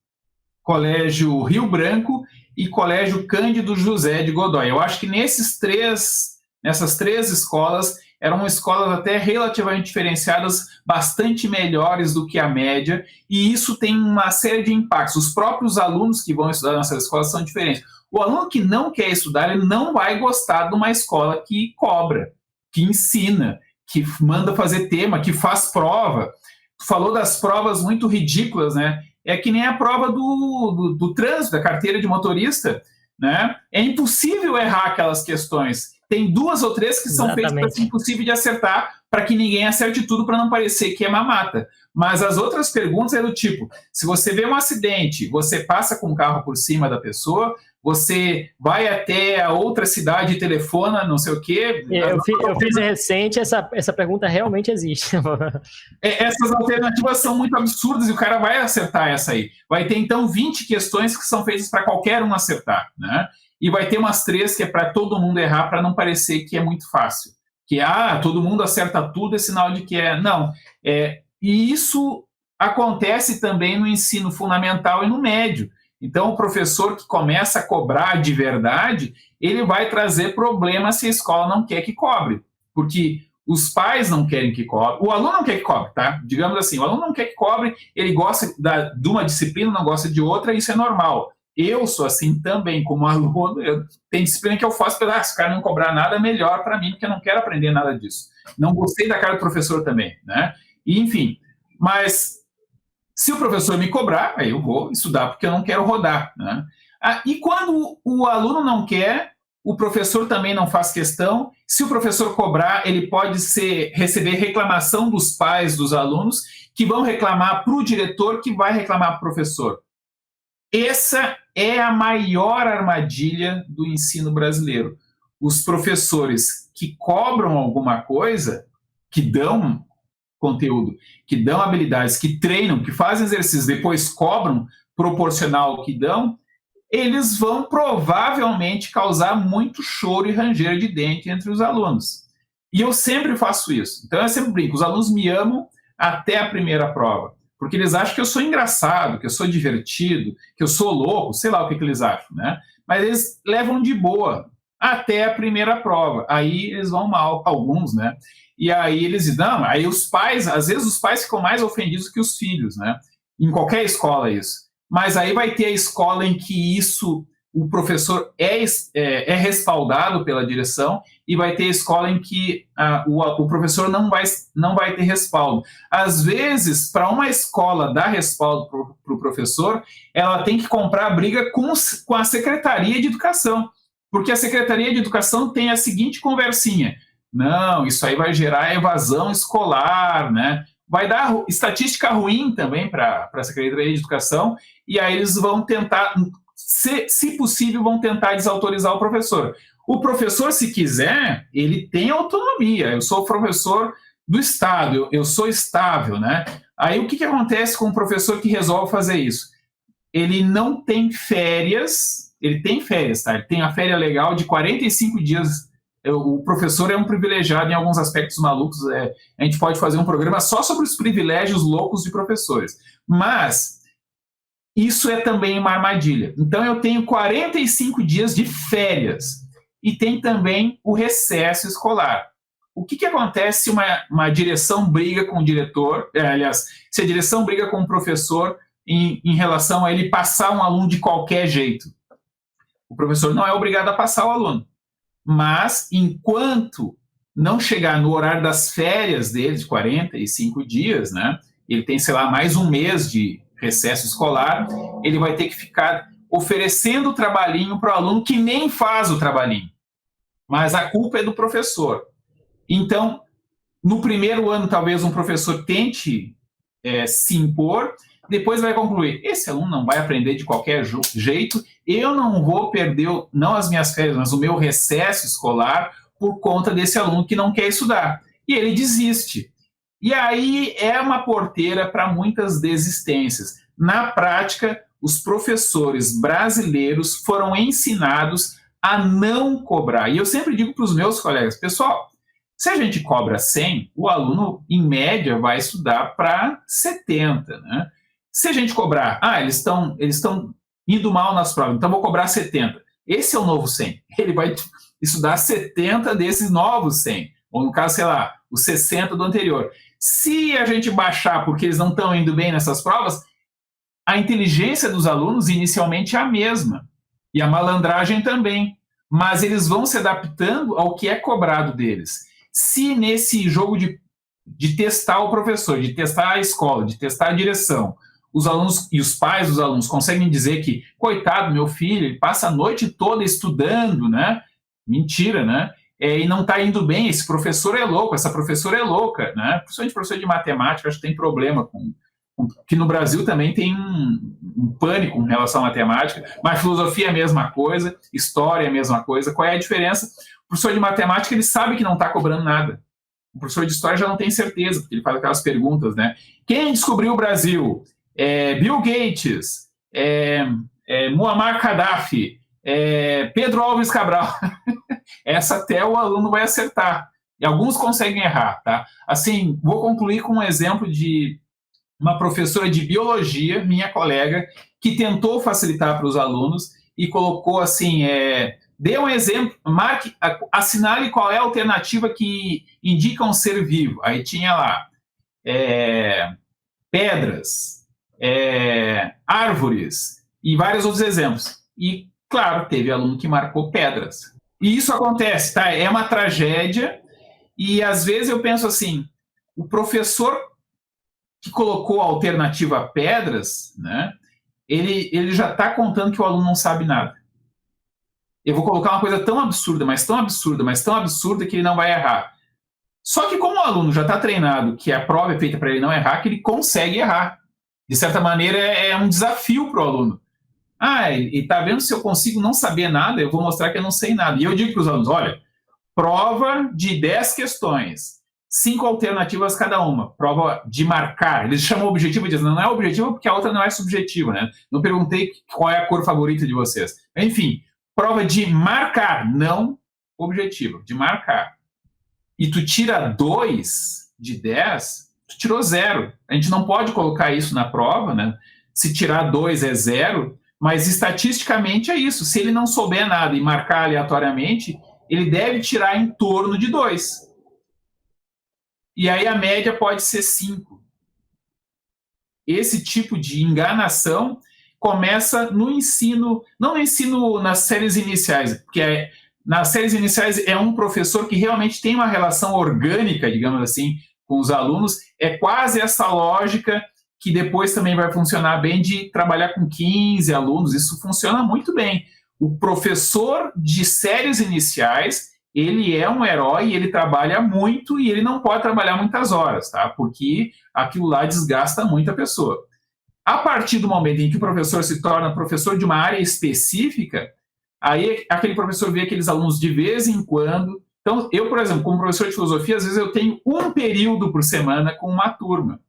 Colégio Rio Branco e Colégio Cândido José de Godoy. Eu acho que nessas 3 escolas, eram escolas até relativamente diferenciadas, bastante melhores do que a média, e isso tem uma série de impactos. Os próprios alunos que vão estudar nessas escolas são diferentes. O aluno que não quer estudar, ele não vai gostar de uma escola que cobra, que ensina, que manda fazer tema, que faz prova. Tu falou das provas muito ridículas, né? É que nem a prova do trânsito, da carteira de motorista, né? É impossível errar aquelas questões. Tem 2 ou 3 que são feitas para ser impossível de acertar, para que ninguém acerte tudo, para não parecer que é mamata. Mas as outras perguntas é do tipo, se você vê um acidente, você passa com o carro por cima da pessoa, você vai até a outra cidade e telefona, não sei o quê. Eu fiz recente, essa pergunta realmente existe. Essas alternativas são muito absurdas e o cara vai acertar essa aí. Vai ter, então, 20 questões que são feitas para qualquer um acertar, né? E vai ter umas 3 que é para todo mundo errar, para não parecer que é muito fácil. Que, todo mundo acerta tudo, é sinal de que é... Não. E isso acontece também no ensino fundamental e no médio. Então, o professor que começa a cobrar de verdade, ele vai trazer problemas se a escola não quer que cobre. Porque os pais não querem que cobre. O aluno não quer que cobre, tá? Digamos assim, o aluno não quer que cobre, ele gosta de uma disciplina, não gosta de outra, isso é normal. Eu sou assim também, como aluno, tem disciplina que eu faço, se o cara não cobrar nada, é melhor para mim, porque eu não quero aprender nada disso. Não gostei da cara do professor também, né? E, enfim, mas se o professor me cobrar, aí eu vou estudar, porque eu não quero rodar, né? E quando o aluno não quer, o professor também não faz questão. Se o professor cobrar, ele pode receber reclamação dos pais dos alunos, que vão reclamar para o diretor, que vai reclamar para o professor. Essa é a maior armadilha do ensino brasileiro. Os professores que cobram alguma coisa, que dão conteúdo, que dão habilidades, que treinam, que fazem exercícios, depois cobram proporcional ao que dão, eles vão provavelmente causar muito choro e ranger de dente entre os alunos. E eu sempre faço isso. Então eu sempre brinco, os alunos me amam até a primeira prova, porque eles acham que eu sou engraçado, que eu sou divertido, que eu sou louco, sei lá o que eles acham, né? Mas eles levam de boa até a primeira prova. Aí eles vão mal, alguns, né? E aí eles dizem, não, aí os pais, às vezes os pais ficam mais ofendidos que os filhos, né? Em qualquer escola isso. Mas aí vai ter a escola em que isso, o professor é respaldado pela direção, e vai ter a escola em que o professor não vai ter respaldo. Às vezes, para uma escola dar respaldo para o professor, ela tem que comprar a briga com a Secretaria de Educação, porque a Secretaria de Educação tem a seguinte conversinha: não, isso aí vai gerar evasão escolar, né? Vai dar estatística ruim também para a Secretaria de Educação, e aí eles vão tentar, se possível, vão tentar desautorizar o professor. O professor, se quiser, ele tem autonomia. Eu sou professor do Estado, eu sou estável, né? Aí o que acontece com o professor que resolve fazer isso? Ele não tem férias, ele tem férias, tá? Ele tem a férias legal de 45 dias. O professor é um privilegiado em alguns aspectos malucos. A gente pode fazer um programa só sobre os privilégios loucos de professores. Mas isso é também uma armadilha. Então eu tenho 45 dias de férias e tem também o recesso escolar. O que acontece se uma direção briga com o diretor, aliás, se a direção briga com o professor em relação a ele passar um aluno de qualquer jeito? O professor não é obrigado a passar o aluno. Mas, enquanto não chegar no horário das férias dele, de 45 dias, né, ele tem, sei lá, mais um mês de recesso escolar, ele vai ter que ficar oferecendo o trabalhinho para o aluno que nem faz o trabalhinho. Mas a culpa é do professor. Então, no primeiro ano, talvez um professor tente se impor, depois vai concluir: esse aluno não vai aprender de qualquer jeito, eu não vou perder, não as minhas férias, mas o meu recesso escolar por conta desse aluno que não quer estudar. E ele desiste. E aí é uma porteira para muitas desistências. Na prática, os professores brasileiros foram ensinados a não cobrar. E eu sempre digo para os meus colegas: pessoal, se a gente cobra 100, o aluno, em média, vai estudar para 70, né? Se a gente cobrar, eles estão indo mal nas provas, então vou cobrar 70. Esse é o novo 100. Ele vai estudar 70 desses novos 100. Ou, no caso, sei lá, os 60 do anterior. Se a gente baixar porque eles não estão indo bem nessas provas, a inteligência dos alunos inicialmente é a mesma. E a malandragem também. Mas eles vão se adaptando ao que é cobrado deles. Se nesse jogo de testar o professor, de testar a escola, de testar a direção, os alunos e os pais dos alunos conseguem dizer que, coitado, meu filho, ele passa a noite toda estudando, né? Mentira, né? E não está indo bem, esse professor é louco, essa professora é louca, né? Principalmente professor de matemática, acho que tem problema que no Brasil também tem um pânico em relação à matemática, mas filosofia é a mesma coisa, história é a mesma coisa. Qual é a diferença? O professor de matemática, ele sabe que não está cobrando nada. O professor de história já não tem certeza, porque ele faz aquelas perguntas, né? Quem descobriu o Brasil? Bill Gates, Muammar Gaddafi, Pedro Alves Cabral. Essa até o aluno vai acertar. E alguns conseguem errar, tá? Assim, vou concluir com um exemplo de uma professora de biologia, minha colega, que tentou facilitar para os alunos e colocou assim, dê um exemplo, marque, assinale qual é a alternativa que indica um ser vivo. Aí tinha lá, pedras, árvores e vários outros exemplos. E, claro, teve aluno que marcou pedras. E isso acontece, tá? É uma tragédia e, às vezes, eu penso assim, o professor que colocou a alternativa pedras, né, ele já está contando que o aluno não sabe nada. Eu vou colocar uma coisa tão absurda, mas tão absurda, mas tão absurda que ele não vai errar. Só que como o aluno já está treinado que a prova é feita para ele não errar, que ele consegue errar. De certa maneira, é um desafio para o aluno. E está vendo, se eu consigo não saber nada, eu vou mostrar que eu não sei nada. E eu digo para os alunos, olha, prova de 10 questões, 5 alternativas cada uma, prova de marcar. Eles chamam objetivo e dizem, não é objetivo porque a outra não é subjetiva, né? Não perguntei qual é a cor favorita de vocês. Enfim, prova de marcar, não objetiva, de marcar. e tu tira 2 de 10, tu tirou 0. A gente não pode colocar isso na prova, né? Se tirar 2 é 0, mas estatisticamente é isso. Se ele não souber nada e marcar aleatoriamente, ele deve tirar em torno de 2. E aí a média pode ser 5. Esse tipo de enganação começa no ensino, não no ensino nas séries iniciais, porque nas séries iniciais é um professor que realmente tem uma relação orgânica, digamos assim, com os alunos. É quase essa lógica que depois também vai funcionar bem de trabalhar com 15 alunos. Isso funciona muito bem. O professor de séries iniciais, ele é um herói, ele trabalha muito e ele não pode trabalhar muitas horas, tá? Porque aquilo lá desgasta muito a pessoa. A partir do momento em que o professor se torna professor de uma área específica, aí aquele professor vê aqueles alunos de vez em quando. Então, eu, por exemplo, como professor de filosofia, às vezes eu tenho um período por semana com uma turma.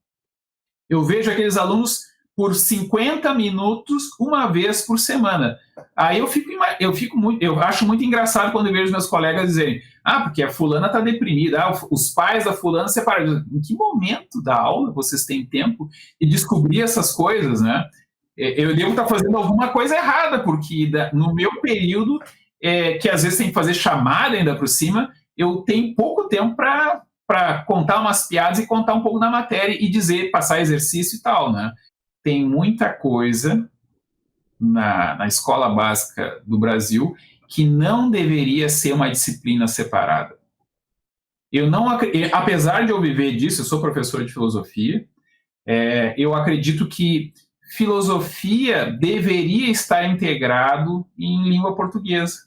Eu vejo aqueles alunos por 50 minutos uma vez por semana. Aí eu acho muito engraçado quando eu vejo meus colegas dizerem: porque a fulana está deprimida, os pais da fulana separaram. Em que momento da aula vocês têm tempo de descobrir essas coisas, né? Eu devo estar fazendo alguma coisa errada, porque no meu período, que às vezes tem que fazer chamada ainda por cima, eu tenho pouco tempo para contar umas piadas e contar um pouco da matéria e dizer, passar exercício e tal, né? Tem muita coisa na escola básica do Brasil que não deveria ser uma disciplina separada. Apesar de eu viver disso, eu sou professor de filosofia, eu acredito que filosofia deveria estar integrado em língua portuguesa.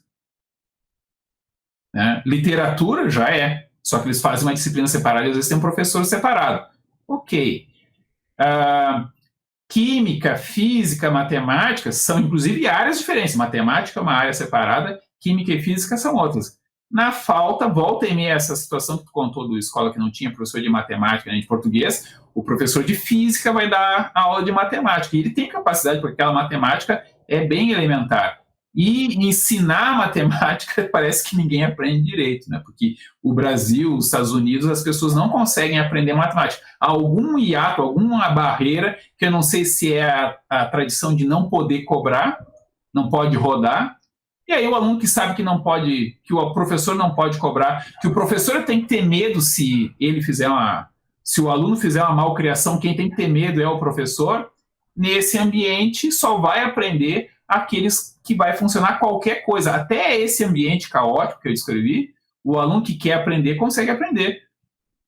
Né? Literatura já é, só que eles fazem uma disciplina separada e às vezes tem um professor separado. Ok. Química, física, matemática são, inclusive, áreas diferentes. Matemática é uma área separada, química e física são outras. Na falta, volta e meia essa situação que tu contou da escola que não tinha professor de matemática nem de português, o professor de física vai dar aula de matemática. E ele tem capacidade, porque aquela matemática é bem elementar. E ensinar matemática parece que ninguém aprende direito, né? Porque o Brasil, os Estados Unidos, as pessoas não conseguem aprender matemática. Há algum hiato, alguma barreira, que eu não sei se é a tradição de não poder cobrar, não pode rodar. E aí o aluno que sabe que não pode, que o professor não pode cobrar, que o professor tem que ter medo se o aluno fizer uma malcriação, quem tem que ter medo é o professor. Nesse ambiente só vai aprender aqueles que vai funcionar qualquer coisa. Até esse ambiente caótico que eu descrevi, o aluno que quer aprender consegue aprender.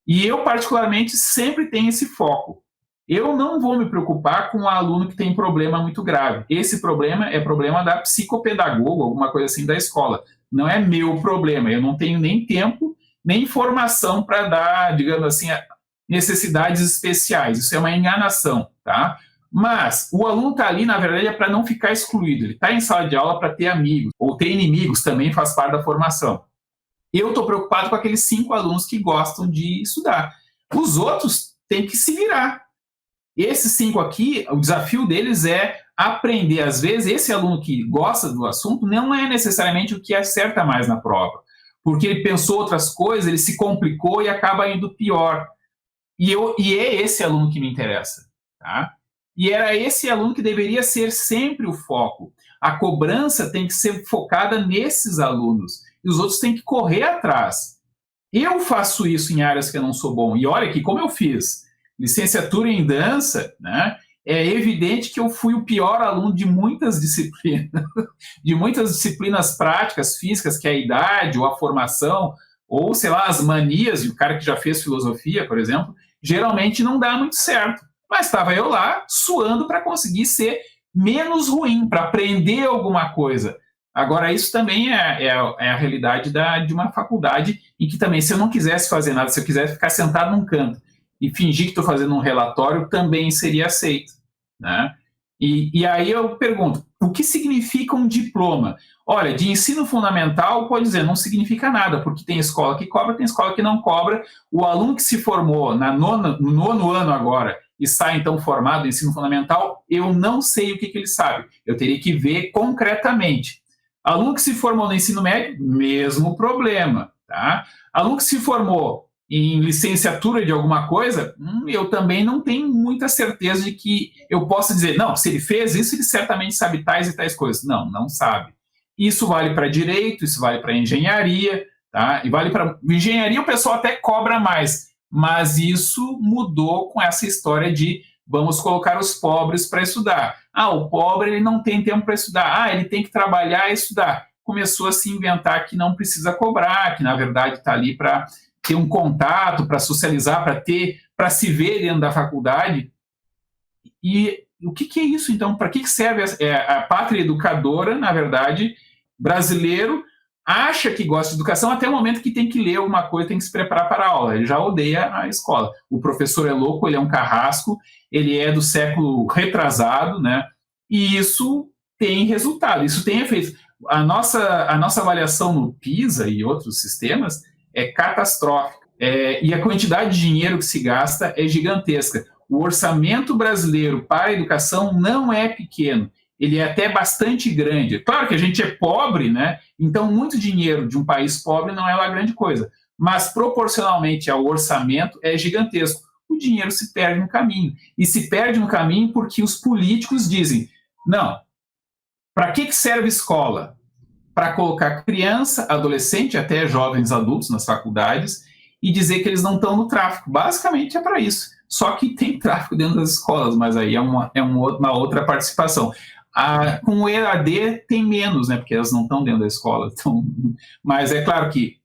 E eu, particularmente, sempre tenho esse foco. Eu não vou me preocupar com um aluno que tem problema muito grave. Esse problema é problema da psicopedagoga, alguma coisa assim da escola. Não é meu problema. Eu não tenho nem tempo, nem informação para dar, digamos assim, necessidades especiais. Isso é uma enganação, tá? Mas o aluno está ali, na verdade, é para não ficar excluído. Ele está em sala de aula para ter amigos, ou ter inimigos, também faz parte da formação. Eu estou preocupado com aqueles 5 alunos que gostam de estudar. Os outros têm que se virar. Esses 5 aqui, o desafio deles é aprender. Às vezes, esse aluno que gosta do assunto não é necessariamente o que acerta mais na prova, porque ele pensou outras coisas, ele se complicou e acaba indo pior. E é esse aluno que me interessa, tá? E era esse aluno que deveria ser sempre o foco. A cobrança tem que ser focada nesses alunos. E os outros têm que correr atrás. Eu faço isso em áreas que eu não sou bom. E olha aqui como eu fiz. Licenciatura em dança, né? É evidente que eu fui o pior aluno de muitas disciplinas práticas, físicas, que é a idade, ou a formação, ou, sei lá, as manias, e o cara que já fez filosofia, por exemplo, geralmente não dá muito certo. Mas estava eu lá, suando para conseguir ser menos ruim, para aprender alguma coisa. Agora, isso também é a realidade de uma faculdade, em que também, se eu não quisesse fazer nada, se eu quisesse ficar sentado num canto e fingir que estou fazendo um relatório, também seria aceito, né? E aí eu pergunto, o que significa um diploma? Olha, de ensino fundamental, pode dizer, não significa nada, porque tem escola que cobra, tem escola que não cobra. O aluno que se formou no 9º ano agora, e sai, então, formado em ensino fundamental, eu não sei o que ele sabe. Eu teria que ver concretamente. Aluno que se formou no ensino médio, mesmo problema. Tá? Aluno que se formou em licenciatura de alguma coisa, eu também não tenho muita certeza de que eu possa dizer, não, se ele fez isso, ele certamente sabe tais e tais coisas. Não, não sabe. Isso vale para direito, isso vale para engenharia, tá? E vale para engenharia, o pessoal até cobra mais, mas isso mudou com essa história de vamos colocar os pobres para estudar. O pobre ele não tem tempo para estudar. Ele tem que trabalhar e estudar. Começou a se inventar que não precisa cobrar, que na verdade está ali para ter um contato, para socializar, para se ver dentro da faculdade. E o que é isso, então? Para que serve a pátria educadora, na verdade, brasileiro, acha que gosta de educação até o momento que tem que ler alguma coisa, tem que se preparar para a aula. Ele já odeia a escola. O professor é louco, ele é um carrasco, ele é do século retrasado, né? E isso tem resultado, isso tem efeito. A nossa avaliação no PISA e outros sistemas é catastrófica. E a quantidade de dinheiro que se gasta é gigantesca. O orçamento brasileiro para a educação não é pequeno, ele é até bastante grande. Claro que a gente é pobre, né? Então muito dinheiro de um país pobre não é lá grande coisa, mas proporcionalmente ao orçamento é gigantesco. O dinheiro se perde no caminho. E se perde no caminho porque os políticos dizem, não, para que serve escola? Para colocar criança, adolescente, até jovens adultos nas faculdades e dizer que eles não estão no tráfico. Basicamente é para isso. Só que tem tráfico dentro das escolas, mas aí é uma outra participação. Com o EAD tem menos, né? Porque elas não estão dentro da escola. Então, mas é claro que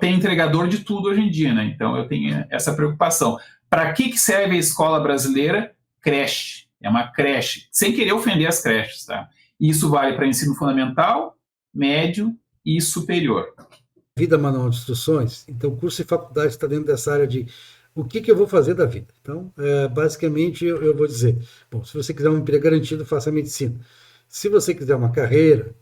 tem entregador de tudo hoje em dia, né? Então eu tenho essa preocupação. Para que serve a escola brasileira? Creche. É uma creche. Sem querer ofender as creches, tá? Isso vale para ensino fundamental, médio e superior. Vida manual de instruções, então curso e faculdade está dentro dessa área de o que eu vou fazer da vida. Então, basicamente, eu vou dizer, bom, se você quiser um emprego garantido, faça medicina. Se você quiser uma carreira,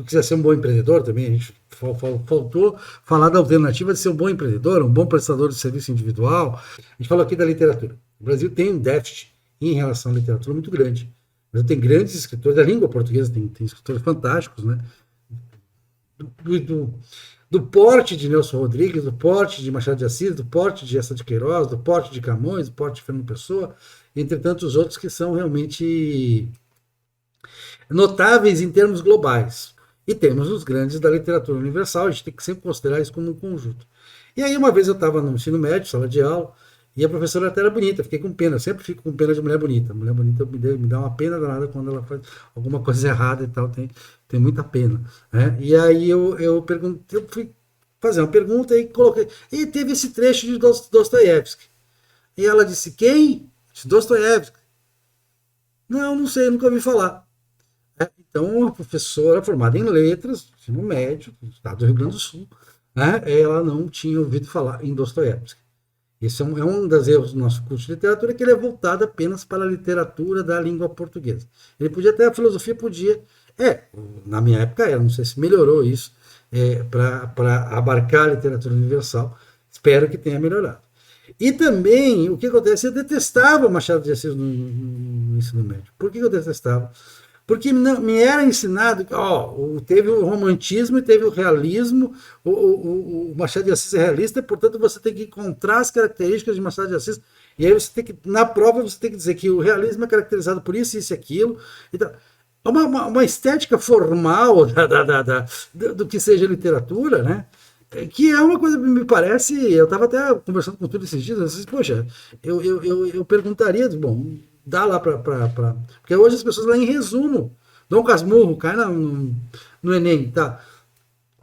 quiser ser um bom empreendedor também, a gente faltou falar da alternativa de ser um bom empreendedor, um bom prestador de serviço individual. A gente falou aqui da literatura. O Brasil tem um déficit em relação à literatura muito grande. Mas tem grandes escritores, da língua portuguesa tem escritores fantásticos, né? Do porte de Nelson Rodrigues, do porte de Machado de Assis, do porte de Eça de Queiroz, do porte de Camões, do porte de Fernando Pessoa, entre tantos outros que são realmente notáveis em termos globais. E temos os grandes da literatura universal, a gente tem que sempre considerar isso como um conjunto. E aí uma vez eu estava no ensino médio, sala de aula, e a professora até era bonita, fiquei com pena, eu sempre fico com pena de mulher bonita. Mulher bonita me dá uma pena danada quando ela faz alguma coisa errada e tal, tem muita pena. Né? E aí eu fui fazer uma pergunta e coloquei, e teve esse trecho de Dostoiévski. E ela disse, quem? Dostoiévski. Não sei, nunca ouvi falar. Então, a professora formada em letras, ensino médio, do estado do Rio Grande do Sul, né? Ela não tinha ouvido falar em Dostoiévski. Esse é um dos erros do nosso curso de literatura, que ele é voltado apenas para a literatura da língua portuguesa. Ele podia até, a filosofia podia, na minha época era, não sei se melhorou isso, para abarcar a literatura universal, espero que tenha melhorado. E também, o que acontece, eu detestava Machado de Assis no ensino médio. Por que eu detestava? Porque me era ensinado que teve o romantismo e teve o realismo, o Machado de Assis é realista, portanto você tem que encontrar as características de Machado de Assis, e aí você tem que, na prova você tem que dizer que o realismo é caracterizado por isso, isso e aquilo. Então, uma estética formal do que seja literatura, né? Que é uma coisa que me parece, eu estava até conversando com tudo esses dias, eu disse, poxa, eu perguntaria, bom, dá lá para... Porque hoje as pessoas leem em resumo. Dom Casmurro, cai no Enem, tá?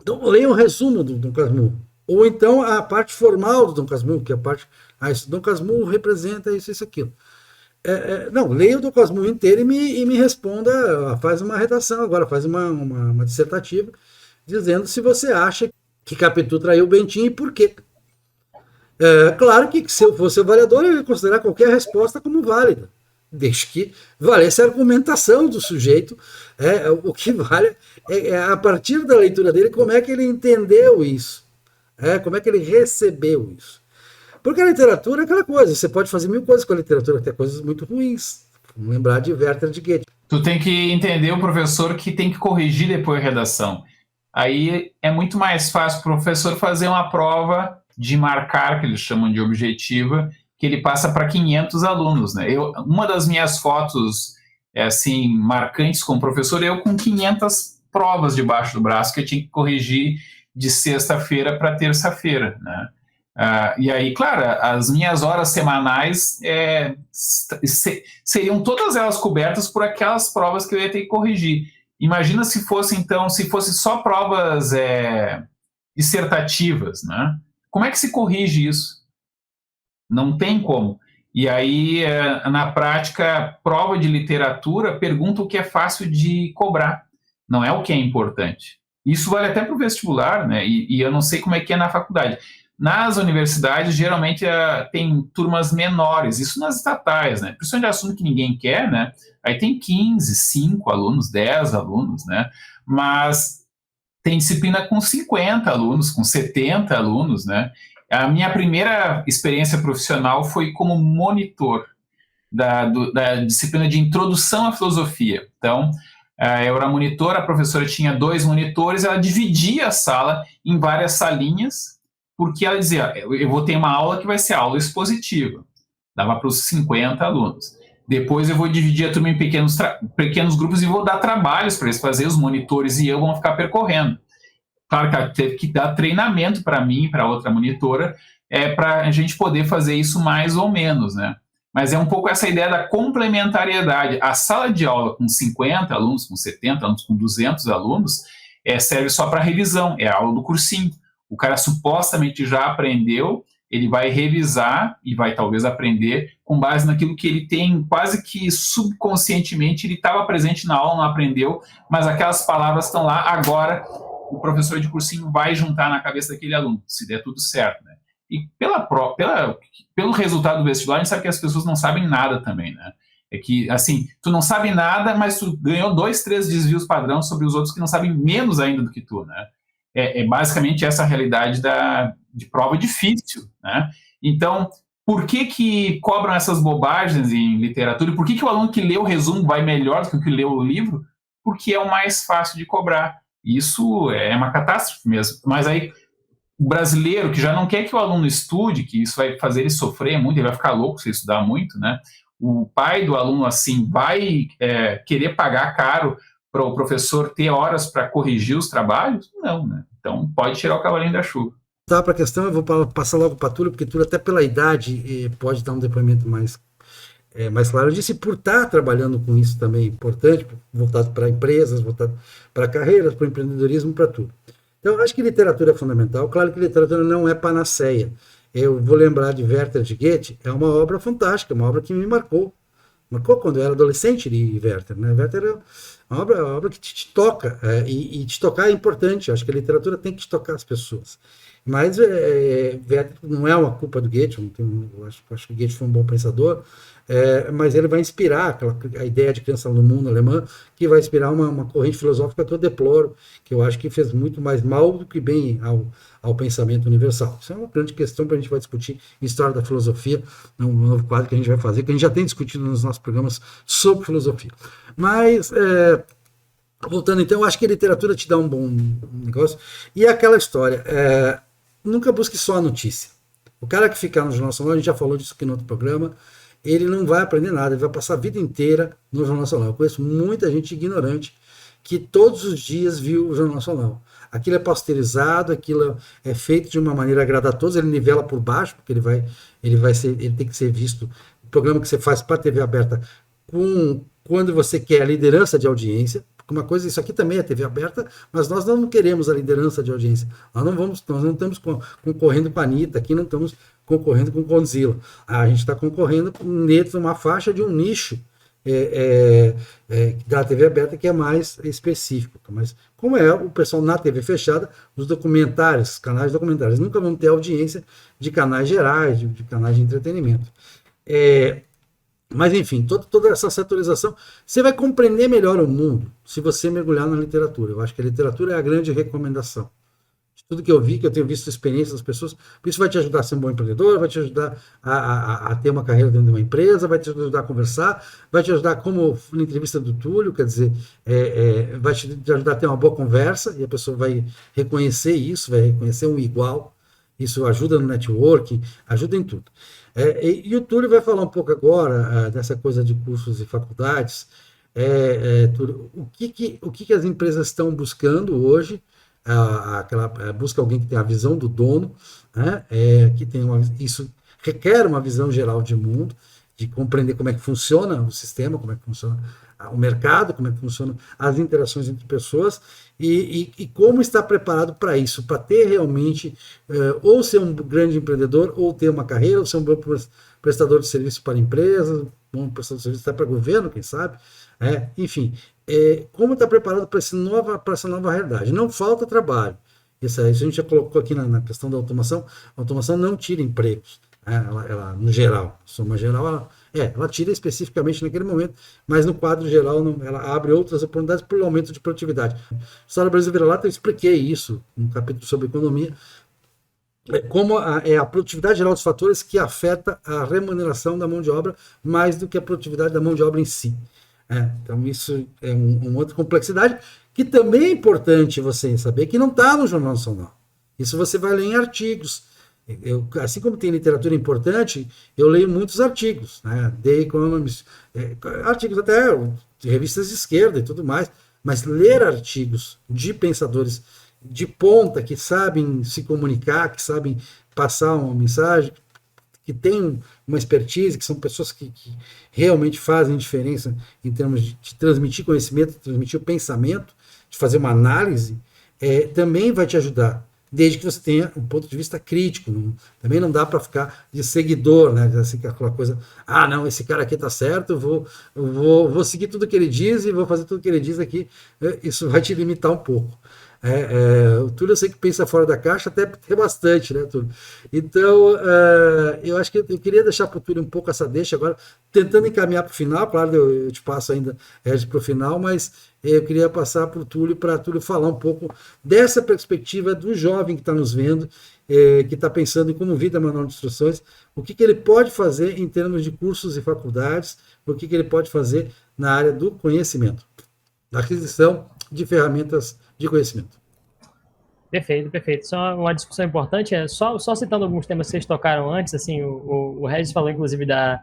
Então, leia um resumo do Dom Casmurro. Ou então a parte formal do Dom Casmurro, que é a parte... Dom Casmurro representa isso, aquilo. Não, leia o Dom Casmurro inteiro e me responda, faz uma redação agora, faz uma dissertativa, dizendo se você acha que Capitu traiu o Bentinho e por quê. Claro que se eu fosse avaliador, eu ia considerar qualquer resposta como válida. Desde que valesse a argumentação do sujeito, o que vale é a partir da leitura dele, como é que ele entendeu isso, como é que ele recebeu isso. Porque a literatura é aquela coisa, você pode fazer mil coisas com a literatura, até coisas muito ruins. Vamos lembrar de Werther de Goethe. Tu tem que entender o professor que tem que corrigir depois a redação. aí é muito mais fácil o professor fazer uma prova de marcar, que eles chamam de objetiva, que ele passa para 500 alunos, né? Uma das minhas fotos, assim, marcantes como professor, eu com 500 provas debaixo do braço que eu tinha que corrigir de sexta-feira para terça-feira, né? E aí, claro, as minhas horas semanais seriam todas elas cobertas por aquelas provas que eu ia ter que corrigir. Imagina se fosse, então, se fosse só provas dissertativas, né? Como é que se corrige isso? Não tem como. E aí, na prática, prova de literatura pergunta o que é fácil de cobrar, não é o que é importante. Isso vale até para o vestibular, né? E eu não sei como é que é na faculdade. Nas universidades, geralmente, tem turmas menores, isso nas estatais, né? Principalmente assunto que ninguém quer, né? Aí tem 15, 5 alunos, 10 alunos, né? Mas tem disciplina com 50 alunos, com 70 alunos, né? A minha primeira experiência profissional foi como monitor da disciplina de introdução à filosofia. Então, eu era monitor, a professora tinha 2 monitores, ela dividia a sala em várias salinhas, porque ela dizia, eu vou ter uma aula que vai ser aula expositiva, dava para os 50 alunos. Depois eu vou dividir a turma em pequenos grupos e vou dar trabalhos para eles fazer, os monitores e eu vão ficar percorrendo. Claro que ela teve que dar treinamento para mim e para outra monitora, para a gente poder fazer isso mais ou menos, né? Mas é um pouco essa ideia da complementariedade. A sala de aula com 50 alunos, com 70 alunos, com 200 alunos, serve só para revisão, é a aula do cursinho. O cara supostamente já aprendeu, ele vai revisar e vai talvez aprender com base naquilo que ele tem, quase que subconscientemente, ele estava presente na aula, não aprendeu, mas aquelas palavras estão lá, agora o professor de cursinho vai juntar na cabeça daquele aluno, se der tudo certo, né? E pelo resultado do vestibular, a gente sabe que as pessoas não sabem nada também, né? É que, assim, tu não sabe nada, mas tu ganhou 2, 3 desvios padrão sobre os outros que não sabem menos ainda do que tu, né? É basicamente essa a realidade de prova difícil, né? Então, por que cobram essas bobagens em literatura? E por que o aluno que lê o resumo vai melhor do que o que lê o livro? Porque é o mais fácil de cobrar. Isso é uma catástrofe mesmo. Mas aí, o brasileiro que já não quer que o aluno estude, que isso vai fazer ele sofrer muito, ele vai ficar louco se estudar muito, né? O pai do aluno, assim, vai querer pagar caro para o professor ter horas para corrigir os trabalhos? Não, né? Então, pode tirar o cavalinho da chuva. Tá, para a questão, eu vou passar logo para Túlio, porque Túlio, até pela idade, pode dar um depoimento mais claro. Eu disse, por estar trabalhando com isso também, importante, voltado para empresas, voltado para carreiras, para o empreendedorismo, para tudo. Então, eu acho que literatura é fundamental. Claro que literatura não é panaceia. Eu vou lembrar de Werther de Goethe, é uma obra fantástica, uma obra que me marcou. Marcou quando eu era adolescente de Werther, né? Werther é uma obra que te toca, e te tocar é importante. Eu acho que a literatura tem que te tocar as pessoas. Mas Werther não é uma culpa do Goethe, eu acho que o Goethe foi um bom pensador, mas ele vai inspirar a ideia de criação do mundo alemã, que vai inspirar uma corrente filosófica que eu deploro, que eu acho que fez muito mais mal do que bem ao pensamento universal. Isso é uma grande questão que a gente vai discutir em História da Filosofia, um novo quadro que a gente vai fazer, que a gente já tem discutido nos nossos programas sobre filosofia. Mas, voltando então, eu acho que a literatura te dá um bom negócio. E é aquela história, nunca busque só a notícia. O cara que ficar no Jornal Nacional, a gente já falou disso aqui no outro programa, ele não vai aprender nada, ele vai passar a vida inteira no Jornal Nacional. Eu conheço muita gente ignorante que todos os dias viu o Jornal Nacional. Aquilo é pasteurizado, aquilo é feito de uma maneira agradar a todos, ele nivela por baixo, porque ele tem que ser visto. O programa que você faz para a TV aberta, quando você quer a liderança de audiência, porque uma coisa, isso aqui também é TV aberta, mas nós não queremos a liderança de audiência. Nós não estamos concorrendo com a Anitta, aqui não estamos concorrendo com o Godzilla. A gente está concorrendo dentro de uma faixa de um nicho da TV aberta que é mais específico. Mas como é o pessoal na TV fechada, os documentários, canais documentários, nunca vão ter audiência de canais gerais, de canais de entretenimento. Mas enfim, toda essa setorização, você vai compreender melhor o mundo se você mergulhar na literatura. Eu acho que a literatura é a grande recomendação. tudo que eu vi, que eu tenho visto a experiência das pessoas, isso vai te ajudar a ser um bom empreendedor, vai te ajudar a ter uma carreira dentro de uma empresa, vai te ajudar a conversar, vai te ajudar, como na entrevista do Túlio, quer dizer, vai te ajudar a ter uma boa conversa, e a pessoa vai reconhecer isso, vai reconhecer um igual, isso ajuda no networking, ajuda em tudo. E o Túlio vai falar um pouco agora dessa coisa de cursos e faculdades, Túlio, o que as empresas estão buscando hoje, busca alguém que tenha a visão do dono, né, que tem isso requer uma visão geral de mundo, de compreender como é que funciona o sistema, como é que funciona o mercado, como é que funcionam as interações entre pessoas e como estar preparado para isso, para ter realmente, ou ser um grande empreendedor, ou ter uma carreira, ou ser um bom prestador de serviço para empresas, um prestador de serviço até para governo, quem sabe, enfim, como está preparado para essa nova realidade. Não falta trabalho. Isso a gente já colocou aqui na questão da automação. A automação não tira empregos, ela no geral, soma geral, ela tira especificamente naquele momento, mas no quadro geral ela abre outras oportunidades por aumento de produtividade. Na História do Brasil Vira-Lata eu expliquei isso no capítulo sobre economia, como a produtividade geral dos fatores que afeta a remuneração da mão de obra mais do que a produtividade da mão de obra em si. Então isso é uma outra complexidade que também é importante você saber que não está no Jornal Nacional. Isso você vai ler em artigos. Assim como tem literatura importante, eu leio muitos artigos, né? The Economist, artigos até de revistas de esquerda e tudo mais, mas ler artigos de pensadores de ponta que sabem se comunicar, que sabem passar uma mensagem, que têm uma expertise, que são pessoas que realmente fazem diferença em termos de transmitir conhecimento, de transmitir o pensamento, de fazer uma análise, também vai te ajudar, desde que você tenha um ponto de vista crítico. Também não dá para ficar de seguidor, né? Assim, aquela coisa, não, esse cara aqui está certo, eu vou seguir tudo que ele diz e vou fazer tudo que ele diz aqui. Isso vai te limitar um pouco. O Túlio eu sei que pensa fora da caixa, até bastante, né, Túlio? Então, eu acho que eu queria deixar para o Túlio um pouco essa deixa agora, tentando encaminhar para o final, claro, eu te passo ainda para o final, mas eu queria passar para o Túlio falar um pouco dessa perspectiva do jovem que está nos vendo, que está pensando em como vida manual de instruções, o que ele pode fazer em termos de cursos e faculdades, o que ele pode fazer na área do conhecimento, da aquisição de ferramentas de conhecimento. Perfeito. Só uma discussão importante, só citando alguns temas que vocês tocaram antes, assim, o Regis falou inclusive da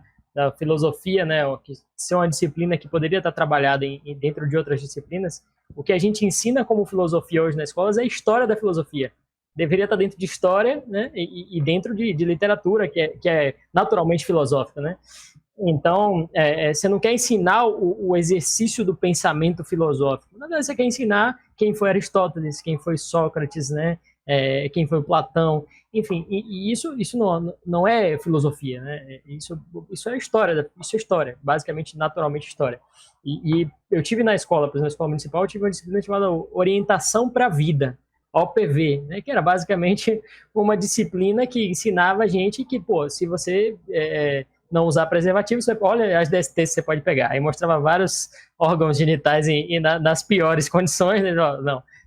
filosofia, né, que ser uma disciplina que poderia estar trabalhada dentro de outras disciplinas. O que a gente ensina como filosofia hoje nas escolas é a história da filosofia. Deveria estar dentro de história, né, e dentro de literatura, que é naturalmente filosófica, né? Então, você não quer ensinar o exercício do pensamento filosófico. Na verdade, você quer ensinar quem foi Aristóteles, quem foi Sócrates, né? Quem foi Platão. Enfim, e isso não é filosofia, né? Isso é história, basicamente, naturalmente história. E eu tive na escola, por exemplo, na escola municipal, eu tive uma disciplina chamada Orientação para a Vida, OPV, né? Que era basicamente uma disciplina que ensinava a gente que, se você não usar preservativo, você olha as DSTs que você pode pegar. Aí mostrava vários órgãos genitais nas piores condições, né?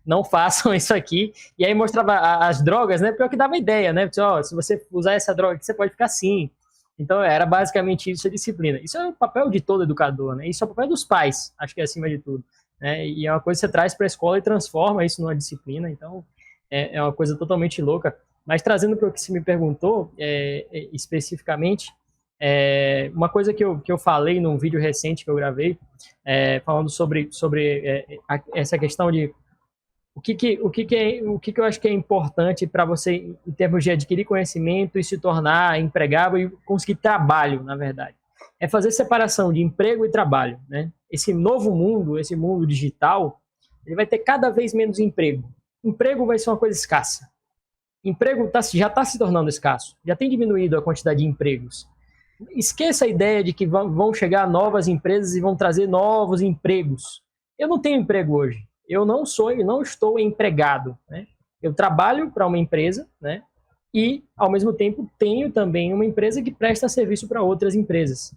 Não façam isso aqui. E aí mostrava as drogas, né? Pior que dava ideia, né? Se você usar essa droga aqui, você pode ficar assim. Então, era basicamente isso a disciplina. Isso é o papel de todo educador, né? Isso é o papel dos pais, acho que é acima de tudo, né? E é uma coisa que você traz para a escola e transforma isso numa disciplina. Então, é uma coisa totalmente louca. Mas trazendo para o que você me perguntou, especificamente, uma coisa que eu falei num vídeo recente que eu gravei, falando sobre essa questão de o que eu acho que é importante para você, em termos de adquirir conhecimento e se tornar empregável e conseguir trabalho, na verdade. É fazer separação de emprego e trabalho, né? Esse novo mundo, esse mundo digital, ele vai ter cada vez menos emprego. Emprego vai ser uma coisa escassa. Emprego já está se tornando escasso. Já tem diminuído a quantidade de empregos. Esqueça a ideia de que vão chegar novas empresas e vão trazer novos empregos. Eu não tenho emprego hoje. Eu não estou empregado, né? Eu trabalho para uma empresa, né? E, ao mesmo tempo, tenho também uma empresa que presta serviço para outras empresas.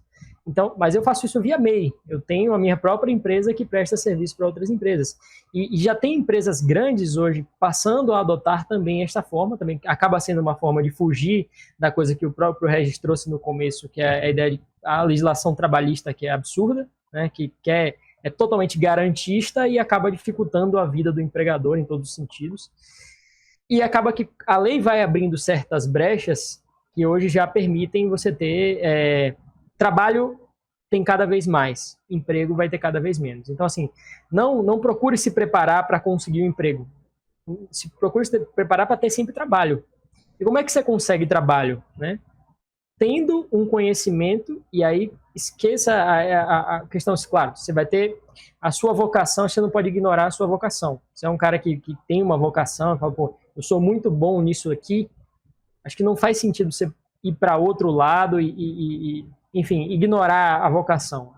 Então, mas eu faço isso via MEI. Eu tenho a minha própria empresa que presta serviço para outras empresas. E já tem empresas grandes hoje passando a adotar também esta forma, também acaba sendo uma forma de fugir da coisa que o próprio Regis trouxe no começo, que é a ideia de a legislação trabalhista, que é absurda, né, que é totalmente garantista e acaba dificultando a vida do empregador em todos os sentidos. E acaba que a lei vai abrindo certas brechas que hoje já permitem você ter... trabalho tem cada vez mais, emprego vai ter cada vez menos. Então, assim, não procure se preparar para conseguir um emprego. Procure se preparar para ter sempre trabalho. E como é que você consegue trabalho, né? Tendo um conhecimento, e aí esqueça a questão, claro, você vai ter a sua vocação, você não pode ignorar a sua vocação. Você é um cara que tem uma vocação, fala, pô, eu sou muito bom nisso aqui, acho que não faz sentido você ir para outro lado enfim, ignorar a vocação.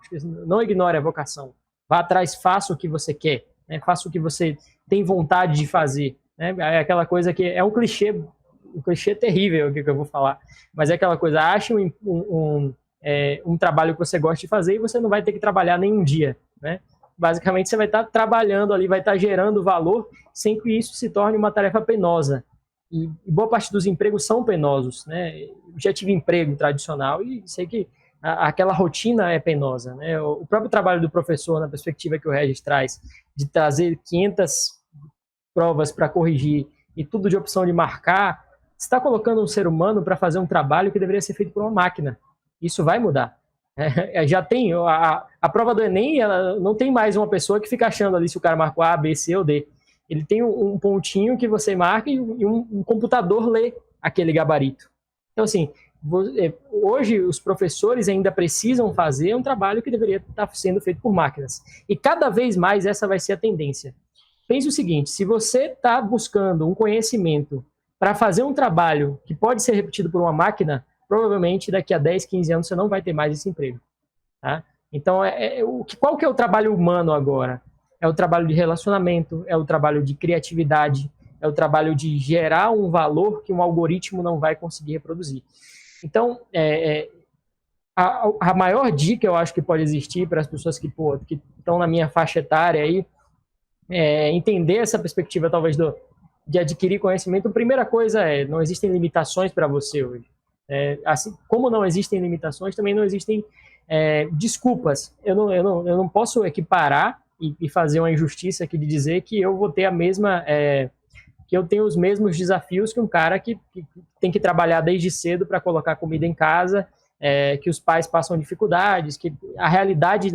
Não ignore a vocação. Vá atrás, faça o que você quer, né? Faça o que você tem vontade de fazer. Né? É aquela coisa que é um clichê terrível que eu vou falar, mas é aquela coisa, ache um trabalho que você gosta de fazer e você não vai ter que trabalhar nenhum dia. Né? Basicamente, você vai estar trabalhando ali, vai estar gerando valor sem que isso se torne uma tarefa penosa. E boa parte dos empregos são penosos. Né? Eu já tive emprego tradicional e sei que aquela rotina é penosa. Né? O próprio trabalho do professor, na perspectiva que o Regis traz, de trazer 500 provas para corrigir e tudo de opção de marcar, você está colocando um ser humano para fazer um trabalho que deveria ser feito por uma máquina. Isso vai mudar. Já tem a prova do Enem, ela não tem mais uma pessoa que fica achando ali se o cara marcou A, B, C ou D. Ele tem um pontinho que você marca e um computador lê aquele gabarito. Então, assim, hoje os professores ainda precisam fazer um trabalho que deveria estar sendo feito por máquinas. E cada vez mais essa vai ser a tendência. Pense o seguinte, se você está buscando um conhecimento para fazer um trabalho que pode ser repetido por uma máquina, provavelmente daqui a 10, 15 anos você não vai ter mais esse emprego. Tá? Então, qual que é o trabalho humano agora? É o trabalho de relacionamento, é o trabalho de criatividade, é o trabalho de gerar um valor que um algoritmo não vai conseguir reproduzir. Então, a maior dica eu acho que pode existir para as pessoas que estão na minha faixa etária aí, entender essa perspectiva talvez de adquirir conhecimento. A primeira coisa não existem limitações para você hoje. Assim como não existem limitações, também não existem desculpas. Eu não posso equiparar e fazer uma injustiça aqui de dizer que eu vou ter a mesma... que eu tenho os mesmos desafios que um cara que tem que trabalhar desde cedo para colocar comida em casa, que os pais passam dificuldades, que a realidade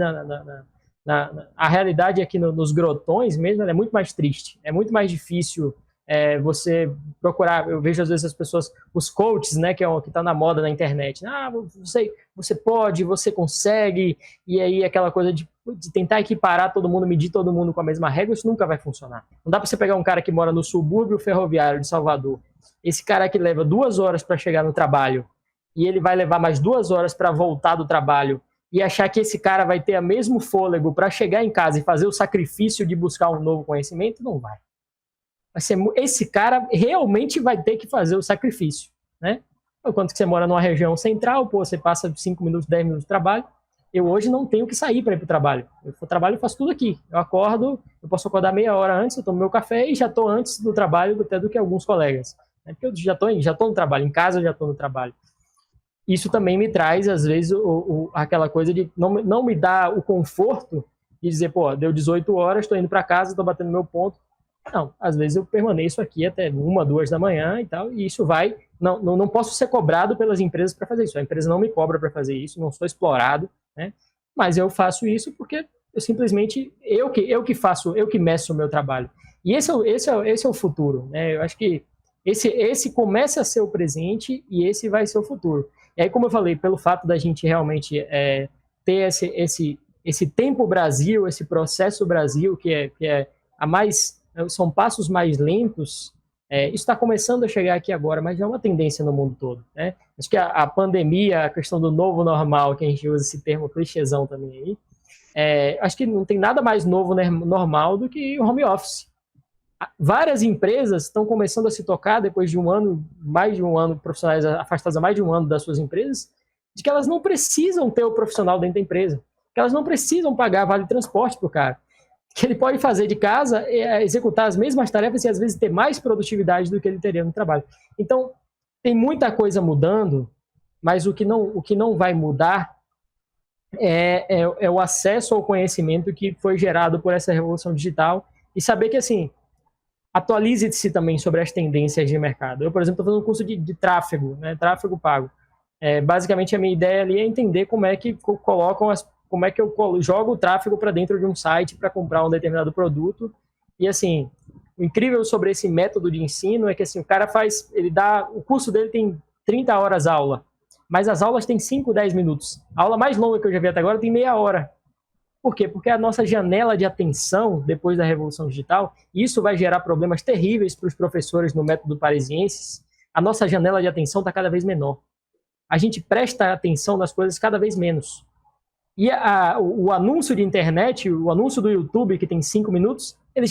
a realidade aqui nos grotões mesmo é muito mais triste, é muito mais difícil você procurar. Eu vejo às vezes as pessoas, os coaches, né, que está na moda na internet, você pode, você consegue, e aí aquela coisa de tentar equiparar todo mundo, medir todo mundo com a mesma regra, isso nunca vai funcionar. Não dá para você pegar um cara que mora no subúrbio ferroviário de Salvador, esse cara que leva 2 horas para chegar no trabalho, e ele vai levar mais 2 horas para voltar do trabalho, e achar que esse cara vai ter o mesmo fôlego para chegar em casa e fazer o sacrifício de buscar um novo conhecimento, não vai. Esse cara realmente vai ter que fazer o sacrifício, né? Enquanto que você mora numa região central, você passa 5 minutos, 10 minutos de trabalho. Eu hoje não tenho que sair para ir para o trabalho. Eu for trabalho, eu faço tudo aqui. Eu acordo, eu posso acordar meia hora antes, eu tomo meu café e já estou antes do trabalho até do que alguns colegas. Porque eu já estou no trabalho, em casa eu já estou no trabalho. Isso também me traz, às vezes, aquela coisa de não me dar o conforto de dizer, deu 18 horas, estou indo para casa, estou batendo meu ponto. Não, às vezes eu permaneço aqui até 1, 2 da manhã e tal, e isso vai... Não posso ser cobrado pelas empresas para fazer isso. A empresa não me cobra para fazer isso, não sou explorado, né? Mas eu faço isso porque eu simplesmente... Eu que faço, eu que meço o meu trabalho. E esse é o futuro, né? Eu acho que esse começa a ser o presente e esse vai ser o futuro. E aí, como eu falei, pelo fato da gente realmente ter esse tempo Brasil, esse processo Brasil, que é a mais... São passos mais lentos, isso está começando a chegar aqui agora, mas é uma tendência no mundo todo, né? Acho que a pandemia, a questão do novo normal, que a gente usa esse termo clichêzão também aí, acho que não tem nada mais novo, né, normal do que o home office. Várias empresas estão começando a se tocar depois de mais de um ano, profissionais afastados há mais de um ano das suas empresas, de que elas não precisam ter o profissional dentro da empresa, que elas não precisam pagar vale transporte para o cara, que ele pode fazer de casa, executar as mesmas tarefas e às vezes ter mais produtividade do que ele teria no trabalho. Então, tem muita coisa mudando, mas o que não vai mudar é o acesso ao conhecimento que foi gerado por essa revolução digital e saber que, assim, atualize-se também sobre as tendências de mercado. Eu, por exemplo, estou fazendo um curso de tráfego, né, tráfego pago. Basicamente, a minha ideia ali é entender como é que como é que eu jogo o tráfego para dentro de um site para comprar um determinado produto. E, assim, o incrível sobre esse método de ensino é que, assim, o cara o curso dele tem 30 horas aula, mas as aulas têm 5, 10 minutos. A aula mais longa que eu já vi até agora tem meia hora. Por quê? Porque a nossa janela de atenção, depois da Revolução Digital, isso vai gerar problemas terríveis para os professores no método Parisienses, a nossa janela de atenção está cada vez menor. A gente presta atenção nas coisas cada vez menos. E o anúncio de internet, o anúncio do YouTube, que tem 5 minutos, ele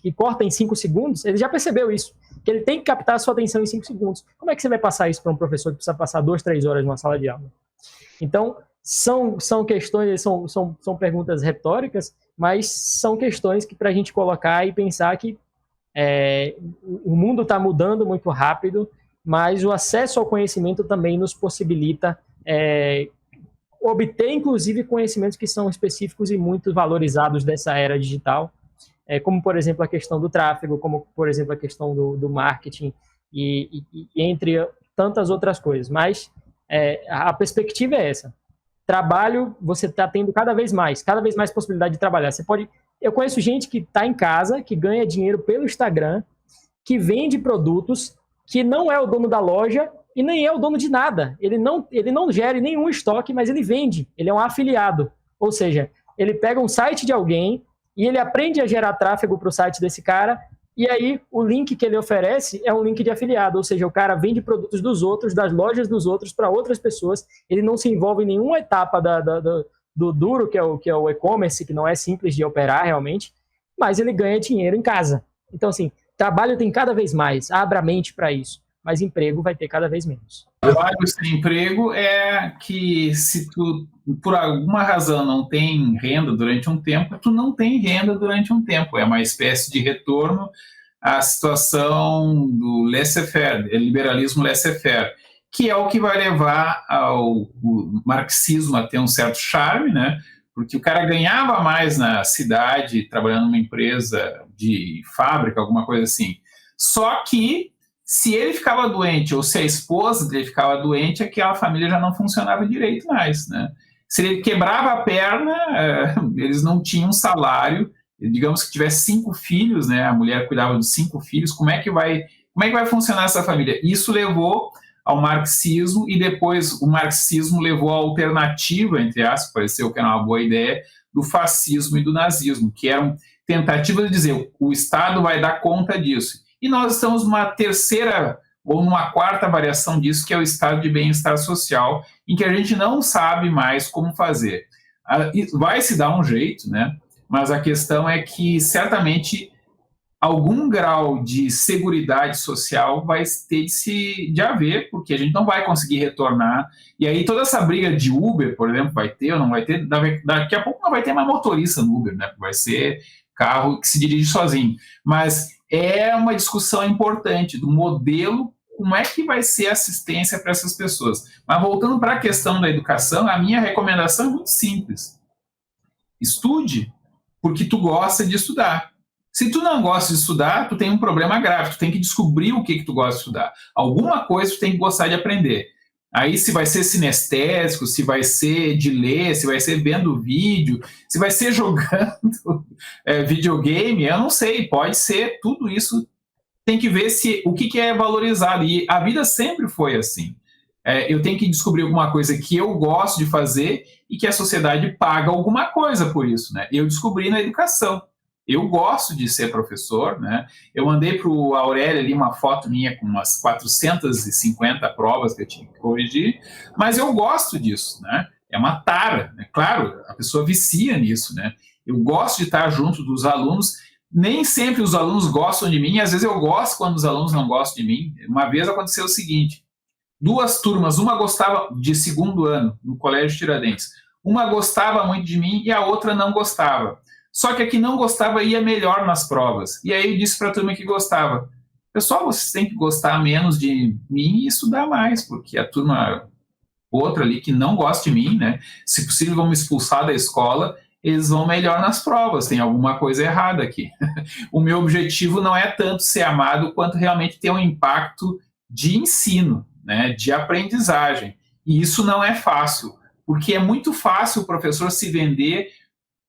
que corta em 5 segundos, ele já percebeu isso, que ele tem que captar a sua atenção em 5 segundos. Como é que você vai passar isso para um professor que precisa passar 2, 3 horas numa sala de aula? Então, são questões, são perguntas retóricas, mas são questões que para a gente colocar e pensar que o mundo está mudando muito rápido, mas o acesso ao conhecimento também nos possibilita obter, inclusive, conhecimentos que são específicos e muito valorizados dessa era digital, como, por exemplo, a questão do tráfego, como, por exemplo, a questão do marketing, e entre tantas outras coisas. Mas a perspectiva é essa. Trabalho, você está tendo cada vez mais possibilidade de trabalhar. Eu conheço gente que está em casa, que ganha dinheiro pelo Instagram, que vende produtos, que não é o dono da loja e nem é o dono de nada. Ele não gera nenhum estoque, mas ele vende. Ele é um afiliado. Ou seja, ele pega um site de alguém e ele aprende a gerar tráfego para o site desse cara, e aí o link que ele oferece é um link de afiliado. Ou seja, o cara vende produtos dos outros, das lojas dos outros, para outras pessoas. Ele não se envolve em nenhuma etapa do duro, que é o e-commerce, que não é simples de operar realmente, mas ele ganha dinheiro em casa. Então, assim, trabalho tem cada vez mais, abra a mente para isso, mas emprego vai ter cada vez menos. Trabalho sem emprego é que se tu, por alguma razão, não tem renda durante um tempo, tu não tem renda durante um tempo. É uma espécie de retorno à situação do laissez-faire, liberalismo laissez-faire, que é o que vai levar o marxismo a ter um certo charme, né? Porque o cara ganhava mais na cidade, trabalhando numa empresa de fábrica, alguma coisa assim. Só que, se ele ficava doente, ou se a esposa dele ficava doente, aquela família já não funcionava direito mais, né? Se ele quebrava a perna, eles não tinham salário. Digamos que tivesse 5 filhos, né? A mulher cuidava dos 5 filhos. Como é que vai funcionar essa família? Isso levou ao marxismo, e depois o marxismo levou à alternativa, entre aspas, pareceu que era uma boa ideia, do fascismo e do nazismo, que eram tentativas de dizer o Estado vai dar conta disso. E nós estamos numa terceira ou numa quarta variação disso, que é o estado de bem-estar social, em que a gente não sabe mais como fazer. Vai se dar um jeito, né? Mas a questão é que, certamente, algum grau de seguridade social vai ter de haver, porque a gente não vai conseguir retornar. E aí toda essa briga de Uber, por exemplo, vai ter ou não vai ter, daqui a pouco não vai ter mais motorista no Uber, né? Vai ser carro que se dirige sozinho. Mas é uma discussão importante do modelo, como é que vai ser a assistência para essas pessoas. Mas voltando para a questão da educação, a minha recomendação é muito simples. Estude porque tu gosta de estudar. Se tu não gosta de estudar, tu tem um problema grave, tu tem que descobrir o que tu gosta de estudar. Alguma coisa tu tem que gostar de aprender. Aí se vai ser sinestésico, se vai ser de ler, se vai ser vendo vídeo, se vai ser jogando videogame, eu não sei, pode ser, tudo isso tem que ver o que é valorizado. E a vida sempre foi assim. Eu tenho que descobrir alguma coisa que eu gosto de fazer e que a sociedade paga alguma coisa por isso, né? Eu descobri na educação. Eu gosto de ser professor, né? Eu mandei para o Aurélio ali uma foto minha com umas 450 provas que eu tinha que corrigir, mas eu gosto disso, né? É uma tara, né? Claro, a pessoa vicia nisso, né? Eu gosto de estar junto dos alunos. Nem sempre os alunos gostam de mim, às vezes eu gosto quando os alunos não gostam de mim. Uma vez aconteceu o seguinte, duas turmas, uma gostava de segundo ano, no Colégio Tiradentes, uma gostava muito de mim e a outra não gostava. Só que a que não gostava ia melhor nas provas. E aí eu disse para a turma que gostava, pessoal, vocês têm que gostar menos de mim e estudar mais, porque a turma outra ali que não gosta de mim, né, se possível vão me expulsar da escola, eles vão melhor nas provas, tem alguma coisa errada aqui. O meu objetivo não é tanto ser amado, quanto realmente ter um impacto de ensino, né, de aprendizagem. E isso não é fácil, porque é muito fácil o professor se vender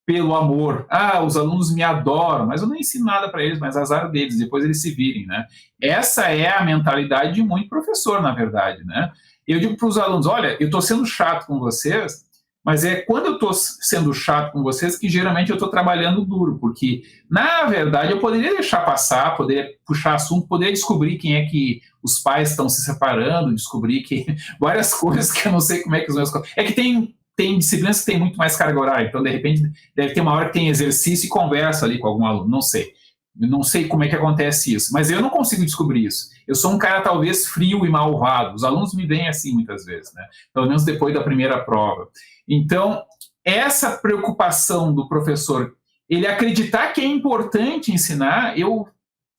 pelo amor. Ah, os alunos me adoram, mas eu não ensino nada para eles, mas azar deles, depois eles se virem, né? Essa é a mentalidade de muito professor, na verdade, né? Eu digo para os alunos, olha, eu estou sendo chato com vocês, mas é quando eu estou sendo chato com vocês que geralmente eu estou trabalhando duro, porque, na verdade, eu poderia deixar passar, poderia puxar assunto, poderia descobrir quem é que os pais estão se separando, descobrir que várias coisas que eu não sei como é que os meus... É que tem disciplinas que tem muito mais carga horária, então, de repente, deve ter uma hora que tem exercício e conversa ali com algum aluno, não sei. Eu não sei como é que acontece isso, mas eu não consigo descobrir isso. Eu sou um cara, talvez, frio e malvado. Os alunos me veem assim, muitas vezes, né? Pelo menos depois da primeira prova. Então, essa preocupação do professor, ele acreditar que é importante ensinar, eu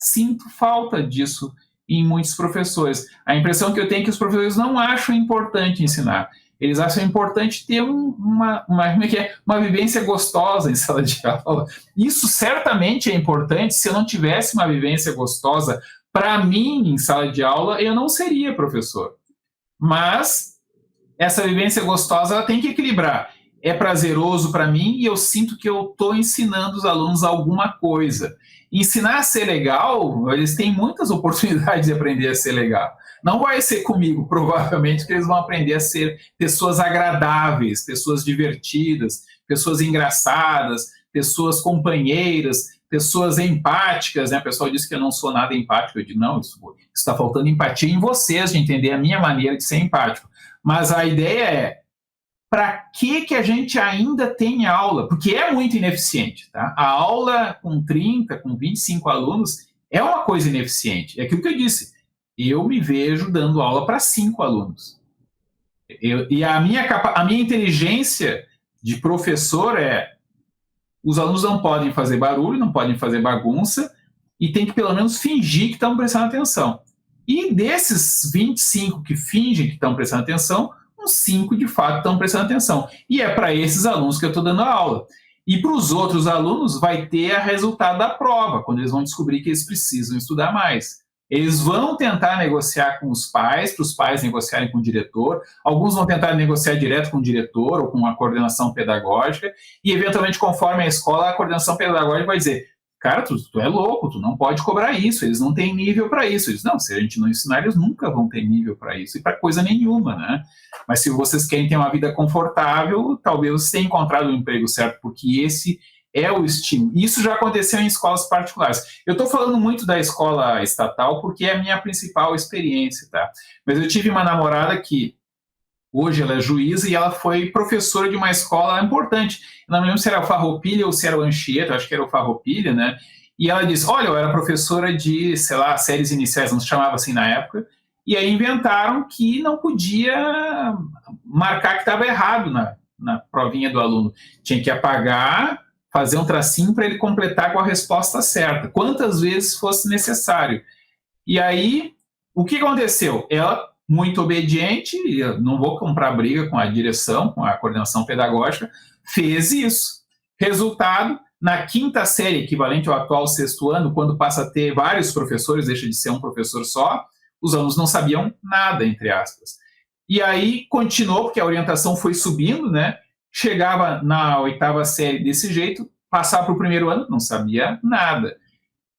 sinto falta disso em muitos professores. A impressão que eu tenho é que os professores não acham importante ensinar. Eles acham importante ter uma vivência gostosa em sala de aula. Isso certamente é importante. Se eu não tivesse uma vivência gostosa, para mim, em sala de aula, eu não seria professor. Mas essa vivência gostosa ela tem que equilibrar. É prazeroso para mim e eu sinto que eu estou ensinando os alunos alguma coisa. Ensinar a ser legal, eles têm muitas oportunidades de aprender a ser legal. Não vai ser comigo, provavelmente, que eles vão aprender a ser pessoas agradáveis, pessoas divertidas, pessoas engraçadas, pessoas companheiras, pessoas empáticas, né? O pessoal diz que eu não sou nada empático. Eu digo, não, isso está faltando empatia em vocês, de entender a minha maneira de ser empático. Mas a ideia é, para que a gente ainda tem aula? Porque é muito ineficiente, tá? A aula com 30, com 25 alunos é uma coisa ineficiente. É aquilo que eu disse. Eu me vejo dando aula para 5 alunos. E a minha inteligência de professor é, os alunos não podem fazer barulho, não podem fazer bagunça, e tem que pelo menos fingir que estão prestando atenção. E desses 25 que fingem que estão prestando atenção, uns 5 de fato estão prestando atenção. E é para esses alunos que eu estou dando a aula. E para os outros alunos vai ter o resultado da prova, quando eles vão descobrir que eles precisam estudar mais. Eles vão tentar negociar com os pais, para os pais negociarem com o diretor. Alguns vão tentar negociar direto com o diretor ou com a coordenação pedagógica. E, eventualmente, conforme a escola, a coordenação pedagógica vai dizer, cara, tu é louco, tu não pode cobrar isso, eles não têm nível para isso. Eles, não, se a gente não ensinar, eles nunca vão ter nível para isso, e para coisa nenhuma, né? Mas se vocês querem ter uma vida confortável, talvez vocês tenham encontrado o emprego certo, porque esse é o estímulo. Isso já aconteceu em escolas particulares. Eu estou falando muito da escola estatal porque é a minha principal experiência, tá? Mas eu tive uma namorada que hoje ela é juíza e ela foi professora de uma escola importante. Eu não me lembro se era o Farroupilha ou se era o Anchieta, acho que era o Farroupilha, né? E ela disse, olha, eu era professora de, sei lá, séries iniciais, não se chamava assim na época, e aí inventaram que não podia marcar que estava errado na provinha do aluno. Tinha que apagar, fazer um tracinho para ele completar com a resposta certa, quantas vezes fosse necessário. E aí, o que aconteceu? Ela, muito obediente, não vou comprar briga com a direção, com a coordenação pedagógica, fez isso. Resultado, na quinta série, equivalente ao atual 6º ano, quando passa a ter vários professores, deixa de ser um professor só, os alunos não sabiam nada, entre aspas. E aí, continuou, porque a orientação foi subindo, né? Chegava na 8ª série desse jeito, passava para o 1º ano, não sabia nada.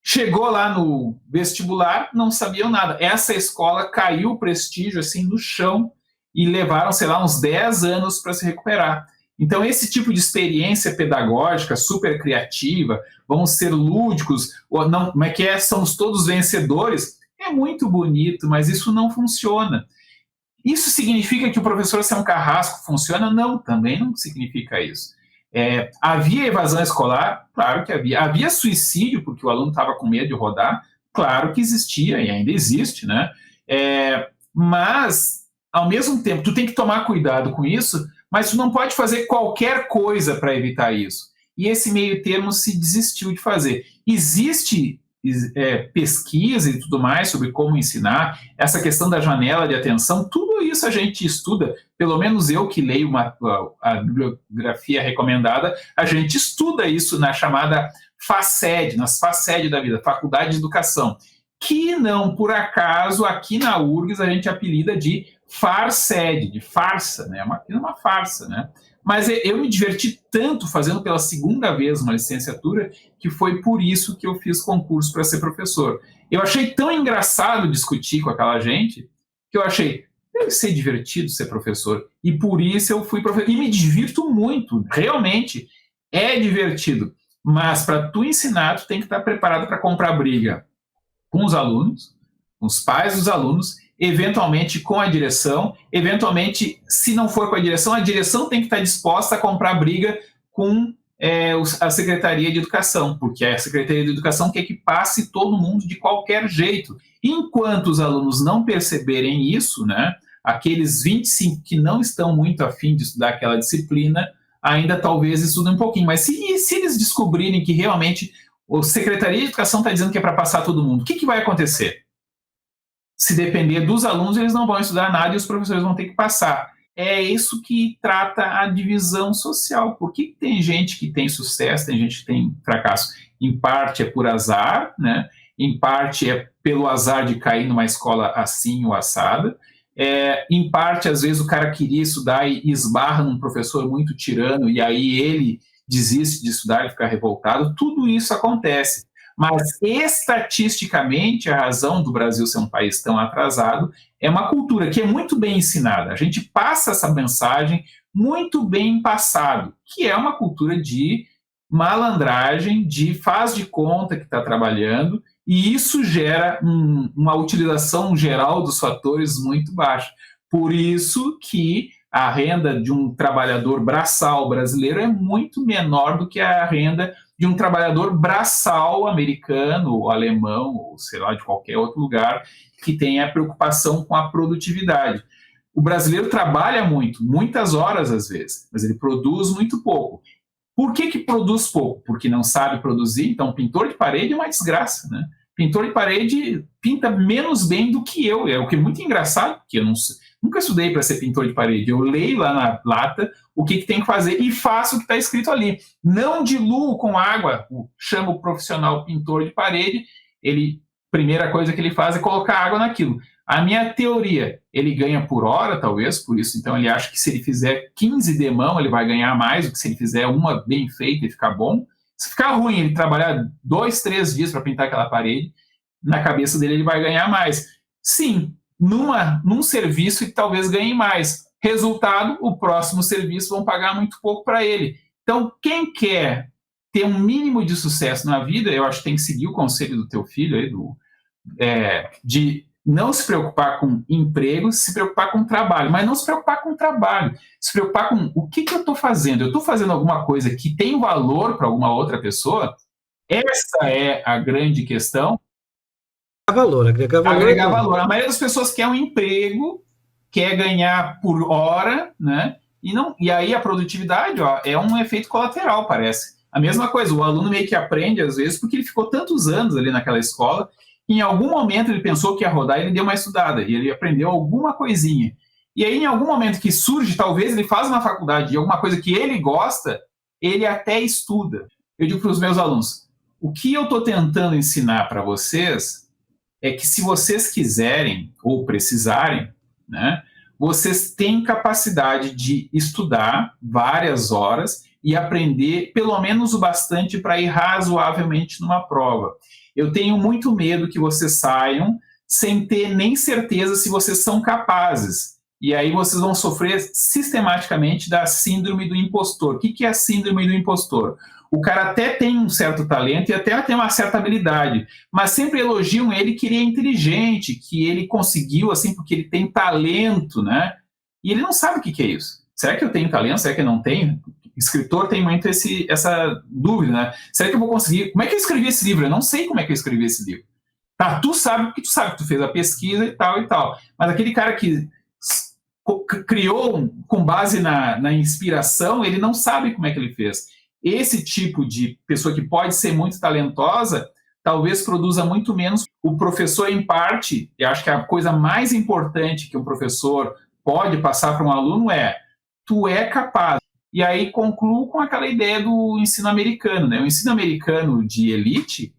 Chegou lá no vestibular, não sabiam nada. Essa escola caiu o prestígio assim no chão e levaram, sei lá, uns 10 anos para se recuperar. Então, esse tipo de experiência pedagógica super criativa, vamos ser lúdicos, ou não, como é que é? Somos todos vencedores, é muito bonito, mas isso não funciona. Isso significa que o professor ser um carrasco funciona? Não, também não significa isso. Havia evasão escolar? Claro que havia. Havia suicídio, porque o aluno estava com medo de rodar? Claro que existia e ainda existe, né? Mas ao mesmo tempo, tu tem que tomar cuidado com isso, mas tu não pode fazer qualquer coisa para evitar isso. E esse meio termo se desistiu de fazer. Existe pesquisa e tudo mais sobre como ensinar, essa questão da janela de atenção, tudo isso a gente estuda, pelo menos eu que leio a bibliografia recomendada, a gente estuda isso na chamada FACED, nas FACED da vida, Faculdade de Educação, que não, por acaso, aqui na URGS a gente apelida de FARCED, de farsa, né? Uma farsa, né? Mas eu me diverti tanto fazendo pela segunda vez uma licenciatura que foi por isso que eu fiz concurso para ser professor. Eu achei tão engraçado discutir com aquela gente que eu achei, deve ser divertido ser professor. E por isso eu fui professor. E me divirto muito, realmente é divertido. Mas para tu ensinar, tu tem que estar preparado para comprar briga com os alunos, com os pais dos alunos, eventualmente com a direção, eventualmente, se não for com a direção tem que estar disposta a comprar briga com a Secretaria de Educação, porque a Secretaria de Educação quer que passe todo mundo de qualquer jeito. Enquanto os alunos não perceberem isso, né, aqueles 25 que não estão muito afim de estudar aquela disciplina, ainda talvez estudem um pouquinho, mas se eles descobrirem que realmente a Secretaria de Educação está dizendo que é para passar todo mundo, o que vai acontecer? Se depender dos alunos, eles não vão estudar nada e os professores vão ter que passar. É isso que trata a divisão social. Por que tem gente que tem sucesso, tem gente que tem fracasso? Em parte é por azar, né? Em parte é pelo azar de cair numa escola assim ou assada. Em parte, às vezes, o cara queria estudar e esbarra num professor muito tirano e aí ele desiste de estudar e fica revoltado. Tudo isso acontece. Mas, estatisticamente, a razão do Brasil ser um país tão atrasado é uma cultura que é muito bem ensinada. A gente passa essa mensagem muito bem passado, que é uma cultura de malandragem, de faz de conta que está trabalhando, e isso gera uma utilização geral dos fatores muito baixa. Por isso que a renda de um trabalhador braçal brasileiro é muito menor do que a renda de um trabalhador braçal americano, ou alemão, ou sei lá, de qualquer outro lugar, que tenha preocupação com a produtividade. O brasileiro trabalha muito, muitas horas às vezes, mas ele produz muito pouco. Por que produz pouco? Porque não sabe produzir, então pintor de parede é uma desgraça, né? Pintor de parede pinta menos bem do que eu, o que é muito engraçado, porque eu nunca estudei para ser pintor de parede, eu leio lá na lata o que tem que fazer e faço o que está escrito ali. Não diluo com água, chamo o profissional pintor de parede, primeira coisa que ele faz é colocar água naquilo. A minha teoria, ele ganha por hora, talvez, por isso, então ele acha que se ele fizer 15 de mão, ele vai ganhar mais do que se ele fizer uma bem feita e ficar bom. Se ficar ruim, ele trabalhar 2, 3 dias para pintar aquela parede, na cabeça dele ele vai ganhar mais. Sim, num serviço e talvez ganhe mais. Resultado, o próximo serviço vão pagar muito pouco para ele. Então, quem quer ter um mínimo de sucesso na vida, eu acho que tem que seguir o conselho do teu filho aí, de não se preocupar com emprego, se preocupar com trabalho, mas não se preocupar com trabalho, se preocupar com o que eu estou fazendo. Eu estou fazendo alguma coisa que tem valor para alguma outra pessoa? Essa é a grande questão. Agregar valor. A maioria das pessoas quer um emprego, quer ganhar por hora, né? E aí a produtividade, é um efeito colateral, parece. A mesma coisa, o aluno meio que aprende, às vezes, porque ele ficou tantos anos ali naquela escola, e em algum momento ele pensou que ia rodar e ele deu uma estudada, e ele aprendeu alguma coisinha. E aí, em algum momento que surge, talvez ele faz uma faculdade de alguma coisa que ele gosta, ele até estuda. Eu digo para os meus alunos, o que eu estou tentando ensinar para vocês é que se vocês quiserem ou precisarem, né, vocês têm capacidade de estudar várias horas e aprender pelo menos o bastante para ir razoavelmente numa prova. Eu tenho muito medo que vocês saiam sem ter nem certeza se vocês são capazes. E aí vocês vão sofrer sistematicamente da síndrome do impostor. O que é a síndrome do impostor? O cara até tem um certo talento e até tem uma certa habilidade, mas sempre elogiam ele que ele é inteligente, que ele conseguiu, assim, porque ele tem talento, né? E ele não sabe o que é isso. Será que eu tenho talento? Será que eu não tenho? Escritor tem muito essa dúvida, né? Será que eu vou conseguir? Como é que eu escrevi esse livro? Eu não sei como é que eu escrevi esse livro. Tá, tu sabe porque tu sabe que tu fez a pesquisa e tal e tal. Mas aquele cara que criou com base na inspiração, ele não sabe como é que ele fez. Esse tipo de pessoa que pode ser muito talentosa, talvez produza muito menos. O professor, em parte, eu acho que a coisa mais importante que um professor pode passar para um aluno é: tu é capaz. E aí concluo com aquela ideia do ensino americano, né? O ensino americano de elite,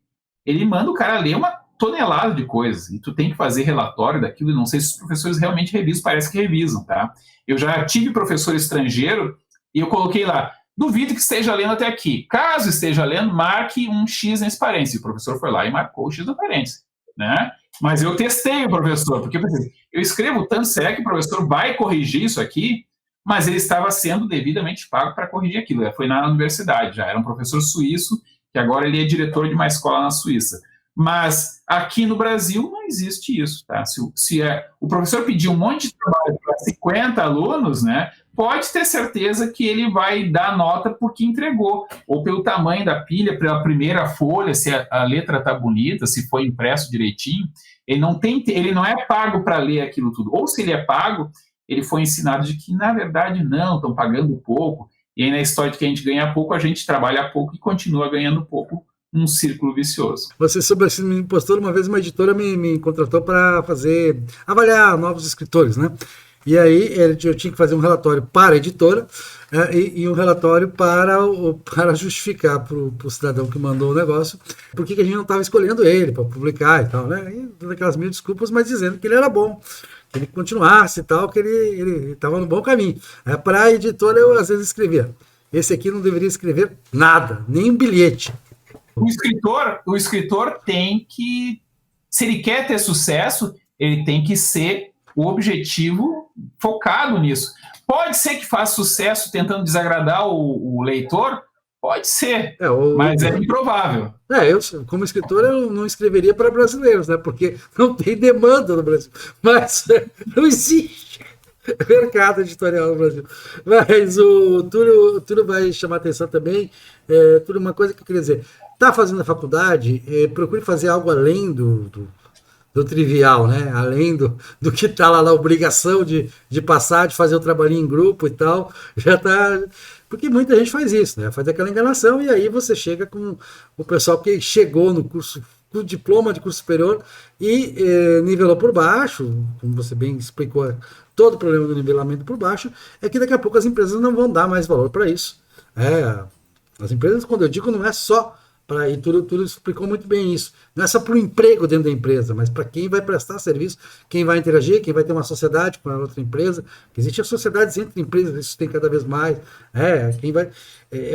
ele manda o cara ler uma tonelada de coisas, e tu tem que fazer relatório daquilo, e não sei se os professores realmente revisam, parece que revisam, tá? Eu já tive professor estrangeiro, e eu coloquei lá: duvido que esteja lendo até aqui. Caso esteja lendo, marque um X nesse parênteses. O professor foi lá e marcou o X no parênteses, né? Mas eu testei o professor, porque eu pensei, eu escrevo tanto, será que o professor vai corrigir isso aqui? Mas ele estava sendo devidamente pago para corrigir aquilo. Foi na universidade, já era um professor suíço, que agora ele é diretor de uma escola na Suíça. Mas aqui no Brasil não existe isso, tá? Se o professor pedir um monte de trabalho para 50 alunos, né, pode ter certeza que ele vai dar nota porque entregou, ou pelo tamanho da pilha, pela primeira folha, se a letra está bonita, se foi impresso direitinho. Ele não é pago para ler aquilo tudo. Ou se ele é pago, ele foi ensinado de que, na verdade, não, estão pagando pouco. E aí, na história de que a gente ganha pouco, a gente trabalha pouco e continua ganhando pouco, um círculo vicioso. Você, sobre a síndrome do impostor, uma vez uma editora me contratou para avaliar novos escritores, né? E aí eu tinha que fazer um relatório para a editora e um relatório para justificar para o cidadão que mandou o negócio por que a gente não estava escolhendo ele para publicar e tal, né? E dando aquelas mil desculpas, mas dizendo que ele era bom, que ele continuasse e tal, que ele estava no bom caminho. Para a editora eu às vezes escrevia: esse aqui não deveria escrever nada, nem um bilhete. O escritor tem que, se ele quer ter sucesso, ele tem que ser o objetivo focado nisso. Pode ser que faça sucesso tentando desagradar o leitor? Pode ser, mas é improvável. Eu, como escritor, eu não escreveria para brasileiros, né? Porque não tem demanda no Brasil. Mas não existe mercado editorial no Brasil. Mas o Túlio vai chamar atenção também. Túlio, uma coisa que eu queria dizer: está fazendo a faculdade, procure fazer algo além do trivial, né? Além do que está lá na obrigação de passar, de fazer o trabalhinho em grupo e tal. Já está. Porque muita gente faz isso, né? Faz aquela enganação, e aí você chega com o pessoal que chegou no curso, com diploma de curso superior e nivelou por baixo, como você bem explicou. Todo o problema do nivelamento por baixo é que daqui a pouco as empresas não vão dar mais valor para isso. As empresas, quando eu digo, não é só para... E Túlio explicou muito bem isso. Não é só para o emprego dentro da empresa, mas para quem vai prestar serviço, quem vai interagir, quem vai ter uma sociedade com a outra empresa. Existem sociedades entre empresas, isso tem cada vez mais.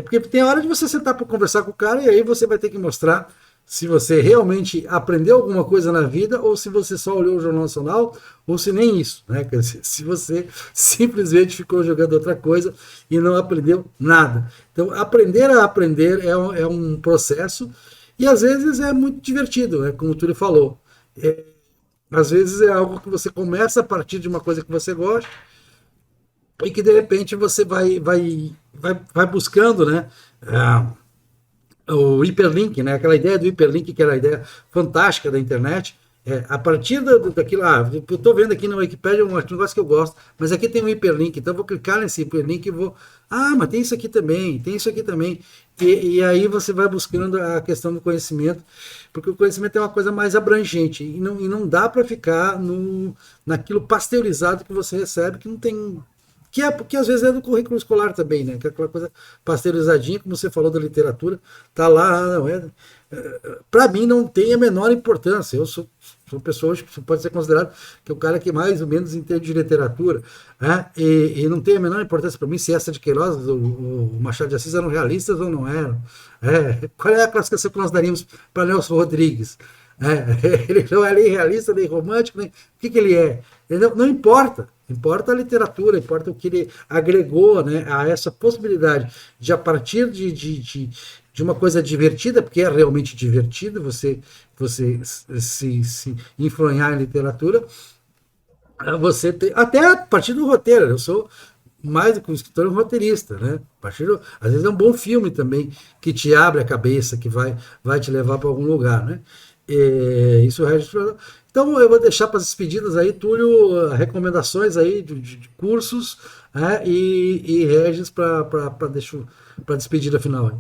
Porque tem a hora de você sentar para conversar com o cara, e aí você vai ter que mostrar se você realmente aprendeu alguma coisa na vida, ou se você só olhou o Jornal Nacional, ou se nem isso, né? Quer dizer, se você simplesmente ficou jogando outra coisa e não aprendeu nada. Então, aprender a aprender é um processo, e às vezes é muito divertido, né? Como o Túlio falou. Às vezes é algo que você começa a partir de uma coisa que você gosta, e que de repente você vai buscando, né? O hiperlink, né? Aquela ideia do hiperlink, que era a ideia fantástica da internet. A partir daquilo, eu estou vendo aqui na Wikipédia um negócio que eu gosto, mas aqui tem um hiperlink, então eu vou clicar nesse hiperlink e vou... mas tem isso aqui também, tem isso aqui também. E aí você vai buscando a questão do conhecimento, porque o conhecimento é uma coisa mais abrangente, e não dá para ficar naquilo pasteurizado que você recebe, que não tem... Porque às vezes é do currículo escolar também, né? Que é aquela coisa pasteurizadinha, como você falou da literatura, tá lá, não é? Para mim não tem a menor importância. Eu sou uma pessoa que pode ser considerado que é o cara que mais ou menos entende de literatura, né? E não tem a menor importância para mim se essa de Queiroz, o Machado de Assis eram realistas ou não eram. Qual é a classificação que nós daríamos para Nelson Rodrigues? Ele não é nem realista, nem romântico, nem... O que ele é? Não importa. Importa a literatura, importa o que ele agregou, né, a essa possibilidade de, a partir de uma coisa divertida, porque é realmente divertido você se influenciar em literatura, você tem, até a partir do roteiro. Eu sou mais do que um escritor, um roteirista, né? Às vezes é um bom filme também, que te abre a cabeça, que vai te levar para algum lugar, né? Isso, Regis. Então, eu vou deixar para as despedidas aí, Túlio, recomendações aí de cursos, né, e Regis para despedida final aí.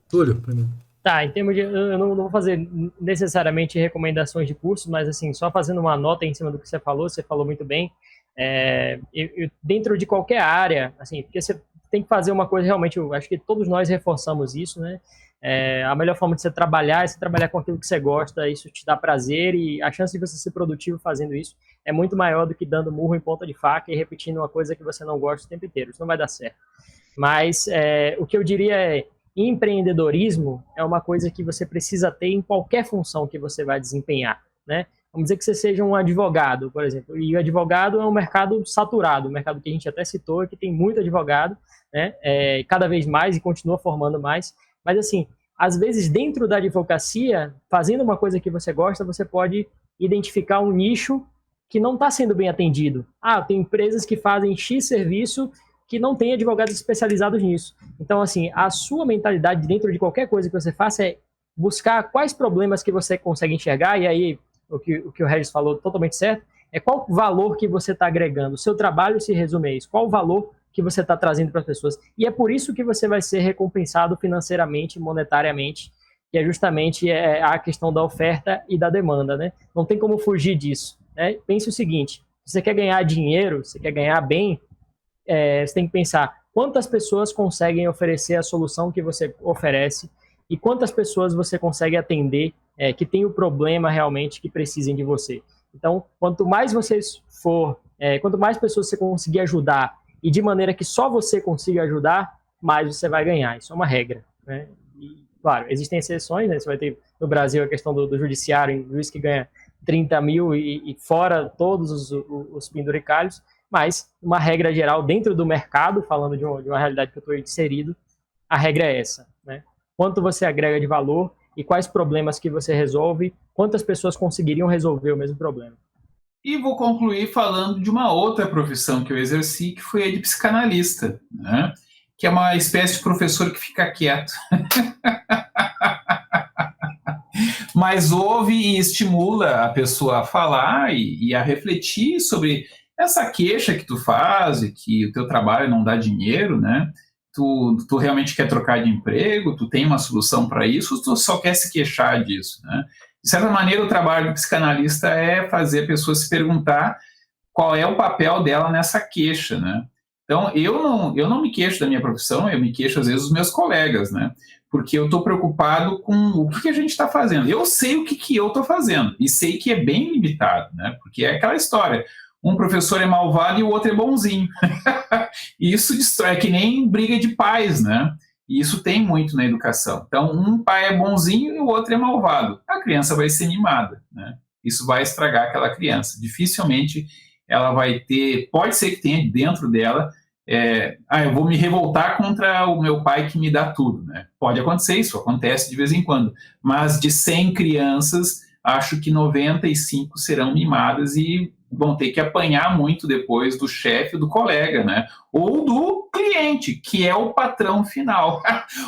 Túlio, primeiro. Tá, em termos de. Eu não vou fazer necessariamente recomendações de cursos, mas assim, só fazendo uma nota em cima do que você falou muito bem. Dentro de qualquer área, assim, porque você tem que fazer uma coisa realmente, eu acho que todos nós reforçamos isso, né? A melhor forma de você trabalhar é você trabalhar com aquilo que você gosta, isso te dá prazer e a chance de você ser produtivo fazendo isso é muito maior do que dando murro em ponta de faca e repetindo uma coisa que você não gosta o tempo inteiro. Isso não vai dar certo. Mas o que eu diria é empreendedorismo é uma coisa que você precisa ter em qualquer função que você vai desempenhar, né? Vamos dizer que você seja um advogado, por exemplo, e o advogado é um mercado saturado, um mercado que a gente até citou, que tem muito advogado, né? Cada vez mais e continua formando mais, mas assim, às vezes dentro da advocacia, fazendo uma coisa que você gosta, você pode identificar um nicho que não está sendo bem atendido. Tem empresas que fazem X serviço que não tem advogados especializados nisso. Então, assim, a sua mentalidade dentro de qualquer coisa que você faça é buscar quais problemas que você consegue enxergar, e aí o que o Regis falou totalmente certo, é qual valor que você está agregando. O seu trabalho se resume a isso. Qual o valor que você está trazendo para as pessoas. E é por isso que você vai ser recompensado financeiramente, monetariamente, que é justamente a questão da oferta e da demanda, né? Não tem como fugir disso, né? Pense o seguinte, se você quer ganhar dinheiro, você quer ganhar bem, você tem que pensar quantas pessoas conseguem oferecer a solução que você oferece e quantas pessoas você consegue atender que tem o problema realmente que precisem de você. Então, quanto mais quanto mais pessoas você conseguir ajudar e de maneira que só você consiga ajudar, mais você vai ganhar. Isso é uma regra, né? E, claro, existem exceções, né? Você vai ter no Brasil a questão do judiciário, um juiz que ganha 30 mil e fora todos os penduricalhos, mas uma regra geral dentro do mercado, falando de uma realidade que eu estou inserido, a regra é essa, né? Quanto você agrega de valor e quais problemas que você resolve, quantas pessoas conseguiriam resolver o mesmo problema. E vou concluir falando de uma outra profissão que eu exerci, que foi a de psicanalista, né? Que é uma espécie de professor que fica quieto. Mas ouve e estimula a pessoa a falar e a refletir sobre essa queixa que tu faz e que o teu trabalho não dá dinheiro, né? Tu realmente quer trocar de emprego, tu tem uma solução para isso, ou tu só quer se queixar disso, né? De certa maneira, o trabalho do psicanalista é fazer a pessoa se perguntar qual é o papel dela nessa queixa, né? Então, eu não me queixo da minha profissão, eu me queixo, às vezes, dos meus colegas, né? Porque eu estou preocupado com o que a gente está fazendo. Eu sei o que eu estou fazendo, e sei que é bem limitado, né? Porque é aquela história, um professor é malvado e o outro é bonzinho. E isso destrói, é que nem briga de pais, né? E isso tem muito na educação. Então, um pai é bonzinho e o outro é malvado. A criança vai ser mimada, né? Isso vai estragar aquela criança. Dificilmente ela vai ter... Pode ser que tenha dentro dela... eu vou me revoltar contra o meu pai que me dá tudo, né? Pode acontecer, isso acontece de vez em quando. Mas de 100 crianças, acho que 95 serão mimadas e vão ter que apanhar muito depois do chefe, do colega, né? Ou do cliente, que é o patrão final.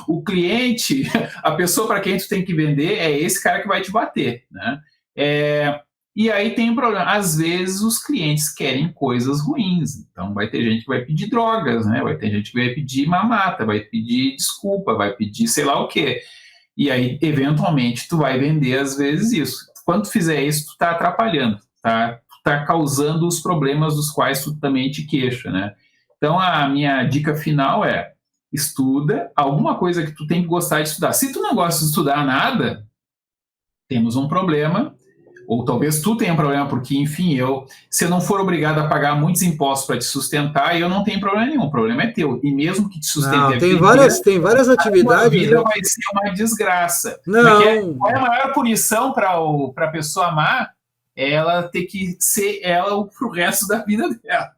O cliente, a pessoa para quem tu tem que vender, é esse cara que vai te bater, né? E aí tem um problema. Às vezes os clientes querem coisas ruins. Então vai ter gente que vai pedir drogas, né? Vai ter gente que vai pedir mamata, vai pedir desculpa, vai pedir sei lá o quê. E aí, eventualmente, tu vai vender às vezes isso. Quando tu fizer isso, tu tá atrapalhando, tá? Está causando os problemas dos quais tu também te queixa, né? Então, a minha dica final é estuda alguma coisa que tu tem que gostar de estudar. Se tu não gosta de estudar nada, temos um problema, ou talvez tu tenha um problema, porque, enfim, se eu não for obrigado a pagar muitos impostos para te sustentar, eu não tenho problema nenhum, o problema é teu. E mesmo que te sustente tem várias atividades. A vida vai ser uma desgraça. Não. Porque qual é a maior punição para a pessoa amar? Ela ter que ser ela pro resto da vida dela.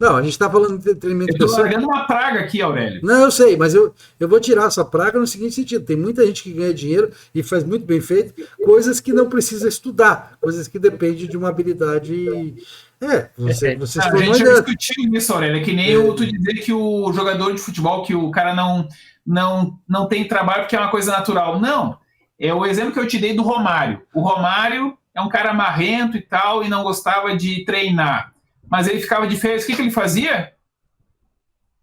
Não, a gente está falando de entretenimento. Eu estou largando uma praga aqui, Aurélio. Não, eu sei, mas eu vou tirar essa praga no seguinte sentido. Tem muita gente que ganha dinheiro e faz muito bem feito, coisas que não precisa estudar, coisas que dependem de uma habilidade... Você a gente já discutiu isso, Aurélio. É que nem tu dizer que o jogador de futebol, que o cara não tem trabalho porque é uma coisa natural. Não. é o exemplo que eu te dei do Romário. O Romário é um cara marrento e tal, e não gostava de treinar. Mas ele ficava de férias, o que ele fazia?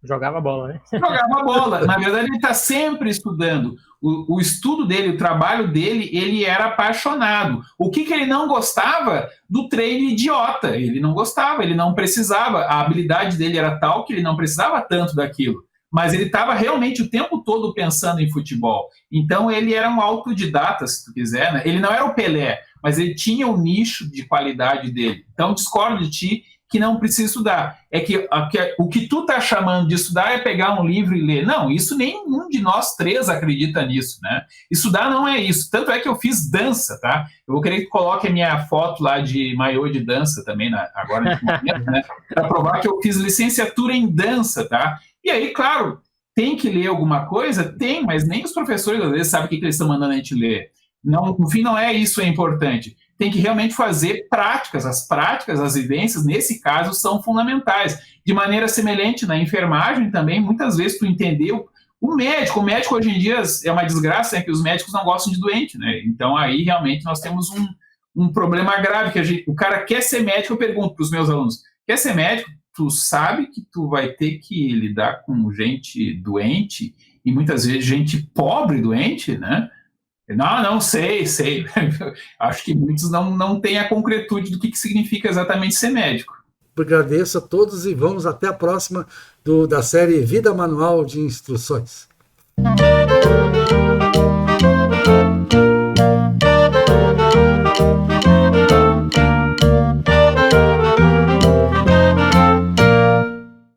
Jogava bola, né? Jogava bola. Na verdade, ele está sempre estudando. O estudo dele, o trabalho dele, ele era apaixonado. O que ele não gostava? Do treino idiota. Ele não gostava, ele não precisava. A habilidade dele era tal que ele não precisava tanto daquilo. Mas ele estava realmente o tempo todo pensando em futebol. Então, ele era um autodidata, se tu quiser, né? Ele não era o Pelé, mas ele tinha o nicho de qualidade dele. Então, discordo de ti que não precisa estudar. É que o que tu tá chamando de estudar é pegar um livro e ler. Não, isso nenhum de nós três acredita nisso, né? Estudar não é isso. Tanto é que eu fiz dança, tá? Eu vou querer que coloque a minha foto lá de maiô de dança também, agora nesse momento, né? Para provar que eu fiz licenciatura em dança, tá? E aí, claro, tem que ler alguma coisa? Tem, mas nem os professores às vezes sabem o que eles estão mandando a gente ler. Não, no fim, não é isso, é importante. Tem que realmente fazer práticas. As práticas, as vivências, nesse caso, são fundamentais. De maneira semelhante, na enfermagem também, muitas vezes tu entendeu. O médico hoje em dia é uma desgraça, né, que os médicos não gostam de doente, né? Então aí realmente nós temos um problema grave, que o cara quer ser médico. Eu pergunto para os meus alunos, quer ser médico? Tu sabe que tu vai ter que lidar com gente doente, e muitas vezes gente pobre doente, né? Não sei. Acho que muitos não têm a concretude do que significa exatamente ser médico. Agradeço a todos e vamos até a próxima da série Vida Manual de Instruções.